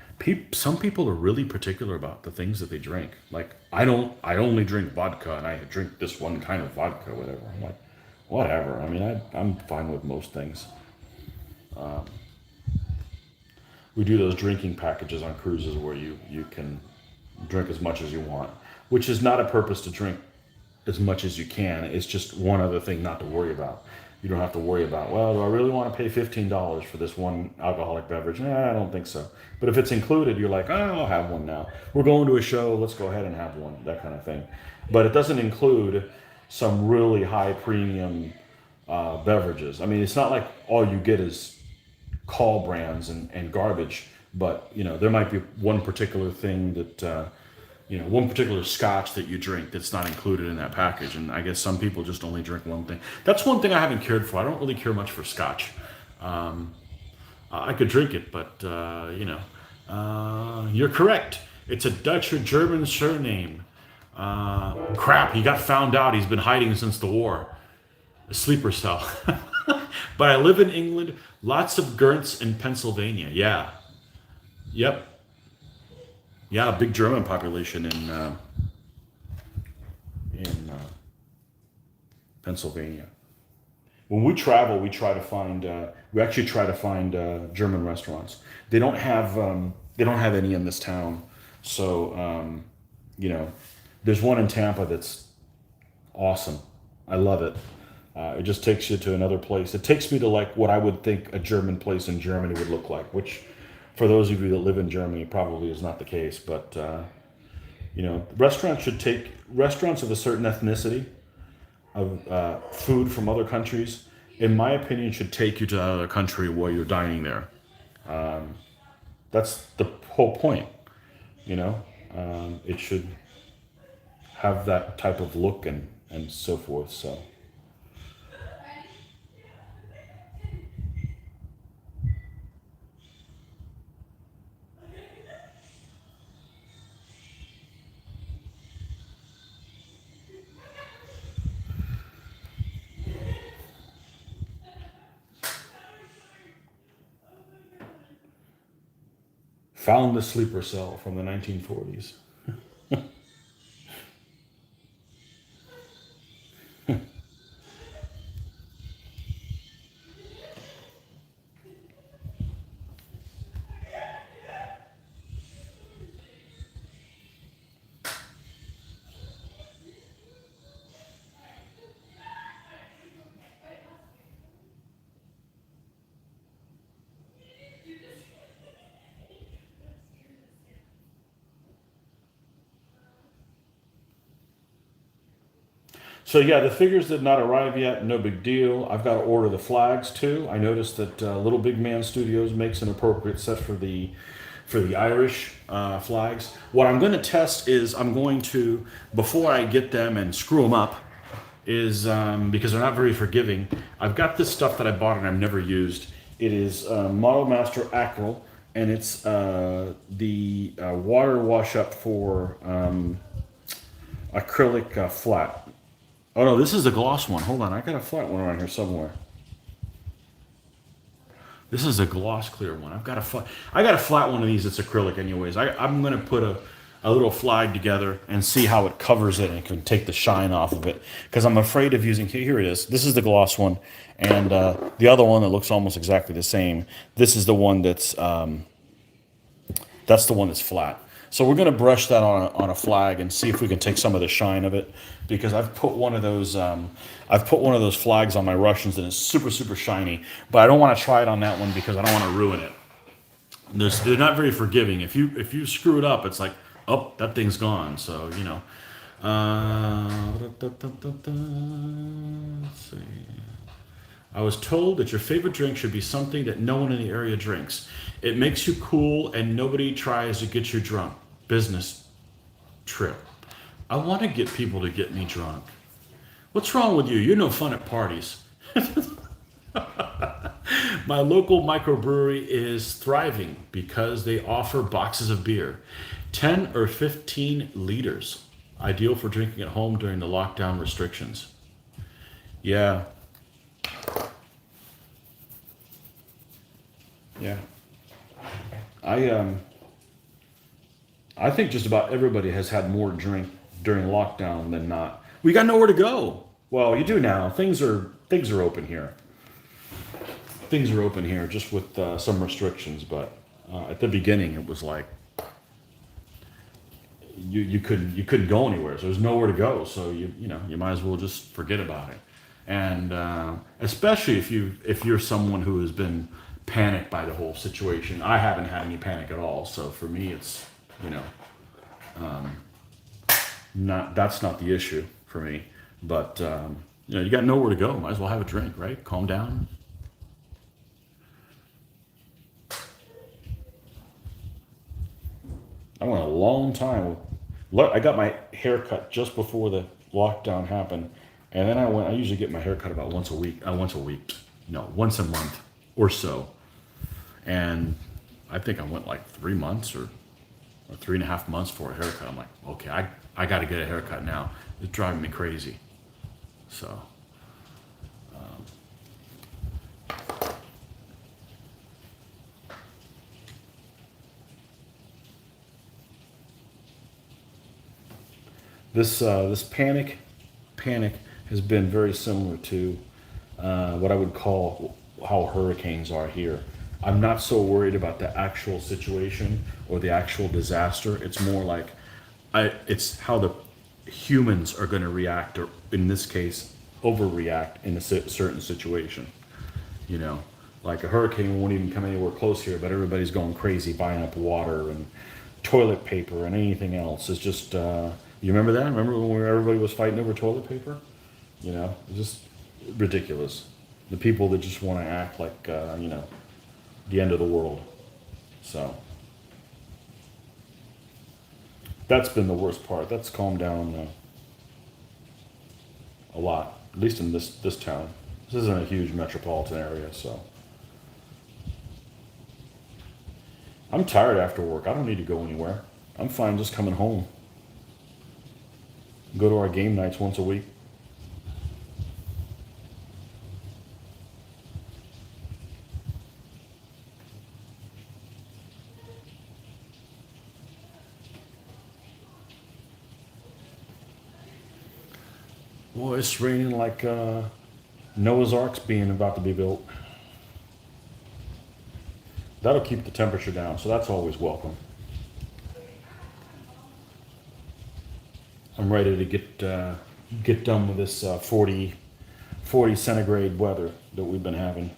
some people are really particular about the things that they drink. Like I don't, I only drink vodka, and I drink this one kind of vodka, whatever. I'm like, whatever. I mean, I'm fine with most things. We do those drinking packages on cruises where you can drink as much as you want, which is not a purpose to drink as much as you can. It's just one other thing not to worry about. You don't have to worry about, well, do I really want to pay $15 for this one alcoholic beverage? I don't think so. But if it's included, you're like, oh, I'll have one now. We're going to a show, let's go ahead and have one, that kind of thing. But it doesn't include some really high premium beverages. I mean, it's not like all you get is call brands and garbage, but there might be one particular thing that one particular scotch that you drink that's not included in that package. And I guess some people just only drink one thing. That's one thing I haven't cared for. I don't really care much for scotch. I could drink it, but you're correct. It's a Dutch or German surname. Crap, he got found out. He's been hiding since the war. A sleeper cell. But I live in England. Lots of Gurts in Pennsylvania. Yeah. Yep. Yeah, a big German population in Pennsylvania. When we travel, we actually try to find German restaurants. They don't have any in this town. So there's one in Tampa that's awesome. I love it. It just takes you to another place. It takes me to like what I would think a German place in Germany would look like, which for those of you that live in Germany probably is not the case. But restaurants of a certain ethnicity, of food from other countries, in my opinion, should take you to another country while you're dining there. That's the whole point. It should have that type of look and so forth. So. Found the sleeper cell from the 1940s. So yeah, the figures did not arrive yet. No big deal. I've got to order the flags too. I noticed that Little Big Man Studios makes an appropriate set for the Irish flags. What I'm going to test is I'm going to, before I get them and screw them up, is because they're not very forgiving. I've got this stuff that I bought and I've never used. It is Model Master Acryl, and it's the water wash up for acrylic flat. Oh no, this is the gloss one. Hold on, I got a flat one around here somewhere. This is a gloss clear one. I got a flat one of these that's acrylic anyways. I'm gonna put a little flag together and see how it covers it and can take the shine off of it. Because I'm afraid of using, here it is. This is the gloss one. And the other one that looks almost exactly the same. This is the one that's the one that's flat. So we're going to brush that on a flag and see if we can take some of the shine of it, because I've put one of those flags on my Russians and it's super shiny, but I don't want to try it on that one because I don't want to ruin it. They're not very forgiving. If you screw it up, it's like, oh, that thing's gone. So let's see. I was told that your favorite drink should be something that no one in the area drinks. It makes you cool and nobody tries to get you drunk. Business trip. I want to get people to get me drunk. What's wrong with you? You're no fun at parties. My local microbrewery is thriving because they offer boxes of beer, 10 or 15 liters, ideal for drinking at home during the lockdown restrictions. Yeah, yeah. I I think just about everybody has had more drink during lockdown than not. We got nowhere to go. Well, you do now. Things are open here. Things are open here, just with some restrictions. But at the beginning, it was like you couldn't go anywhere. So there's nowhere to go. So you might as well just forget about it. And especially if you're someone who has been panicked by the whole situation. I haven't had any panic at all. So for me, it's you know not that's not the issue for me. But you got nowhere to go. Might as well have a drink, right? Calm down. I went a long time. Look, I got my hair cut just before the lockdown happened, and then I went. I usually get my hair cut about once a week. Once a week, no, once a month or so. And I think I went like 3 months or 3.5 months for a haircut. I'm like, okay, I got to get a haircut now. It's driving me crazy. So this panic has been very similar to what I would call how hurricanes are here. I'm not so worried about the actual situation or the actual disaster. It's more like it's how the humans are going to react, or in this case, overreact in a certain situation. You know, like a hurricane won't even come anywhere close here, but everybody's going crazy buying up water and toilet paper and anything else. It's just, you remember that? Remember when everybody was fighting over toilet paper? It's just ridiculous. The people that just want to act like, the end of the world. So that's been the worst part. That's calmed down a lot, at least in this town. This isn't a huge metropolitan area, so I'm tired after work. I don't need to go anywhere. I'm fine just coming home. Go to our game nights once a week. Boy, it's raining like Noah's Ark's being about to be built. That'll keep the temperature down, so that's always welcome. I'm ready to get done with this 40 centigrade weather that we've been having.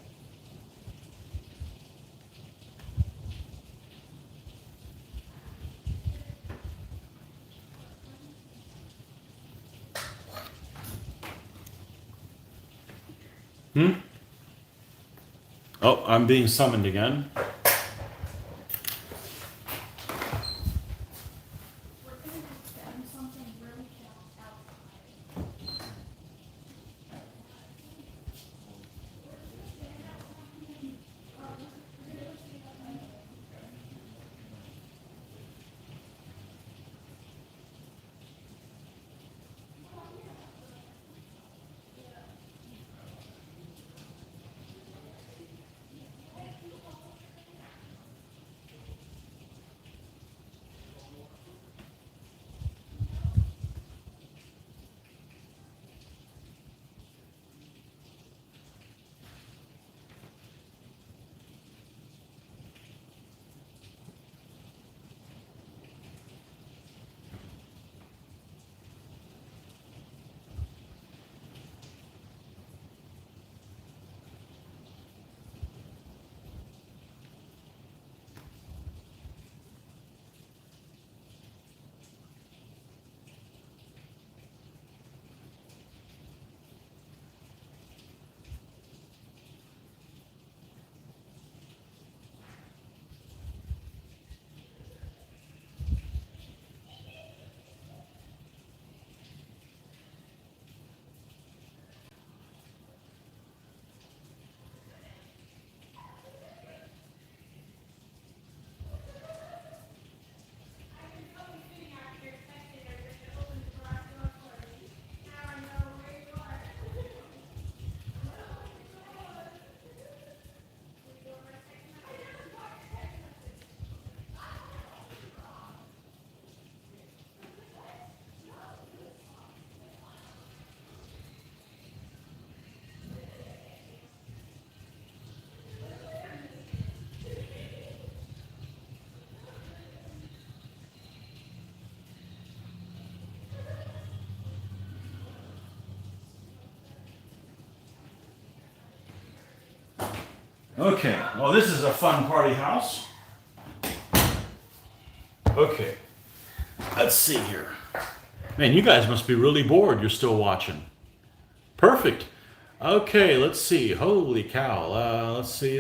Oh, I'm being summoned again. Okay, well, this is a fun party house. Okay, let's see here. Man, you guys must be really bored. You're still watching. Perfect. Okay, let's see. Holy cow. Let's see.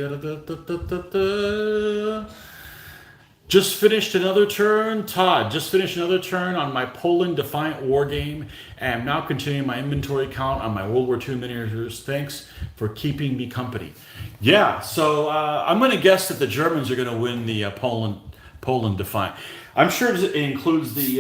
Just finished another turn. Todd, just finished another turn on my Poland Defiant War game, and I'm now continuing my inventory count on my World War II miniatures. Thanks for keeping me company. Yeah, so I'm going to guess that the Germans are going to win the Poland Defiant. I'm sure it includes the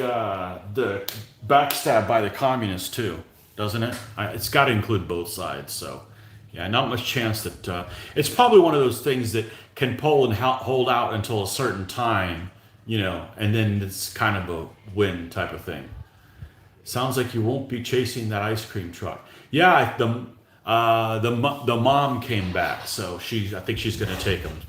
backstab by the communists too, doesn't it? It's got to include both sides. So, yeah, not much chance that it's probably one of those things that can Poland hold out until a certain time, and then it's kind of a win type of thing. Sounds like you won't be chasing that ice cream truck. Yeah, the mom came back, so I think she's going to take him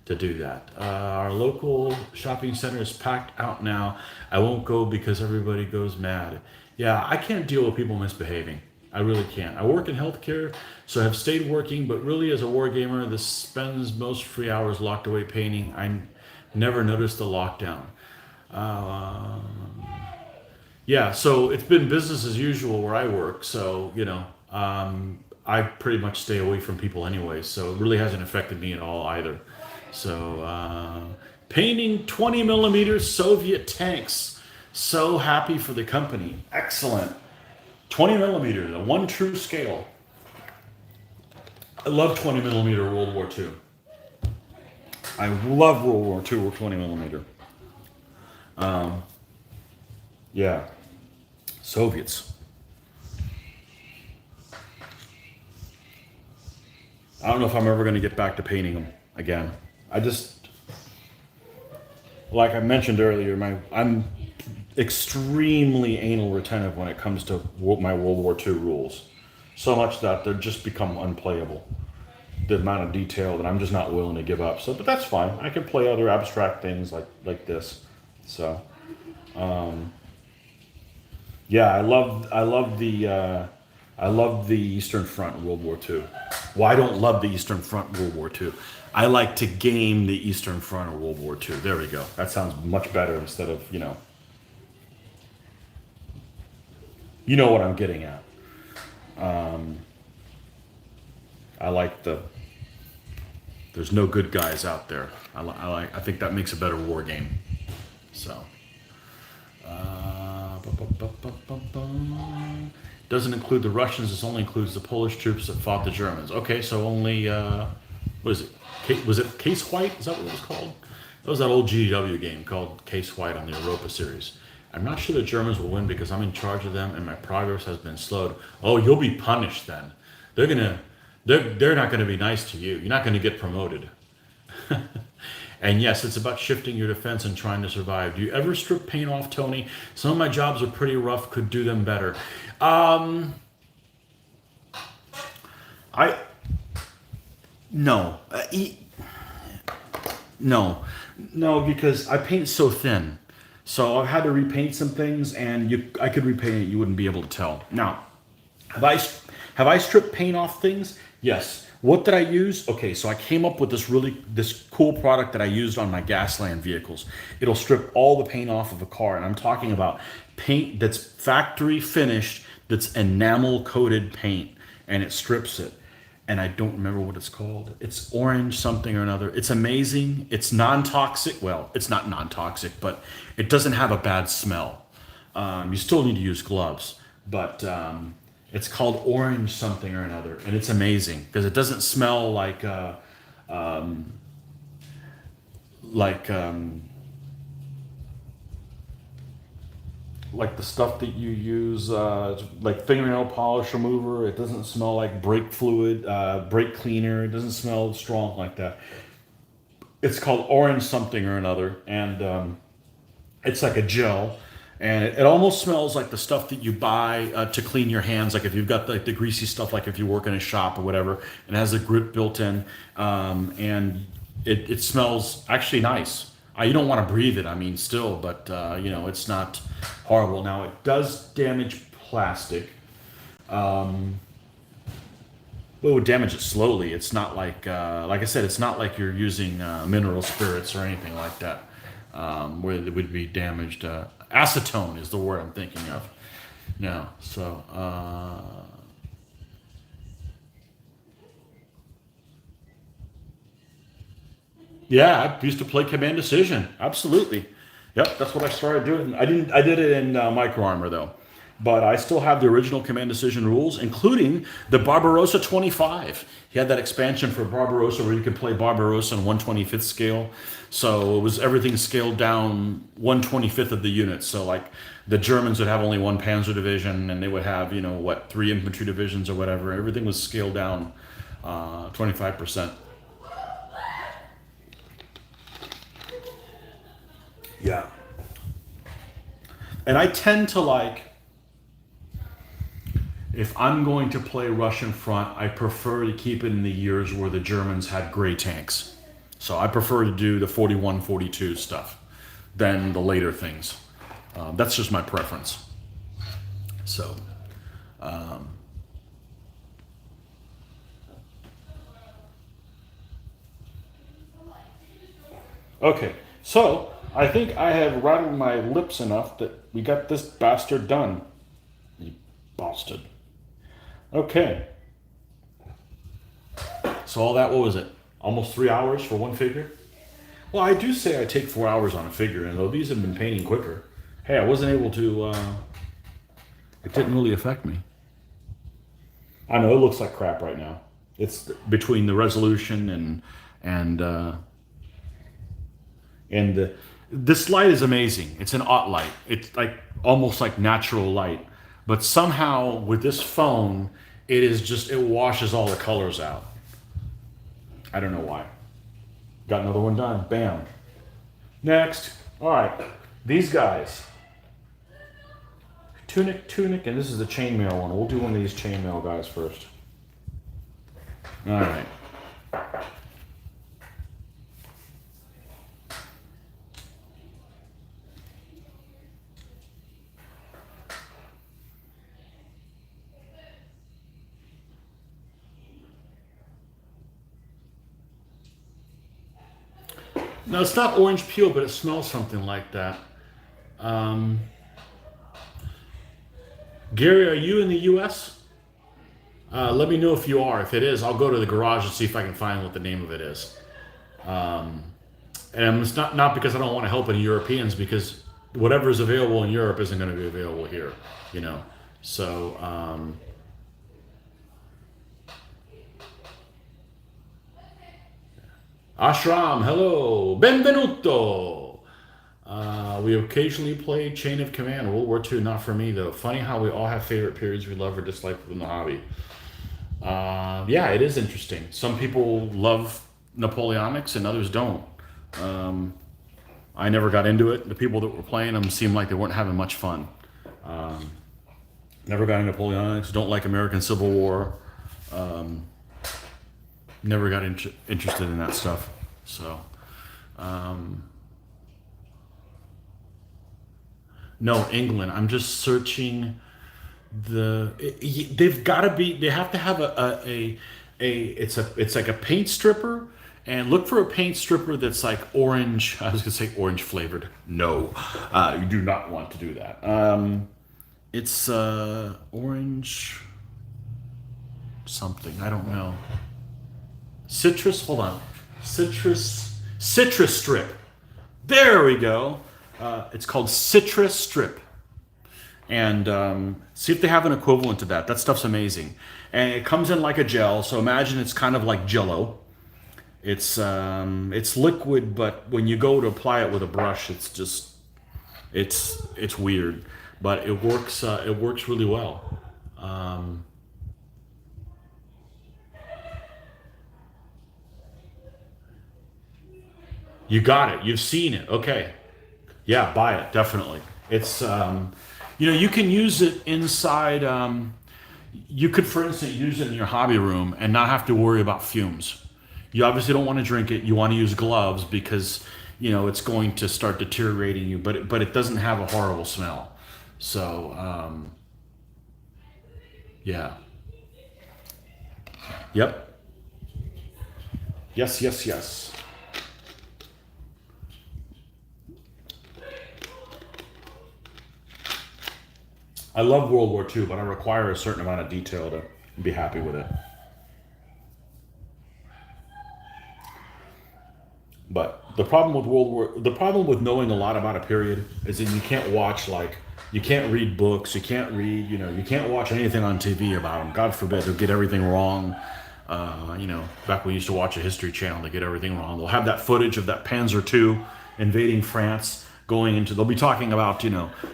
to do that. Our local shopping center is packed out now. I won't go because everybody goes mad. Yeah, I can't deal with people misbehaving. I really can't. I work in healthcare, so I have stayed working, but really as a war gamer, this spends most free hours locked away painting. I never noticed the lockdown. Yeah, so it's been business as usual where I work, so, I pretty much stay away from people anyway, so it really hasn't affected me at all either. So, painting 20 millimeter Soviet tanks. So happy for the company. Excellent. 20 millimeter, the one true scale. I love 20 millimeter World War II. I love World War II with 20 millimeter. Yeah. Soviets. I don't know if I'm ever going to get back to painting them again. Like I mentioned earlier, I'm extremely anal retentive when it comes to my World War II rules. So much that they're just become unplayable. The amount of detail that I'm just not willing to give up. So, but that's fine. I can play other abstract things like this. So, yeah, I love the Eastern Front in World War II. Well, I don't love the Eastern Front in World War II. I like to game the Eastern Front of World War II. There we go. That sounds much better instead of, you know what I'm getting at. I like there's no good guys out there. I think that makes a better war game. So, doesn't include the Russians. This only includes the Polish troops that fought the Germans. Okay, so only what is it? Was it Case White? Is that what it was called? That was that old GW game called Case White on the Europa series. I'm not sure the Germans will win because I'm in charge of them and my progress has been slowed. Oh, you'll be punished then. They're not gonna be nice to you. You're not gonna get promoted. And yes, it's about shifting your defense and trying to survive. Do you ever strip paint off, Tony? Some of my jobs are pretty rough, could do them better. No. No, because I paint so thin. So I've had to repaint some things, and I could repaint it. You wouldn't be able to tell. Now, have I stripped paint off things? Yes. What did I use? Okay, so I came up with this cool product that I used on my Gasland vehicles. It'll strip all the paint off of a car, and I'm talking about paint that's factory finished, that's enamel coated paint, and it strips it. And I don't remember what it's called. It's orange something or another. It's amazing. It's non-toxic. Well, it's not non-toxic, but it doesn't have a bad smell. You still need to use gloves, but it's called orange something or another, and it's amazing because it doesn't smell like the stuff that you use, like fingernail polish remover. It doesn't smell like brake fluid, brake cleaner. It doesn't smell strong like that. It's called orange something or another, and it's like a gel. And it almost smells like the stuff that you buy to clean your hands. Like if you've got the greasy stuff, like if you work in a shop or whatever, and it has a grip built in, and it smells actually nice. You don't want to breathe it, I mean, still, but it's not horrible. Now it does damage plastic, but Well, it would damage it slowly. It's not like I said, it's not like you're using mineral spirits or anything like that, where it would be damaged. Acetone is the word I'm thinking of. No, so yeah, I used to play Command Decision. Absolutely. Yep, that's what I started doing. I did it in Micro Armor though, but I still have the original Command Decision rules, including the Barbarossa 25. He had that expansion for Barbarossa where you could play Barbarossa on 1/25th scale. So it was everything scaled down 1/25th of the unit. So like the Germans would have only one Panzer division, and they would have what, 3 infantry divisions or whatever. Everything was scaled down 25%. Yeah. And I tend to like, if I'm going to play Russian front, I prefer to keep it in the years where the Germans had gray tanks. So I prefer to do the 41, 42 stuff than the later things. That's just my preference. So, okay. So I think I have rattled my lips enough that we got this bastard done. You bastard. Okay. So all that, what was it? Almost 3 hours for one figure? Well, I do say I take 4 hours on a figure, and though these have been painting quicker, hey, I wasn't able to, it didn't really affect me. I know it looks like crap right now. It's between the resolution and this light is amazing. It's an aught light. It's like almost like natural light, but somehow with this phone, it washes all the colors out. I don't know why. Got another one done. Bam. Next. All right. These guys. Tunic, and this is the chainmail one. We'll do one of these chainmail guys first. All right. No, it's not orange peel, but it smells something like that. Um, Gary, are you in the U.S.? Let me know if you are. If it is, I'll go to the garage and see if I can find what the name of it is. And it's not because I don't want to help any Europeans, because whatever is available in Europe isn't going to be available here, you know. So, Ashram, hello, benvenuto. We occasionally play Chain of Command. World War II, not for me though. Funny how we all have favorite periods we love or dislike within the hobby. Yeah, it is interesting. Some people love Napoleonics and others don't. Um, I never got into it. The people that were playing them seemed like they weren't having much fun. Um, Never got into Napoleonics. Don't like American Civil War. Um, Never got interested in that stuff. So, um, no, England. I'm just searching they've got to be. They have to have it's like a paint stripper, and look for a paint stripper that's like orange. I was gonna say orange flavored. No, you do not want to do that. It's orange something. I don't know. Citrus. Hold on. Citrus strip. There we go. It's called Citrus Strip. And see if they have an equivalent to that. That stuff's amazing. And it comes in like a gel, so imagine it's kind of like Jello. It's liquid, but when you go to apply it with a brush, it's weird, but it works. It works really well. Um, you got it. You've seen it. Okay. Yeah, buy it definitely. It's you can use it inside. You could, for instance, use it in your hobby room and not have to worry about fumes. You obviously don't want to drink it. You want to use gloves because it's going to start deteriorating you. But it doesn't have a horrible smell. So yeah, Yep. Yes, yes, yes. I love World War II, but I require a certain amount of detail to be happy with it. But the problem with knowing a lot about a period is that you can't watch like, you can't read books, you can't read, you can't watch anything on TV about them. God forbid they'll get everything wrong. Back when we used to watch a History Channel, they get everything wrong. They'll have that footage of that Panzer II invading France, they'll be talking about,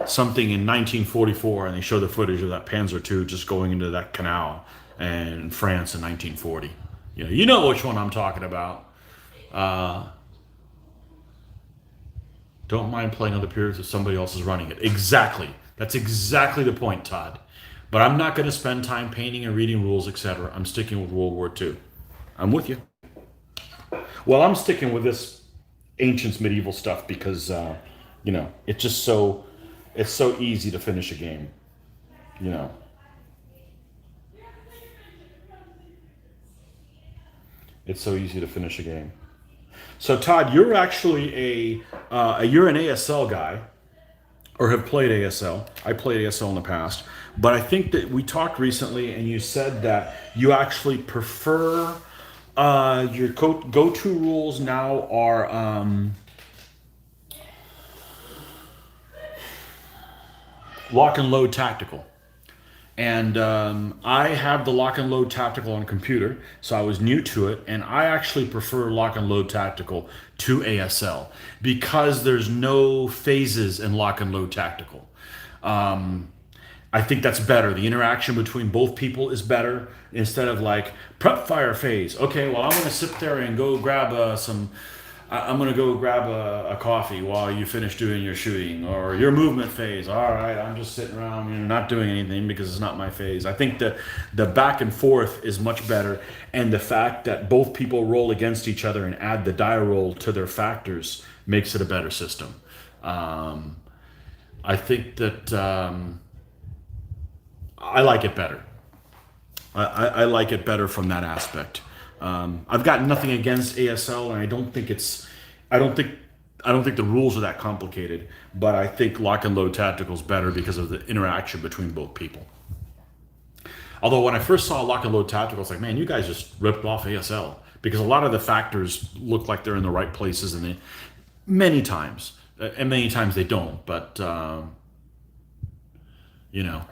something in 1944, and they show the footage of that Panzer II just going into that canal in France in 1940. You know which one I'm talking about. Uh, Don't mind playing other periods if somebody else is running it. Exactly. That's exactly the point, Todd. But I'm not going to spend time painting and reading rules, etc. I'm sticking with World War II. I'm with you. Well, I'm sticking with this ancients medieval stuff because, it's just it's so easy to finish a game. You know, it's so easy to finish a game. So, Todd, you're actually you're an ASL guy, or have played ASL. I played ASL in the past, but I think that we talked recently, and you said that you actually prefer your go-to rules now are lock and load tactical. And I have the lock and load tactical on a computer, so I was new to it, and I actually prefer lock and load tactical to ASL because there's no phases in lock and load tactical. I think that's better. The interaction between both people is better instead of like prep fire phase. Okay, well, I'm going to sit there and go grab I'm going to go grab a coffee while you finish doing your shooting, or your movement phase. All right, I'm just sitting around, not doing anything because it's not my phase. I think that the back and forth is much better, and the fact that both people roll against each other and add the die roll to their factors makes it a better system. I think that I like it better. I like it better from that aspect. I've got nothing against ASL, and I don't think, I don't think the rules are that complicated. But I think lock and load tactical is better because of the interaction between both people. Although when I first saw lock and load tactical, I was like, man, you guys just ripped off ASL because a lot of the factors look like they're in the right places, and many times, many times they don't. But you know.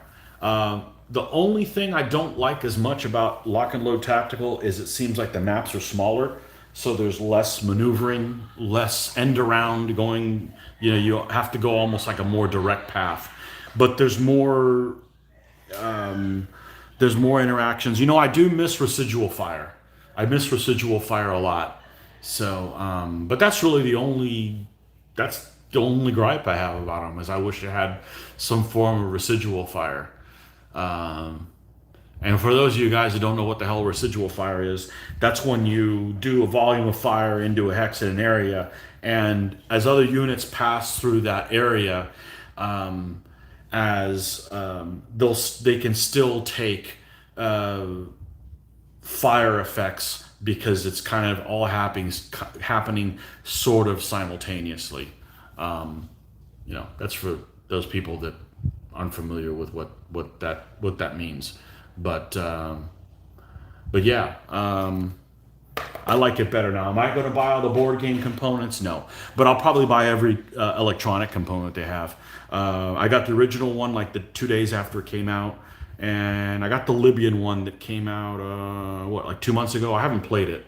The only thing I don't like as much about lock and load tactical is it seems like the maps are smaller, so there's less maneuvering, less end around going. You have to go almost like a more direct path, but there's more interactions. I do miss residual fire. I miss residual fire a lot. So, but that's really that's the only gripe I have about them is I wish it had some form of residual fire. And for those of you guys who don't know what the hell residual fire is, that's when you do a volume of fire into a hex in an area, and as other units pass through that area, they can still take fire effects because it's kind of all happening sort of simultaneously. That's for those people that aren't familiar with what that means. But yeah, I like it better now. Am I going to buy all the board game components? No, but I'll probably buy every electronic component they have. I got the original one like the 2 days after it came out, and I got the Libyan one that came out like 2 months ago. I haven't played it.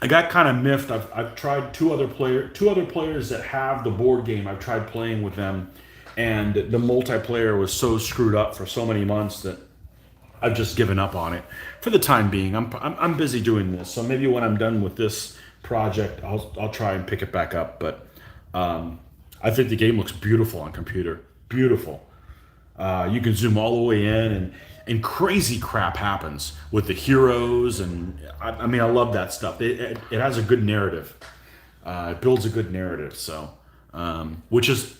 I got kind of miffed. I've tried two other players that have the board game. I've tried playing with them, and the multiplayer was so screwed up for so many months that I've just given up on it for the time being. I'm busy doing this, so maybe when I'm done with this project, I'll try and pick it back up. But I think the game looks beautiful on computer. Beautiful. You can zoom all the way in, and crazy crap happens with the heroes, and I mean, I love that stuff. It has a good narrative. It builds a good narrative, so which is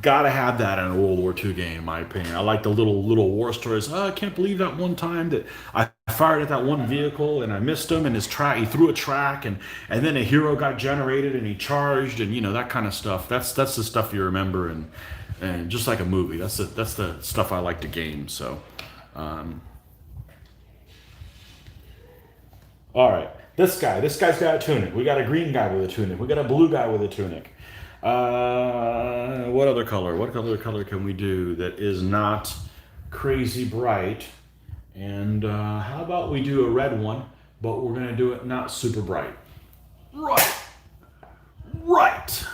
Gotta have that in a World War II game, in my opinion. I like the little war stories. Oh, I can't believe that one time that I fired at that one vehicle and I missed him and his track. He threw a track and then a hero got generated and he charged and that kind of stuff. That's the stuff you remember and just like a movie. That's the stuff I like to game. So, um, all right, this guy's got a tunic. We got a green guy with a tunic. We got a blue guy with a tunic. What other color? What other color can we do that is not crazy bright? And how about we do a red one, but we're gonna do it not super bright. Right, right.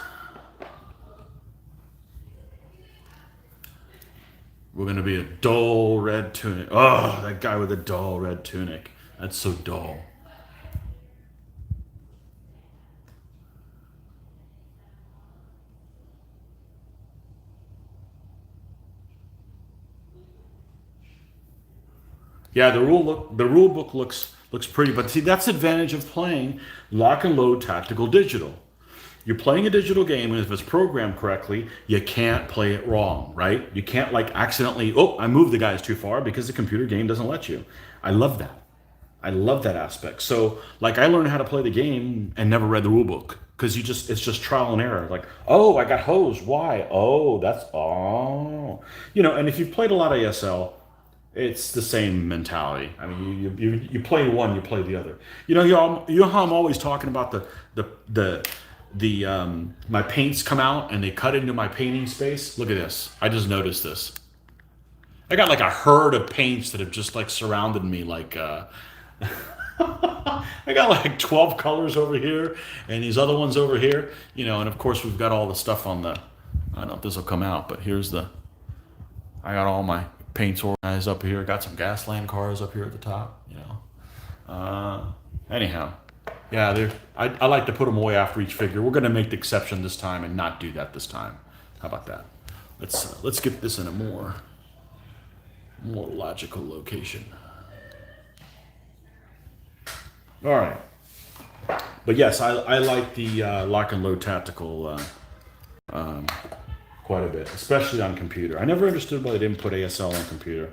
We're gonna be a dull red tunic. Oh, that guy with a dull red tunic. That's so dull. Yeah, the rule book looks pretty, but see that's the advantage of playing lock and load tactical digital. You're playing a digital game, and if it's programmed correctly, you can't play it wrong, right? You can't like accidentally, oh, I moved the guys too far because the computer game doesn't let you. I love that. I love that aspect. So, like, I learned how to play the game and never read the rule book because it's just trial and error. Like, oh, I got hosed. Why? Oh, and if you've played a lot of ESL, it's the same mentality. I mean, you play one, you play the other. You know how I'm always talking about the my paints come out and they cut into my painting space. Look at this. I just noticed this. I got like a herd of paints that have just like surrounded me. Like I got like 12 colors over here and these other ones over here. And of course we've got all the stuff on the. I don't know if this will come out, but here's the. I got all my paints organized up here. Got some Gasland cars up here at the top. Anyhow, yeah, I like to put them away after each figure. We're going to make the exception this time and not do that this time. How about that? Let's get this in a more logical location. All right, but yes, I like the lock and load tactical quite a bit, especially on computer. I never understood why they didn't put ASL on computer.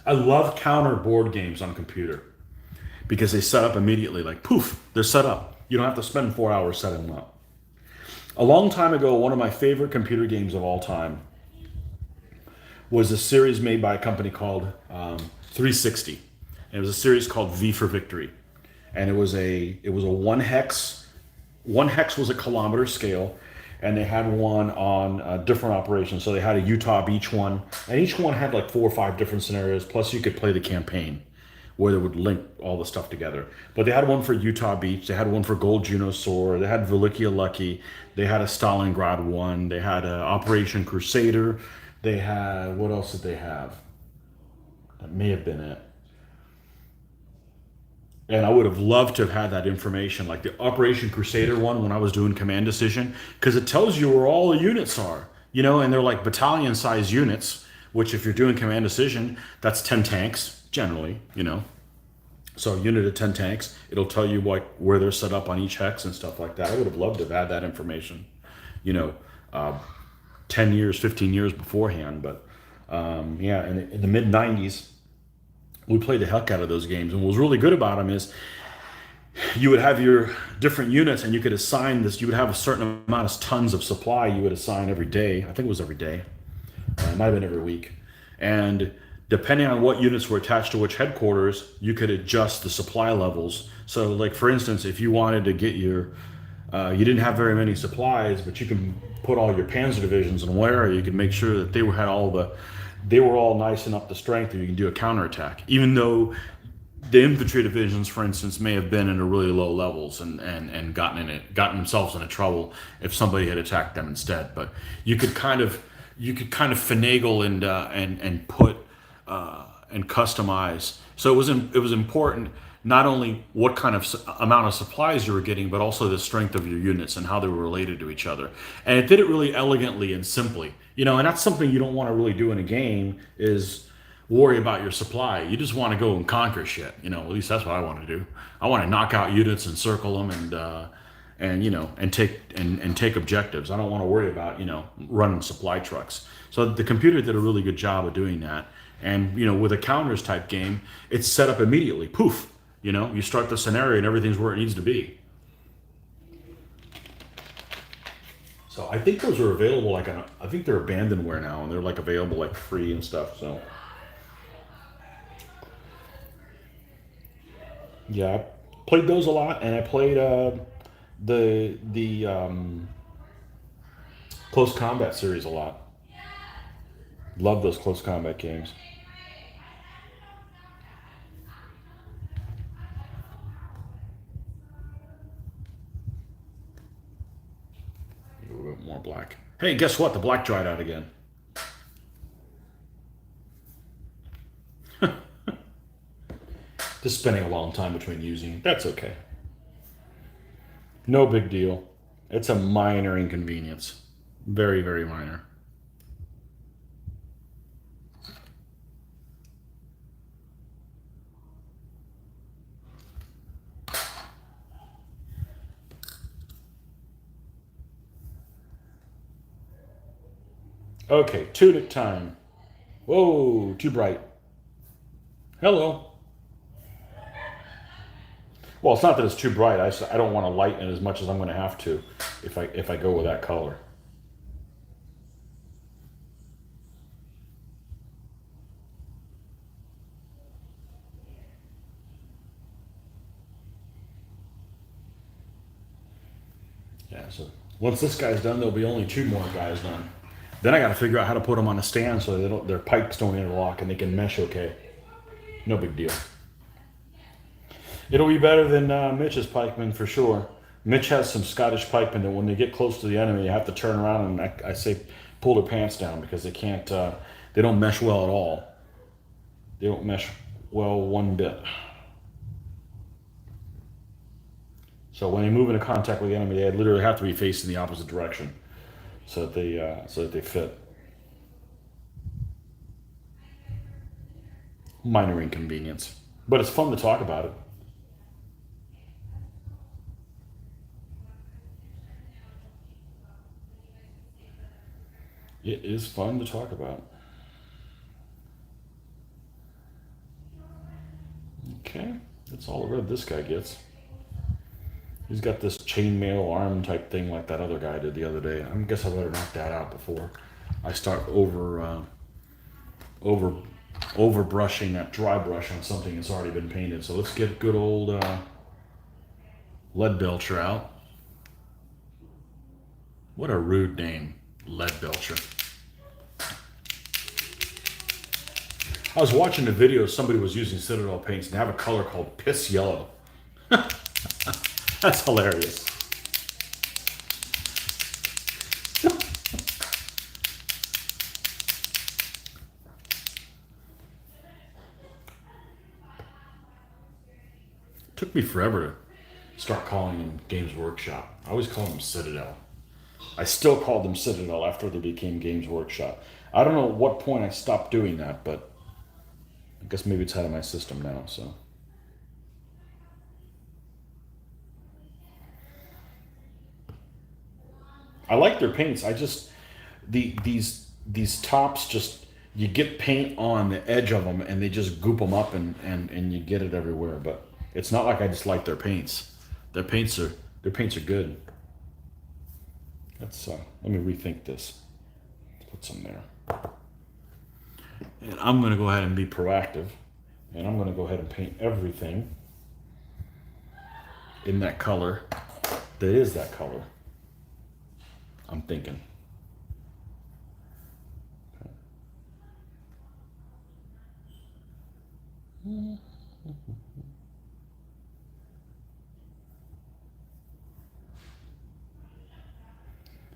I love counter board games on computer because they set up immediately. Like poof, they're set up. You don't have to spend 4 hours setting them up. A long time ago, one of my favorite computer games of all time was a series made by a company called 360. And it was a series called V for Victory, and it was a one hex. One hex was a kilometer scale, and they had one on different operations. So they had a Utah Beach one, and each one had like 4 or 5 different scenarios. Plus, you could play the campaign, where they would link all the stuff together. But they had one for Utah Beach. They had one for Gold Juno Sword. They had Velikia Lucky. They had a Stalingrad one. They had a Operation Crusader. They had what else did they have? That may have been it. And I would have loved to have had that information, like the Operation Crusader one when I was doing command decision, because it tells you where all the units are, and they're like battalion size units, which if you're doing command decision, that's 10 tanks generally. So a unit of 10 tanks, it'll tell you like where they're set up on each hex and stuff like that. I would have loved to have had that information, you know, uh, 10 years, 15 years beforehand. But yeah, in the mid 90s, we played the heck out of those games. And what was really good about them is you would have your different units and you could assign this, you would have a certain amount of tons of supply you would assign every day. I think it was every day. It might have been every week. And depending on what units were attached to which headquarters, you could adjust the supply levels. So like, for instance, if you wanted to get you didn't have very many supplies, but you can put all your panzer divisions in one area, you could make sure that they were all nice enough to strength, or you can do a counterattack. Even though the infantry divisions, for instance, may have been in a really low levels and gotten themselves into trouble if somebody had attacked them instead. But you could kind of finagle and put and customize. So it was important not only what kind of amount of supplies you were getting, but also the strength of your units and how they were related to each other. And it did it really elegantly and simply. And that's something you don't want to really do in a game, is worry about your supply. You just want to go and conquer shit. At least that's what I want to do. I want to knock out units and circle them and and take objectives. I don't want to worry about running supply trucks. So the computer did a really good job of doing that. And with a counters type game, it's set up immediately. Poof, you start the scenario and everything's where it needs to be. So I think those are available I think they're abandonware now, and they're like available like free and stuff. So yeah, I played those a lot, and I played the close combat series a lot. Love those close combat games. A little bit more black. Hey, guess what? The black dried out again. Just spending a long time between using it. That's okay. No big deal. It's a minor inconvenience. Very, very minor. Okay, tunic time. Whoa, too bright. Hello. Well, it's not that it's too bright. I don't want to lighten it as much as I'm going to have to if I go with that color. Yeah, so once this guy's done, there'll be only two more guys done. Then I got to figure out how to put them on a stand so their pipes don't interlock and they can mesh okay. No big deal. It'll be better than Mitch's pikemen for sure. Mitch has some Scottish pikemen that when they get close to the enemy, you have to turn around and I say pull their pants down because they can't. They don't mesh well at all. They don't mesh well one bit. So when they move into contact with the enemy, they literally have to be facing the opposite direction so that they fit. Minor inconvenience, but it's fun to talk about it. It is fun to talk about. Okay, that's all the red this guy gets. He's got this chainmail arm type thing like that other guy did the other day. I guess I better knock that out before I start over over brushing that dry brush on something that's already been painted. So let's get good old Lead Belcher out. What a rude name, Lead Belcher. I was watching a video, somebody was using Citadel paints and they have a color called Piss Yellow. That's hilarious. Took me forever to start calling them Games Workshop. I always call them Citadel. I still call them Citadel after they became Games Workshop. I don't know at what point I stopped doing that, but I guess maybe it's out of my system now, so. I like their paints. I just these tops just you get paint on the edge of them and they just goop them up and you get it everywhere. But it's not like I just like their paints. Their paints are good. Let's let me rethink this. Put some there. And I'm gonna go ahead and be proactive, and I'm gonna go ahead and paint everything in that color. That is that color. I'm thinking.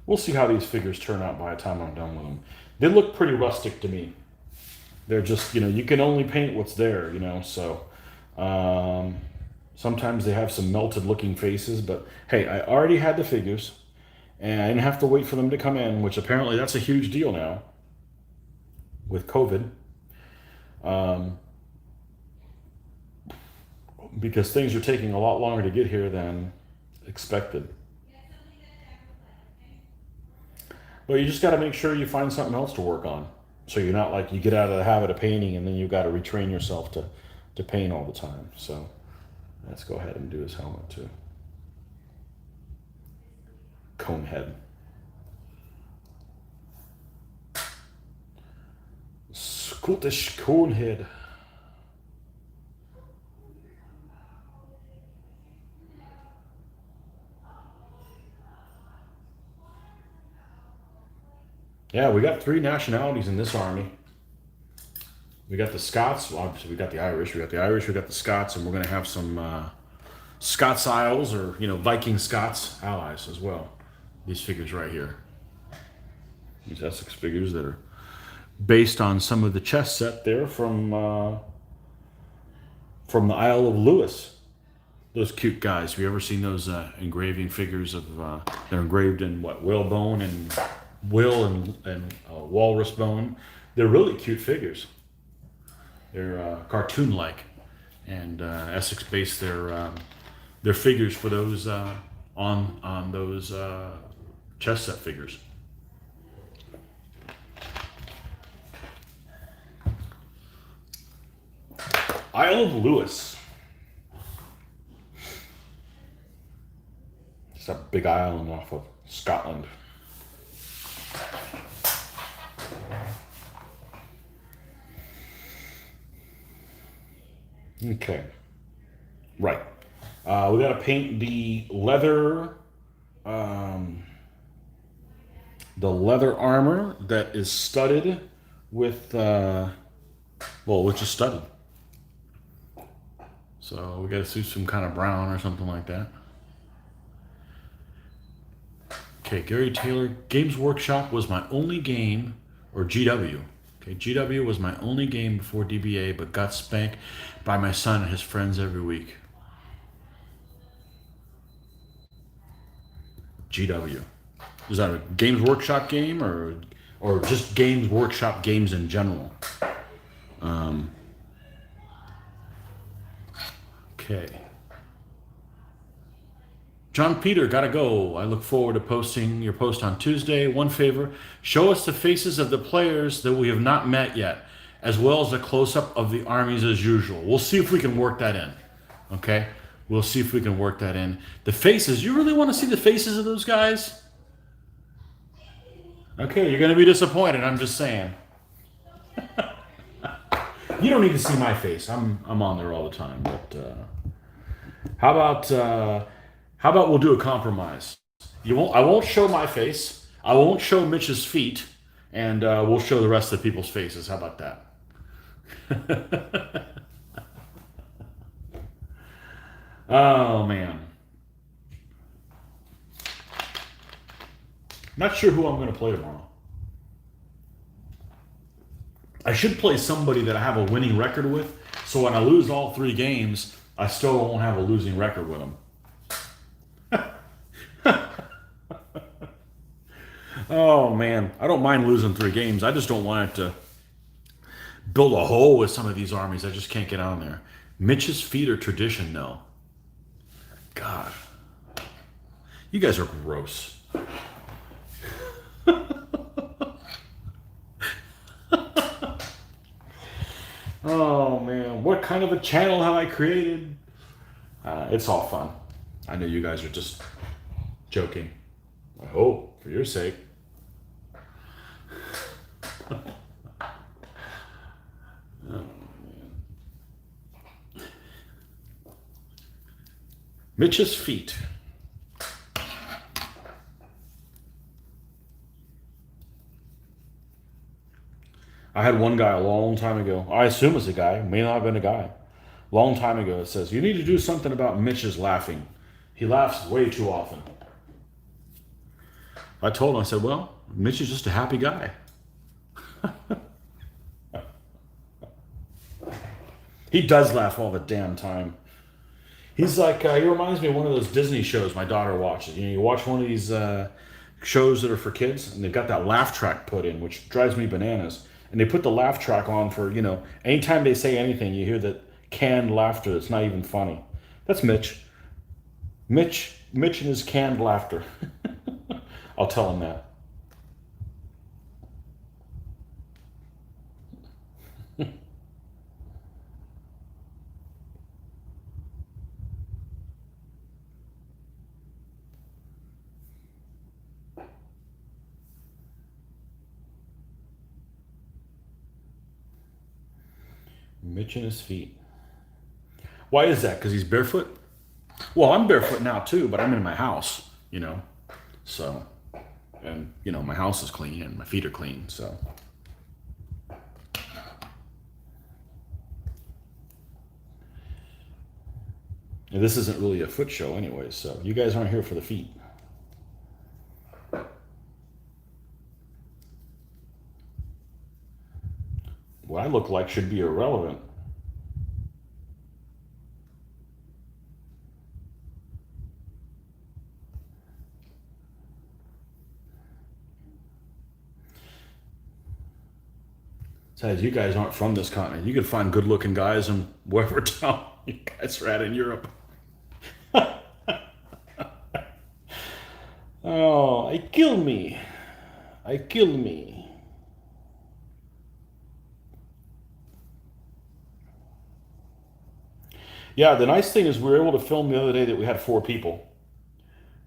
We'll see how these figures turn out by the time I'm done with them. They look pretty rustic to me. They're just, you can only paint what's there, so sometimes they have some melted looking faces, but hey, I already had the figures and I didn't have to wait for them to come in, which apparently that's a huge deal now with COVID. Because things are taking a lot longer to get here than expected. Well, you just got to make sure you find something else to work on. So you're not like you get out of the habit of painting and then you've got to retrain yourself to paint all the time. So let's go ahead and do his helmet too. Cone head. Scottish cone head. Yeah, we got 3 nationalities in this army. We got the Scots, well, obviously we got the Irish, we got the Scots, and we're going to have some Scots Isles or, Viking Scots allies as well. These figures right here. These Essex figures that are based on some of the chess set there from the Isle of Lewis. Those cute guys. Have you ever seen those engraving figures of, they're engraved in what, whalebone and walrus bone? They're really cute figures. They're cartoon-like, and Essex based their figures for those on those chess set figures. Isle of Lewis. It's a big island off of Scotland. Okay. Right. We got to paint the leather armor that is studded with, which is studded. So we got to do some kind of brown or something like that. Okay, Gary Taylor, Games Workshop was my only game, or GW. Okay, GW was my only game before DBA, but got spanked by my son and his friends every week. GW. Is that a Games Workshop game or just Games Workshop games in general? Okay. John Peter, gotta go. I look forward to posting your post on Tuesday. One favor, show us the faces of the players that we have not met yet, as well as a close-up of the armies as usual. We'll see if we can work that in, okay? We'll see if we can work that in. The faces, you really want to see the faces of those guys? Okay, you're gonna be disappointed, I'm just saying. You don't need to see my face. I'm on there all the time, but how about we'll do a compromise? I won't show my face. I won't show Mitch's feet, and we'll show the rest of the people's faces. How about that? Oh man, not sure who I'm going to play tomorrow. I should play somebody that I have a winning record with, so when I lose all 3 games, I still won't have a losing record with them. Oh man, I don't mind losing 3 games. I just don't want it to build a hole with some of these armies. I just can't get on there. Mitch's feet are tradition, though. God, you guys are gross. Oh man, what kind of a channel have I created? It's all fun. I know you guys are just joking. I hope, for your sake. Oh, man. Mitch's feet. I had one guy a long time ago. I assume it's a guy. May not have been a guy. Long time ago, it says, you need to do something about Mitch's laughing. He laughs way too often. I told him, I said, well, Mitch is just a happy guy. He does laugh all the damn time. He's like, he reminds me of one of those Disney shows my daughter watches. You watch one of these shows that are for kids, and they've got that laugh track put in, which drives me bananas. And they put the laugh track on for, anytime they say anything, you hear that canned laughter that's not even funny. That's Mitch. Mitch and his canned laughter. I'll tell him that. Mitch and his feet. Why is that? Because he's barefoot? Well, I'm barefoot now too, but I'm in my house, you know. So, and you know, my house is clean and my feet are clean, so. And this isn't really a foot show anyway, so you guys aren't here for the feet. What I look like should be irrelevant. Besides, you guys aren't from this continent. You could find good-looking guys in wherever town you guys are at in Europe. Oh, I kill me. I kill me. Yeah, the nice thing is we were able to film the other day that we had 4 people.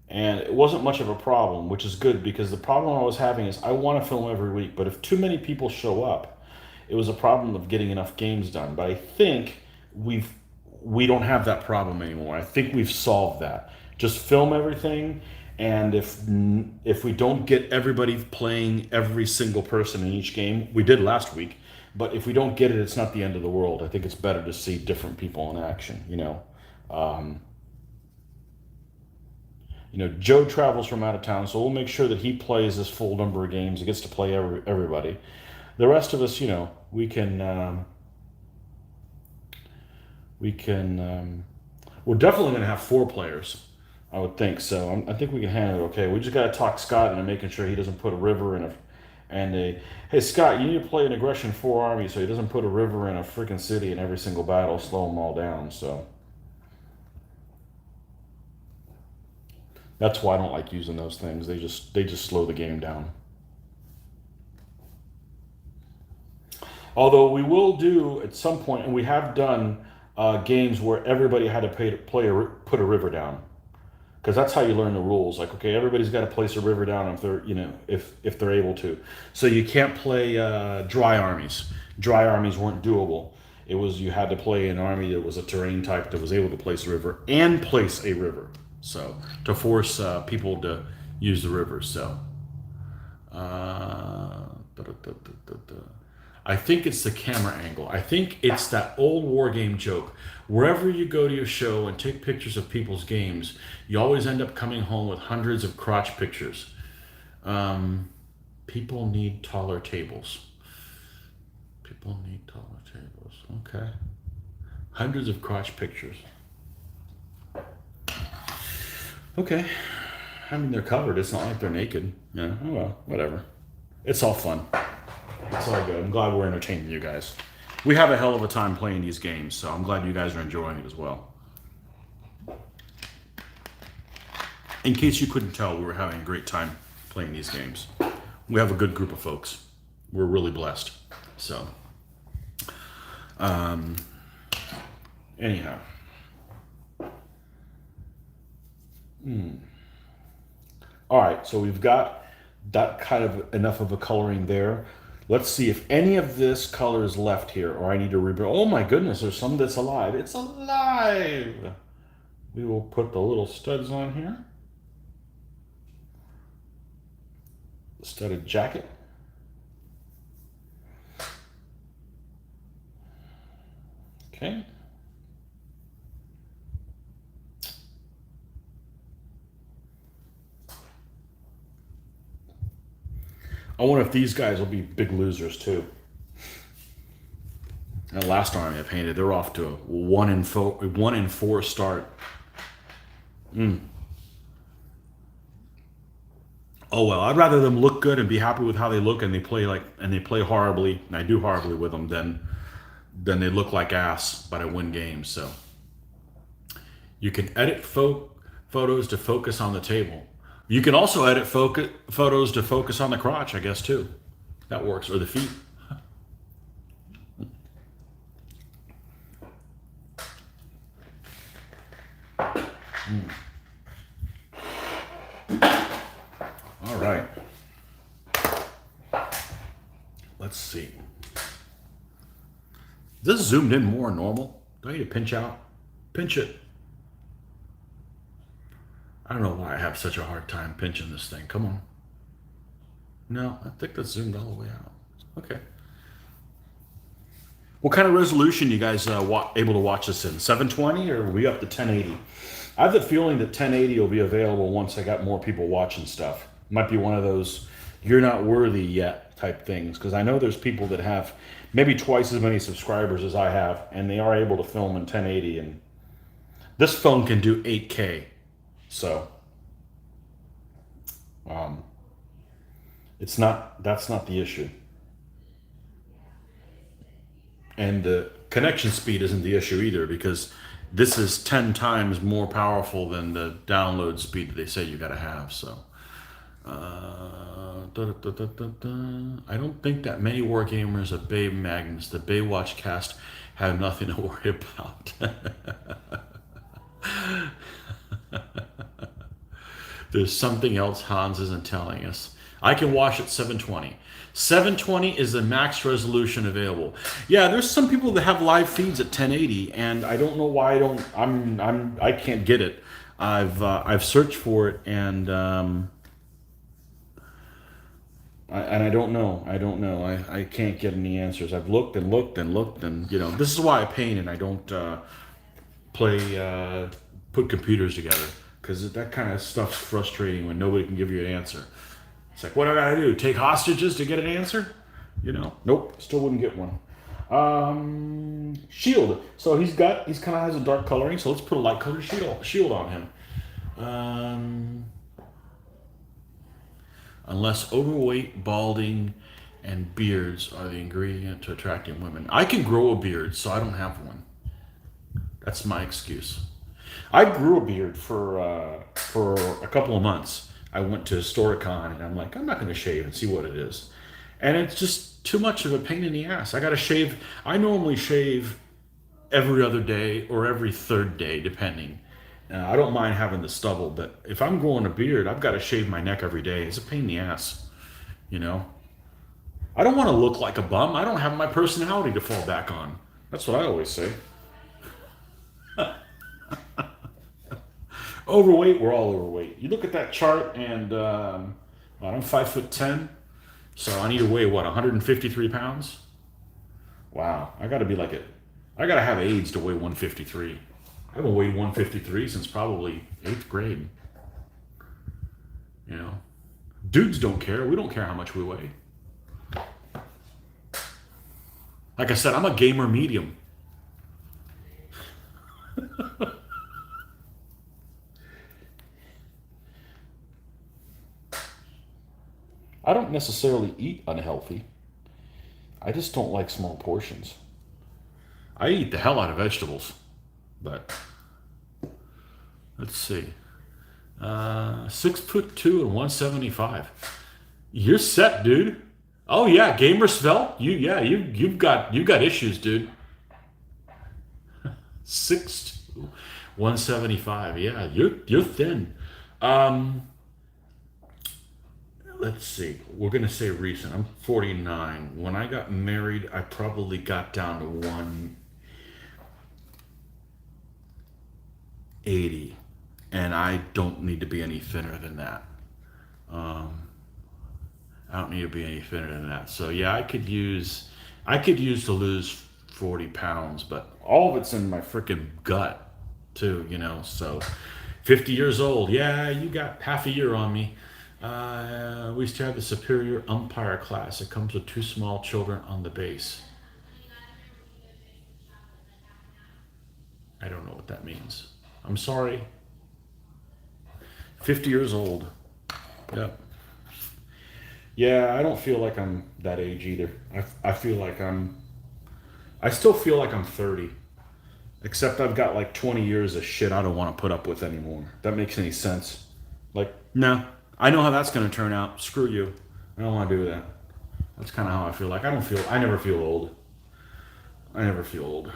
And it wasn't much of a problem, which is good because the problem I was having is I want to film every week, but if too many people show up, it was a problem of getting enough games done. But I think we don't have that problem anymore. I think we've solved that. Just film everything, and if we don't get everybody playing every single person in each game, we did last week. But if we don't get it, it's not the end of the world. I think it's better to see different people in action. Joe travels from out of town, so we'll make sure that he plays this full number of games. He gets to play everybody. The rest of us, we're definitely going to have 4 players. I would think so. I think we can handle it okay. We just got to talk Scott into making sure he doesn't put a river and hey Scott, you need to play an aggression 4 army so he doesn't put a river in a freaking city in every single battle, slow them all down. So that's why I don't like using those things. They just slow the game down. Although we will do at some point, and we have done games where everybody had to put a river down, because that's how you learn the rules. Like, okay, everybody's got to place a river down if they're able to. So you can't play dry armies. Dry armies weren't doable. It was you had to play an army that was a terrain type that was able to place a river and place a river. So to force people to use the river. So. I think it's the camera angle. I think it's that old war game joke. Wherever you go to your show and take pictures of people's games, you always end up coming home with hundreds of crotch pictures. People need taller tables. People need taller tables. Okay. Hundreds of crotch pictures. Okay. I mean, they're covered. It's not like they're naked. Yeah. Oh well, whatever. It's all fun. It's all good. I'm glad we're entertaining you guys. We have a hell of a time playing these games, so I'm glad you guys are enjoying it as well. In case you couldn't tell, we were having a great time playing these games. We have a good group of folks. We're really blessed. So, anyhow. All right, so we've got that kind of enough of a coloring there. Let's see if any of this color is left here, or I need to rebuild. Oh my goodness, there's some that's alive. It's alive! We will put the little studs on here. Studded jacket. Okay. I wonder if these guys will be big losers too. That last army I painted, they're off to a 1-4 start. Oh well, I'd rather them look good and be happy with how they look, and they play horribly, and I do horribly with them, than they look like ass, but I win games. So you can edit photos to focus on the table. You can also edit photos to focus on the crotch, I guess, too. That works, or the feet. All right. Let's see. this zoomed in more than normal? Do I need to pinch out? Pinch it. I don't know why I have such a hard time pinching this thing. Come on. No, I think that's zoomed all the way out. Okay. What kind of resolution you guys able to watch this in? 720 or are we up to 1080? I have the feeling that 1080 will be available once I got more people watching stuff. Might be one of those you're not worthy yet type things, because I know there's people that have maybe twice as many subscribers as I have, and they are able to film in 1080, and this phone can do 8K. So um, that's not the issue. And the connection speed isn't the issue either, because this is 10 times more powerful than the download speed that they say you got to have. So I don't think that many war gamers are Bay Magnus. The Baywatch cast have nothing to worry about. There's something else Hans isn't telling us. I can watch at 720. 720 is the max resolution available. Yeah, there's some people that have live feeds at 1080, and I don't know why I can't get it. I've searched for it, and I don't know. I can't get any answers. I've looked and looked and looked, and this is why I paint and I don't put computers together, because that kind of stuff's frustrating when nobody can give you an answer. It's like, what do I gotta do? Take hostages to get an answer? Nope, still wouldn't get one. Shield. So he's kind of has a dark coloring. So let's put a light colored shield on him. Unless overweight, balding, and beards are the ingredient to attracting women. I can grow a beard, so I don't have one. That's my excuse. I grew a beard for a couple of months. I went to Storicon, and I'm like, I'm not going to shave and see what it is. And it's just too much of a pain in the ass. I got to shave. I normally shave every other day or every third day, depending. I don't mind having the stubble, but if I'm growing a beard, I've got to shave my neck every day. It's a pain in the ass, I don't want to look like a bum. I don't have my personality to fall back on. That's what I always say. Overweight, we're all overweight. You look at that chart, and I'm 5'10", so I need to weigh 153 pounds. Wow, I got to be like it. I got to have AIDS to weigh 153. I haven't weighed 153 since probably 8th grade. Dudes don't care. We don't care how much we weigh. Like I said, I'm a gamer medium. I don't necessarily eat unhealthy. I just don't like small portions. I eat the hell out of vegetables, but let's see. 6'2" and 175. You're set, dude. Oh yeah, gamer svelte. You've got issues, dude. 6'2", 175. Yeah, you're thin. Let's see. We're gonna say recent. I'm 49. When I got married, I probably got down to 180, and I don't need to be any thinner than that. I don't need to be any thinner than that. So yeah, I could use to lose 40 pounds, but all of it's in my freaking gut too. So 50 years old. Yeah, you got half a year on me. We used to have the superior umpire class. It comes with 2 small children on the base. I don't know what that means. I'm sorry. 50 years old. Yep. Yeah, I don't feel like I'm that age either. I still feel like I'm 30. Except I've got like 20 years of shit I don't want to put up with anymore. If that makes any sense. Like, no. I know how that's going to turn out. Screw you. I don't want to do that. That's kind of how I feel. Like, I never feel old. I never feel old.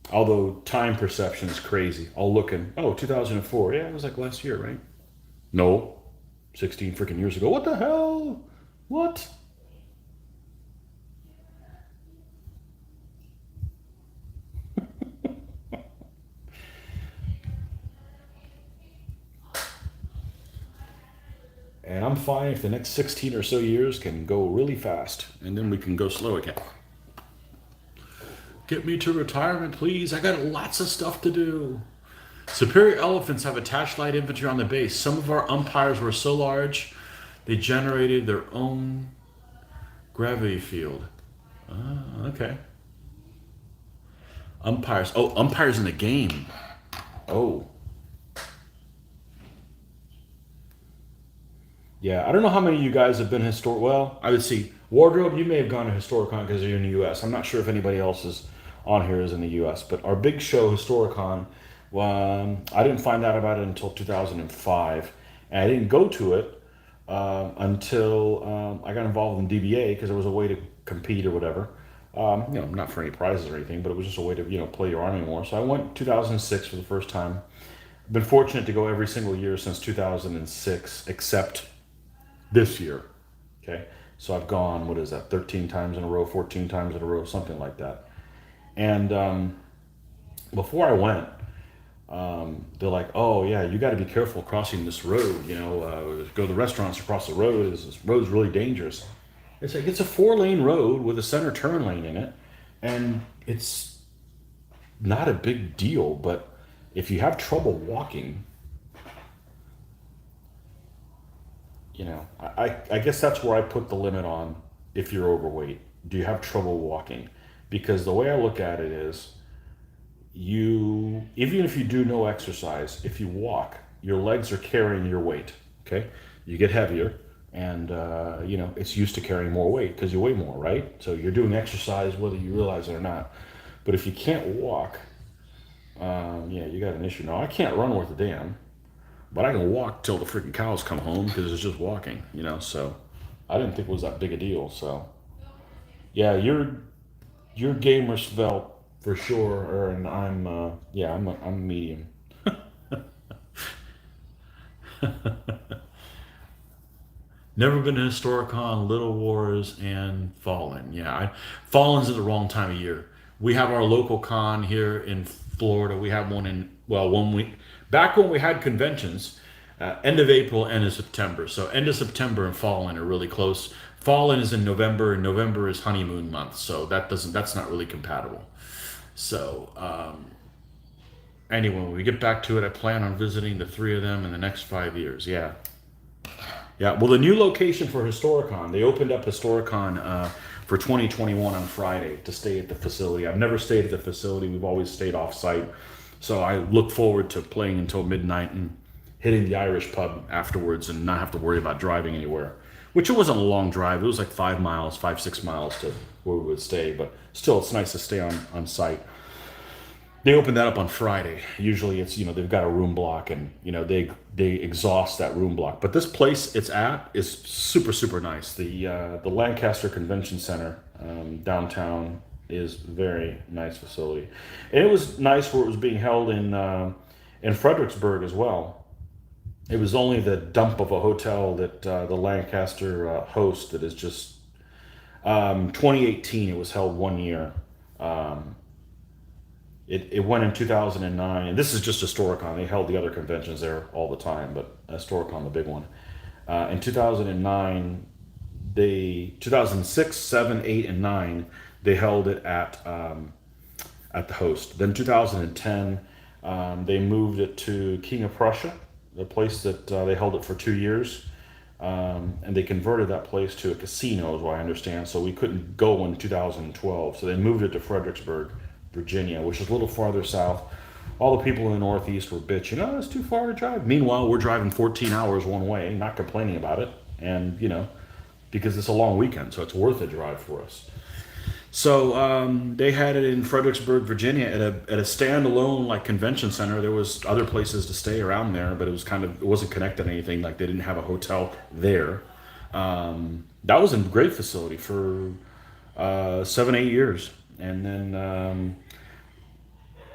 Although time perception is crazy. I'll look in, 2004. Yeah, it was like last year, right? No. 16 freaking years ago. What the hell? What? And I'm fine if the next 16 or so years can go really fast, and then we can go slow again. Get me to retirement, please. I got lots of stuff to do. Superior elephants have attached light infantry on the base. Some of our umpires were so large, they generated their own gravity field. Okay. Umpires. Oh, umpires in the game. Oh. Yeah, I don't know how many of you guys have been historic. Well, I would see Wardrobe. You may have gone to Historicon because you're in the U.S. I'm not sure if anybody else is on here is in the U.S. But our big show, Historicon, I didn't find out about it until 2005, and I didn't go to it until I got involved in DBA because it was a way to compete or whatever. Not for any prizes or anything, but it was just a way to play your army more. So I went 2006 for the first time. I've been fortunate to go every single year since 2006, except this year. Okay. So I've gone, what is that, 13 times in a row, 14 times in a row, something like that. And before I went, they're like, oh, yeah, you got to be careful crossing this road. Go to the restaurants across the road. This road's really dangerous. It's like, it's a 4-lane road with a center turn lane in it. And it's not a big deal. But if you have trouble walking, I guess that's where I put the limit on if you're overweight. Do you have trouble walking? Because the way I look at it is, even if you do no exercise, if you walk, your legs are carrying your weight. Okay, you get heavier, and it's used to carrying more weight because you weigh more, right? So you're doing exercise whether you realize it or not. But if you can't walk, you got an issue. Now I can't run worth a damn, but I can walk till the freaking cows come home because it's just walking. So I didn't think it was that big a deal. So yeah, you're gamer svelte for sure, and I'm medium. Never been to Historicon, Little Wars, and Fallen. Yeah, Fallen's at the wrong time of year. We have our local con here in Florida. We have one one week back when we had conventions, end of April, end of September. So end of September and Fallen are really close. Fallen is in November, and November is honeymoon month. So that's not really compatible. So anyway, when we get back to it, I plan on visiting the three of them in the next 5 years. Yeah. Yeah, well, the new location for Historicon, they opened up Historicon for 2021 on Friday to stay at the facility. I've never stayed at the facility. We've always stayed off-site. So I look forward to playing until midnight and hitting the Irish pub afterwards and not have to worry about driving anywhere. Which it wasn't a long drive. It was like 5, 6 miles to where we would stay. But still, it's nice to stay on site. They open that up on Friday. Usually it's, they've got a room block and, they exhaust that room block. But this place it's at is super, super nice. The Lancaster Convention Center downtown is very nice facility. And it was nice where it was being held in Fredericksburg as well. It was only the dump of a hotel that the Lancaster host that is just 2018. It was held 1 year. It went in 2009, and this is just Historicon. They held the other conventions there all the time, but Historicon, the big one. In 2009, 2006, 7, 8, and 9, they held it at the host. Then 2010, they moved it to King of Prussia, the place that they held it for 2 years. And they converted that place to a casino, is what I understand. So we couldn't go in 2012. So they moved it to Fredericksburg, Virginia, which is a little farther south. All the people in the Northeast were bitching, oh, it's too far to drive. Meanwhile, we're driving 14 hours one way, not complaining about it. And, because it's a long weekend, so it's worth a drive for us. So they had it in Fredericksburg, Virginia, at a standalone convention center. There was other places to stay around there, but it wasn't connected to anything. They didn't have a hotel there. That was a great facility for 7, 8 years. And then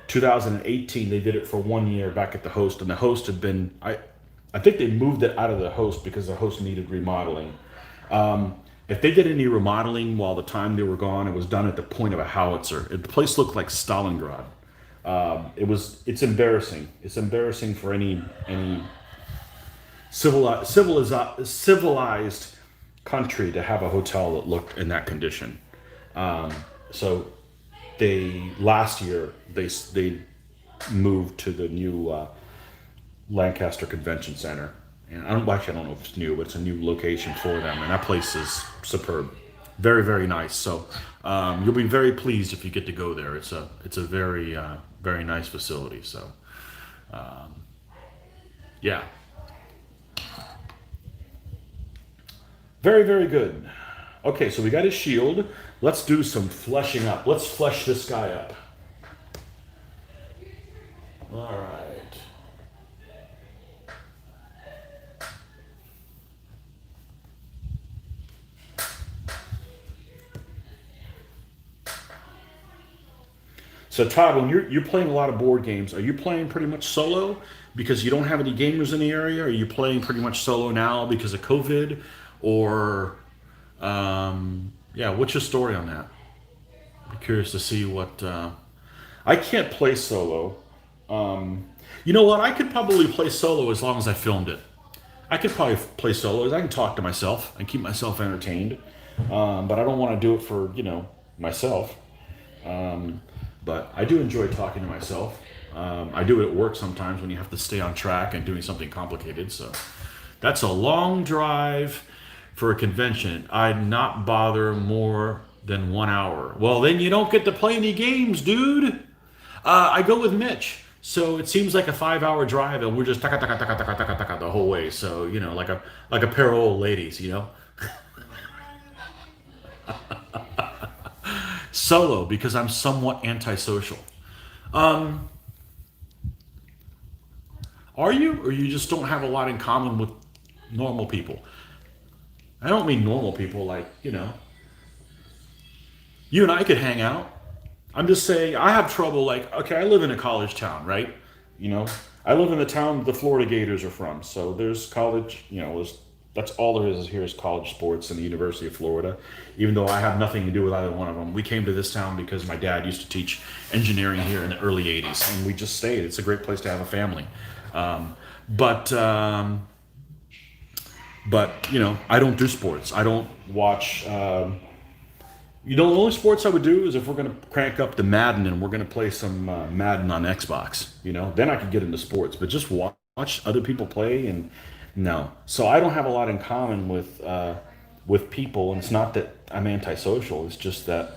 2018, they did it for 1 year back at the host. And the host had been, I think they moved it out of the host because the host needed remodeling. If they did any remodeling while the time they were gone, it was done at the point of a howitzer. The place looked like Stalingrad. It's embarrassing. It's embarrassing for any civilized country to have a hotel that looked in that condition. So they last year they moved to the new Lancaster Convention Center, and I don't know if it's new, but it's a new location for them, and that place is superb, very very nice. So you'll be very pleased if you get to go there. It's a very very nice facility. So yeah, very very good. Okay, so we got his shield. Let's do some fleshing up. Let's flesh this guy up. All right. So Todd, when you're playing a lot of board games, are you playing pretty much solo because you don't have any gamers in the area? Are you playing pretty much solo now because of COVID, or yeah? What's your story on that? I'm curious to see what. I can't play solo. You know what? I could probably play solo as long as I filmed it. I could probably play solo. I can talk to myself and keep myself entertained, but I don't want to do it for myself. Um, but I do enjoy talking to myself. I do it at work sometimes when you have to stay on track and doing something complicated. So that's a long drive for a convention. I'd not bother more than 1 hour. Well, then you don't get to play any games, dude. I go with Mitch. So it seems like a 5 hour drive, and we're just taka taka taka taka taka taka the whole way. So like a pair of old ladies. Solo because I'm somewhat antisocial. Um, are you, or you just don't have a lot in common with normal people? I don't mean normal people like you and I could hang out. I'm just saying I have trouble. Like, okay, I live in a college town, right? You know, I live in the town the Florida Gators are from. So there's college. That's all there is here is college sports and the University of Florida. Even though I have nothing to do with either one of them, we came to this town because my dad used to teach engineering here in the early '80s, and we just stayed. It's a great place to have a family. Um, but I don't do sports. I don't watch. The only sports I would do is if we're going to crank up the Madden and we're going to play some Madden on Xbox. Then I could get into sports. But just watch other people play, and no. So I don't have a lot in common with people, and it's not that I'm antisocial. It's just that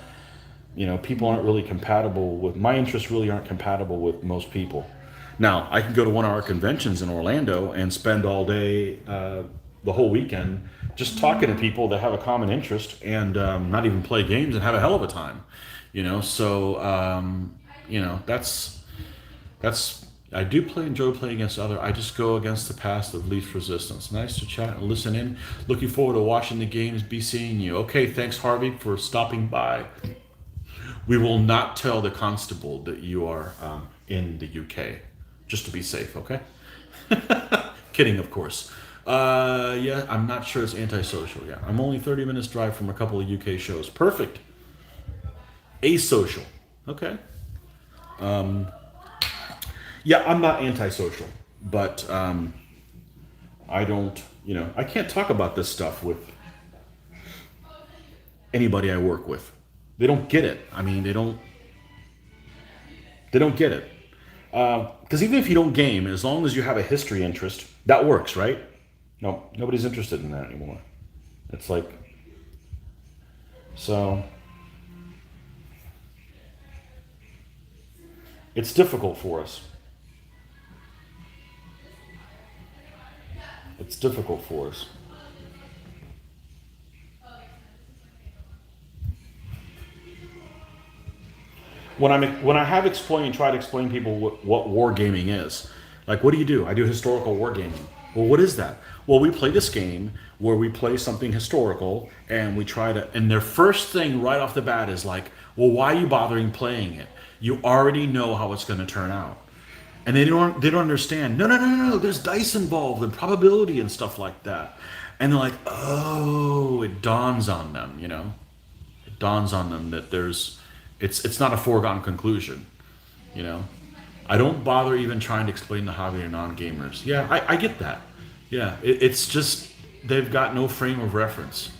people aren't really compatible with my interests. Really aren't compatible with most people. Now I can go to 1 hour conventions in Orlando and spend all day, the whole weekend, just talking to people that have a common interest, and not even play games and have a hell of a time. So that's I do enjoy playing against other. I just go against the path of least resistance. Nice to chat and listen in. Looking forward to watching the games. Be seeing you. Okay, thanks Harvey for stopping by. We will not tell the constable that you are in the UK, just to be safe. Okay. Kidding, of course. Yeah, I'm not sure it's antisocial. Yeah, I'm only 30 minutes drive from a couple of UK shows. Perfect. Asocial. Okay. Yeah, I'm not antisocial, but I don't. I can't talk about this stuff with anybody I work with. They don't get it. I mean, they don't. They don't get it. Because even if you don't game, as long as you have a history interest, that works, right? No, nobody's interested in that anymore. It's like, so it's difficult for us. It's difficult for us. When I have explained, try to explain people what wargaming is. Like, what do? I do historical wargaming. Well, what is that? Well, we play this game where we play something historical, and we try to. And their first thing right off the bat is like, well, why are you bothering playing it? You already know how it's going to turn out. and they don't understand. No, no, no, no, no. There's dice involved and probability and stuff like that. And they're like, oh, it dawns on them, It dawns on them that it's not a foregone conclusion, you know. I don't bother even trying to explain the hobby to non-gamers. Yeah, I get that. Yeah, it's just they've got no frame of reference.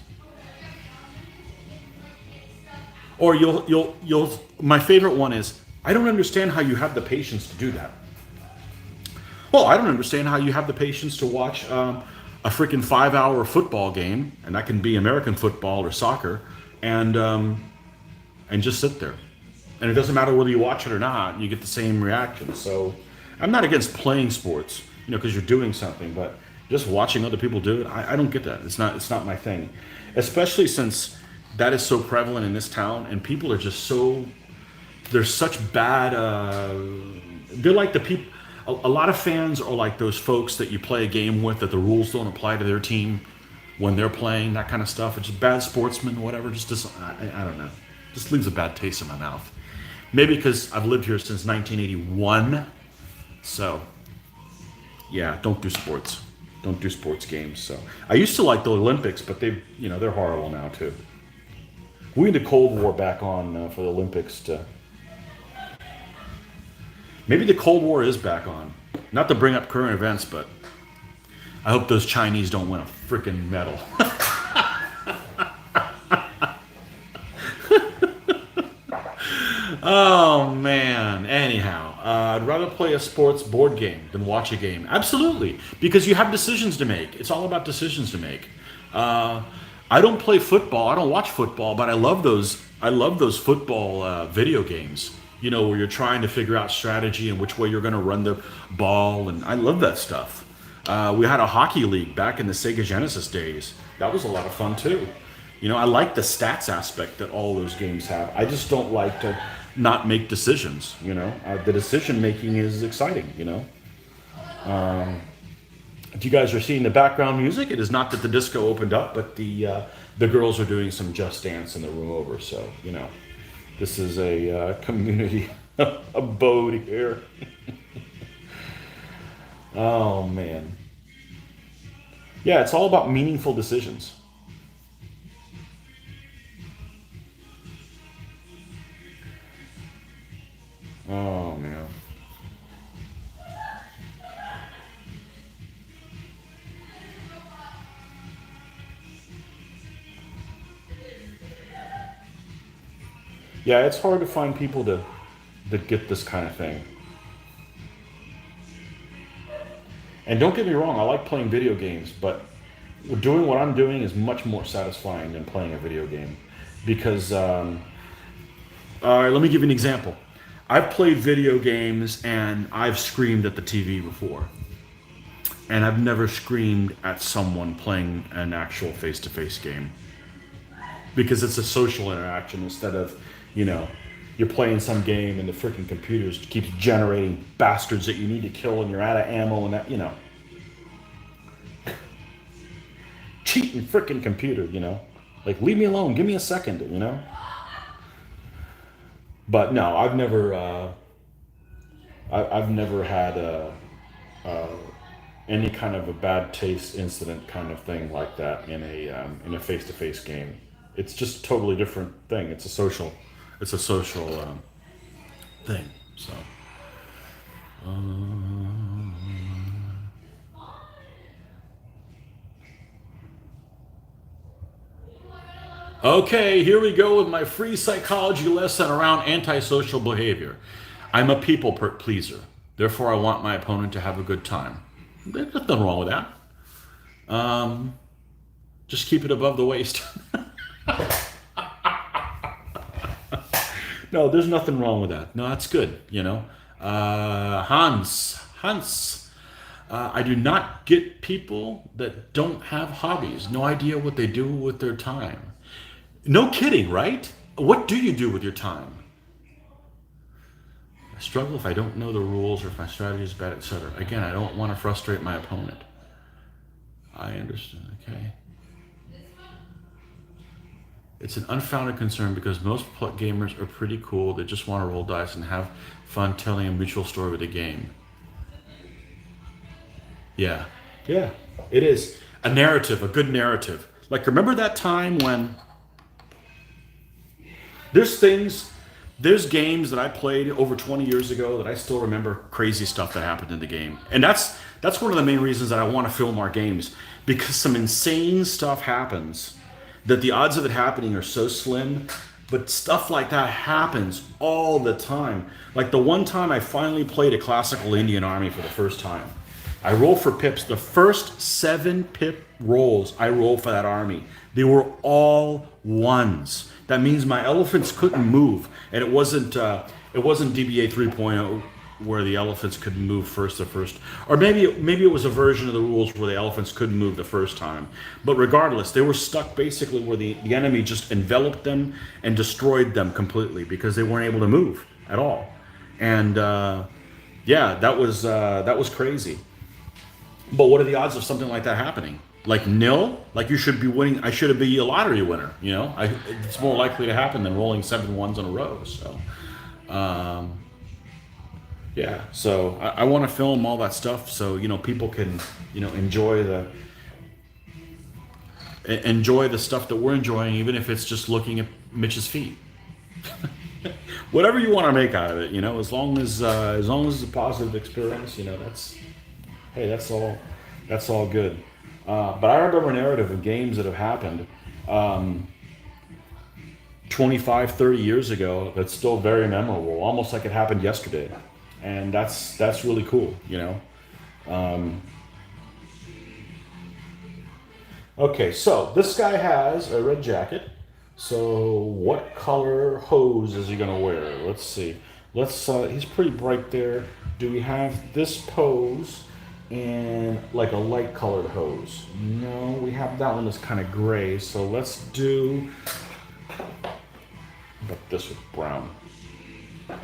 Or you'll. My favorite one is, I don't understand how you have the patience to do that. Well, I don't understand how you have the patience to watch a freaking 5 hour football game, and that can be American football or soccer, and just sit there. And it doesn't matter whether you watch it or not, you get the same reaction. So I'm not against playing sports, because you're doing something, but just watching other people do it, I don't get that. It's not my thing. Especially since that is so prevalent in this town, and people are just so, they're such bad, they're like the people, a lot of fans are like those folks that you play a game with that the rules don't apply to their team when they're playing, that kind of stuff. It's just bad sportsmen, whatever. I don't know. Just leaves a bad taste in my mouth. Maybe because I've lived here since 1981. So, yeah, don't do sports. Don't do sports games. So I used to like the Olympics, but they're horrible now too. We need the Cold War back on for the Olympics to. Maybe the Cold War is back on. Not to bring up current events, but I hope those Chinese don't win a freaking medal. Oh man. Anyhow, I'd rather play a sports board game than watch a game. Absolutely, because you have decisions to make. It's all about decisions to make. I don't play football. I don't watch football, but I love those. I love those football video games. Where you're trying to figure out strategy and which way you're going to run the ball, and I love that stuff. We had a hockey league back in the Sega Genesis days. That was a lot of fun too. I like the stats aspect that all those games have. I just don't like to not make decisions. The decision making is exciting. If you guys are seeing the background music, it is not that the disco opened up, but the girls are doing some Just Dance in the room over. So this is a community abode here. Oh man, yeah, it's all about meaningful decisions. Oh man. Yeah, it's hard to find people that get this kind of thing. And don't get me wrong, I like playing video games, but doing what I'm doing is much more satisfying than playing a video game. Because, all right, let me give you an example. I've played video games and I've screamed at the TV before. And I've never screamed at someone playing an actual face to face game. Because it's a social interaction instead of, you're playing some game and the freaking computer keeps generating bastards that you need to kill and you're out of ammo and that. Cheating freaking computer, Like, leave me alone, give me a second. But no, I've never had uh, any kind of a bad taste incident kind of thing like that in a face-to-face game. It's just a totally different thing. It's a social thing. So, okay, here we go with my free psychology lesson around antisocial behavior. I'm a people pleaser. Therefore, I want my opponent to have a good time. There's nothing wrong with that. Just keep it above the waist. No, there's nothing wrong with that. No, that's good. Hans. I do not get people that don't have hobbies. No idea what they do with their time. No kidding, right? What do you do with your time? I struggle if I don't know the rules or if my strategy is bad, etc. Again, I don't want to frustrate my opponent. I understand. Okay. It's an unfounded concern because most gamers are pretty cool. They just want to roll dice and have fun telling a mutual story with the game. Yeah, yeah, it is a narrative, a good narrative. Like, remember that time when there's things, there's games that I played over 20 years ago that I still remember crazy stuff that happened in the game, and that's one of the main reasons that I want to film our games, because some insane stuff happens that the odds of it happening are so slim. But stuff like that happens all the time. Like the one time I finally played a classical Indian army for the first time. I rolled for pips. The first 7 pip rolls I rolled for that army, they were all ones. That means my elephants couldn't move, and it wasn't DBA 3.0 where the elephants could move first the first, or maybe it was a version of the rules where the elephants couldn't move the first time. But regardless, they were stuck basically where the enemy just enveloped them and destroyed them completely because they weren't able to move at all. And yeah, that was crazy. But what are the odds of something like that happening? Like nil? Like you should be winning. I should be a lottery winner. It's more likely to happen than rolling 7 ones in a row. So, yeah. So I want to film all that stuff so people can enjoy the stuff that we're enjoying, even if it's just looking at Mitch's feet. Whatever you want to make out of it, as long as it's a positive experience, that's all good. But I remember a narrative of games that have happened 25, 30 years ago that's still very memorable, almost like it happened yesterday. And that's really cool. Okay, so this guy has a red jacket. So what color hose is he gonna wear? Let's see. He's pretty bright there. Do we have this pose and like a light colored hose? No, we have that one that's kind of gray. So let's do but this with brown.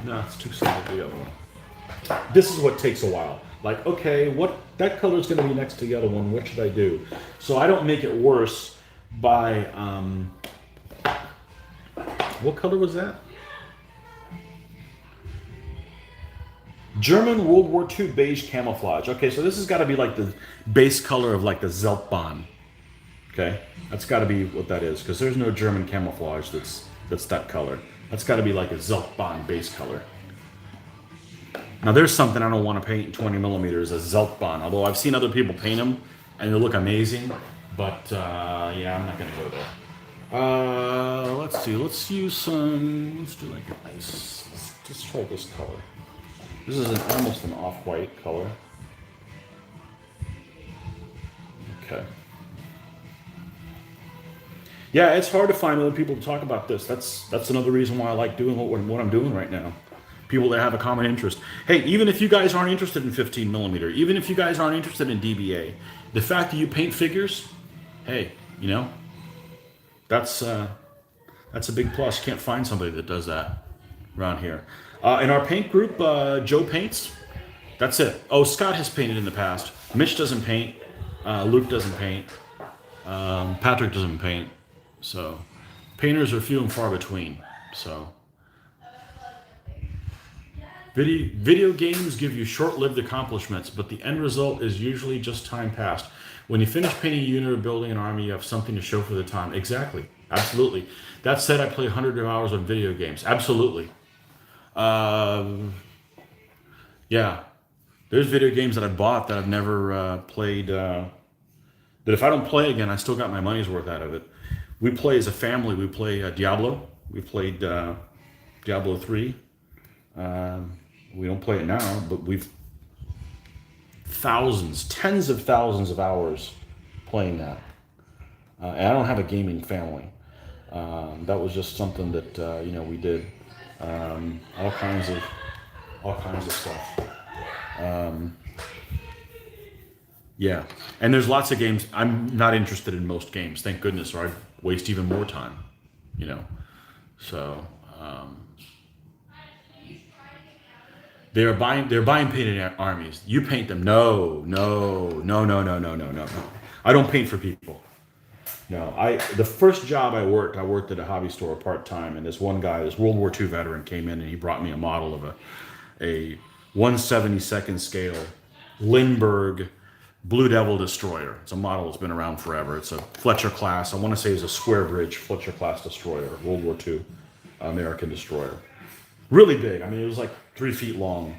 No, it's too simple. The other one. This is what takes a while. Like, okay, what that color is going to be next to the other one. What should I do? So I don't make it worse by what color was that? German World War II beige camouflage. Okay, so this has got to be like the base color of like the Zeltbahn. Okay, that's got to be what that is, because there's no German camouflage that's that color. That's got to be like a Zeltbahn base color. Now there's something I don't want to paint in 20 millimeters, a Zeltbahn. Although I've seen other people paint them and they look amazing, but yeah, I'm not gonna go there. Let's see. Let's use some. Let's do like a nice. Let's try this color. This is almost an off-white color. Okay. Yeah, it's hard to find other people to talk about this. That's another reason why I like doing what I'm doing right now. People that have a common interest. Hey, even if you guys aren't interested in 15 millimeter, even if you guys aren't interested in DBA, the fact that you paint figures, hey, that's a big plus. You can't find somebody that does that around here. In our paint group, Joe paints. That's it. Oh, Scott has painted in the past. Mitch doesn't paint. Luke doesn't paint. Patrick doesn't paint. So, painters are few and far between. So. Video games give you short-lived accomplishments, but the end result is usually just time passed. When you finish painting a unit or building an army, you have something to show for the time. Exactly. Absolutely. That said, I play hundreds of hours on video games. Absolutely. Yeah. There's video games that I bought that I've never played. That if I don't play again, I still got my money's worth out of it. We play as a family. We play Diablo. We played Diablo 3. We don't play it now, but we've tens of thousands of hours playing that. And I don't have a gaming family. That was just something that we did. All kinds of stuff. Yeah, and there's lots of games. I'm not interested in most games, thank goodness, or I'd waste even more time. So. They're buying painted armies. You paint them. No. I don't paint for people. No. The first job I worked at a hobby store part-time, and this one guy, this World War II veteran, came in and he brought me a model of a 1/72nd scale Lindbergh Blue Devil destroyer. It's a model that's been around forever. It's a Fletcher class. I want to say it's a square bridge Fletcher class destroyer, World War II American destroyer. Really big. I mean, it was like 3 feet long.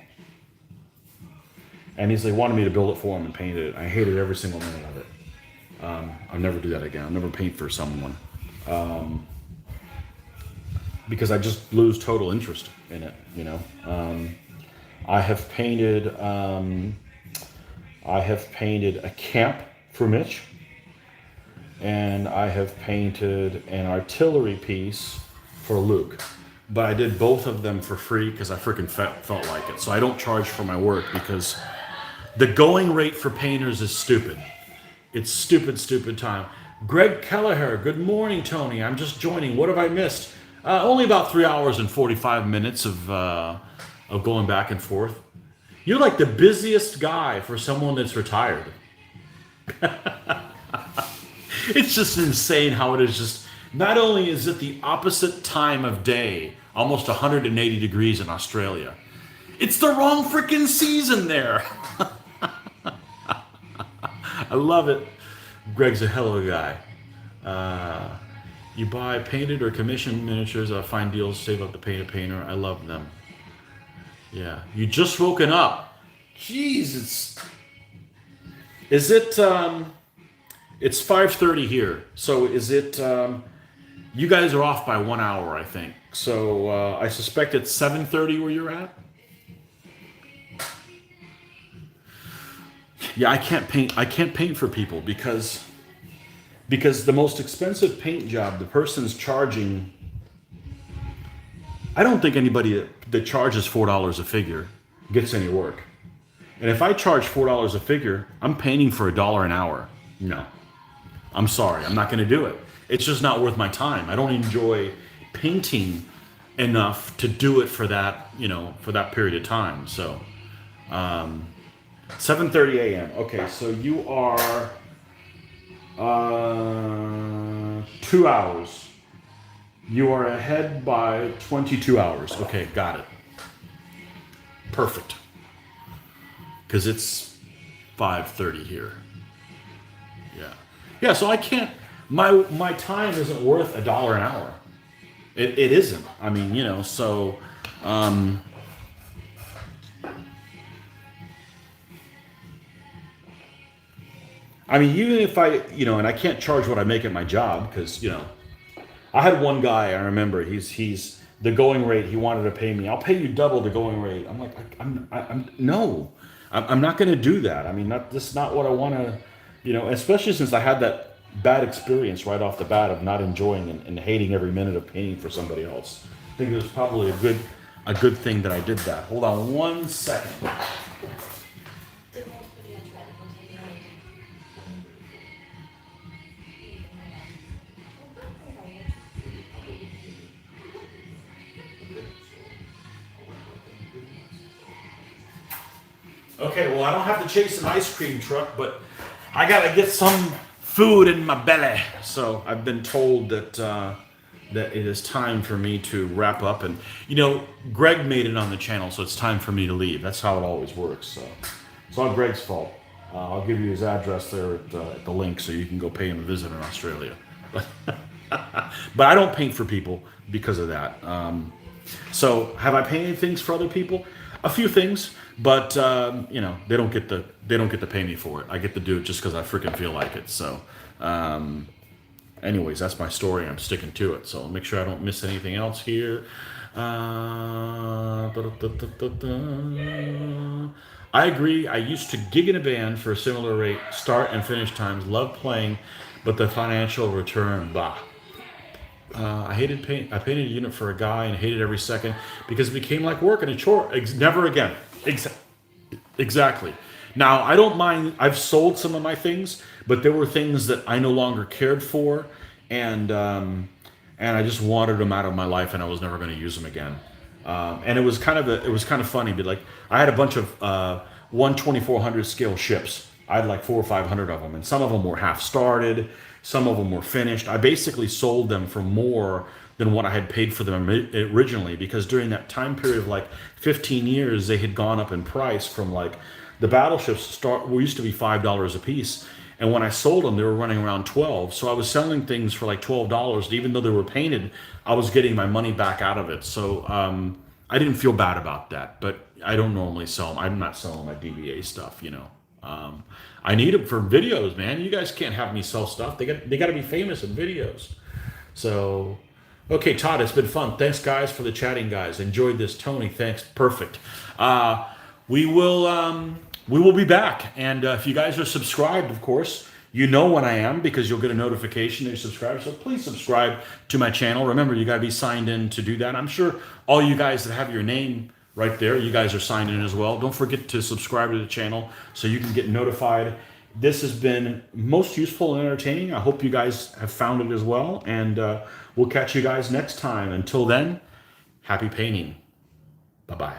And they wanted me to build it for him and paint it. I hated every single minute of it. I'll never do that again. I'll never paint for someone. Because I just lose total interest in it, you know. I have painted a camp for Mitch, and I have painted an artillery piece for Luke. But I did both of them for free because I freaking felt like it. So I don't charge for my work because the going rate for painters is stupid. It's stupid, stupid time. Greg Kelleher, good morning, Tony. I'm just joining. What have I missed? Only about 3 hours and 45 minutes of going back and forth. You're like the busiest guy for someone that's retired. It's just insane how it is just, not only is it the opposite time of day, almost 180 degrees in Australia, it's the wrong freaking season there. I love it. Greg's a hell of a guy. You buy painted or commissioned miniatures, find deals, save up to paint a painter. I love them. Yeah. You just woken up. Jeez, is it, it's 5:30 here. So is it, you guys are off by 1 hour, I think. So I suspect it's 7:30 where you're at. Yeah, I can't paint for people because the most expensive paint job, the person's charging, I don't think anybody that charges $4 a figure gets any work. And if I charge $4 a figure, I'm painting for $1 an hour. No, I'm sorry, I'm not going to do it. It's just not worth my time. I don't enjoy painting enough to do it for that, for that period of time. So, 7:30 a.m. Okay, so you are 2 hours. You are ahead by 22 hours. Okay, got it. Perfect. Because it's 5:30 here. Yeah. Yeah, so I can't, my time isn't worth $1 an hour. It isn't. I mean, so, I mean, even if and I can't charge what I make at my job because, I had one guy, I remember, he's the going rate, he wanted to pay me, I'll pay you double the going rate. I'm like, I'm not going to do that. I mean, that's not what I want to, especially since I had that bad experience right off the bat of not enjoying and hating every minute of painting for somebody else. I think it was probably a good thing that I did that. Hold on 1 second. Okay, well, I don't have to chase an ice cream truck, but I gotta get some food in my belly. So I've been told that that it is time for me to wrap up. And Greg made it on the channel, so it's time for me to leave. That's how it always works. So it's not Greg's fault. I'll give you his address there at the link, so you can go pay him a visit in Australia. But I don't paint for people because of that. So have I painted things for other people? A few things. But they don't get to pay me for it. I get to do it just because I freaking feel like it. So, anyways, that's my story. I'm sticking to it. So I'll make sure I don't miss anything else here. I agree. I used to gig in a band for a similar rate, start and finish times. Love playing, but the financial return, bah. I hated paint. I painted a unit for a guy and hated every second because it became like work and a chore. Never again. Exactly. Now, I don't mind. I've sold some of my things, but there were things that I no longer cared for, and I just wanted them out of my life, and I was never going to use them again. And it was kind of funny. But like, I had a bunch of 1/2400 scale ships. I had like 400 or 500 of them, and some of them were half started, some of them were finished. I basically sold them for more than what I had paid for them originally, because during that time period of like 15 years, they had gone up in price from like The battleships were used to be $5 a piece, and when I sold them, they were running around 12. So I was selling things for like $12, even though they were painted. I was getting my money back out of it. So I didn't feel bad about that. But I don't normally sell them. I'm not selling my DBA stuff, you know. I need them for videos, man. You guys can't have me sell stuff. They got to be famous in videos. So, okay, Todd, it's been fun. Thanks, guys, for the chatting, guys. Enjoyed this. Tony, thanks. Perfect. We will be back, and if you guys are subscribed, of course, you know when I am because you'll get a notification that you're subscribed. So please subscribe to my channel. Remember, you got to be signed in to do that. I'm sure all you guys that have your name right there, you guys are signed in as well. Don't forget to subscribe to the channel so you can get notified. This has been most useful and entertaining. I hope you guys have found it as well, and we'll catch you guys next time. Until then, happy painting. Bye-bye.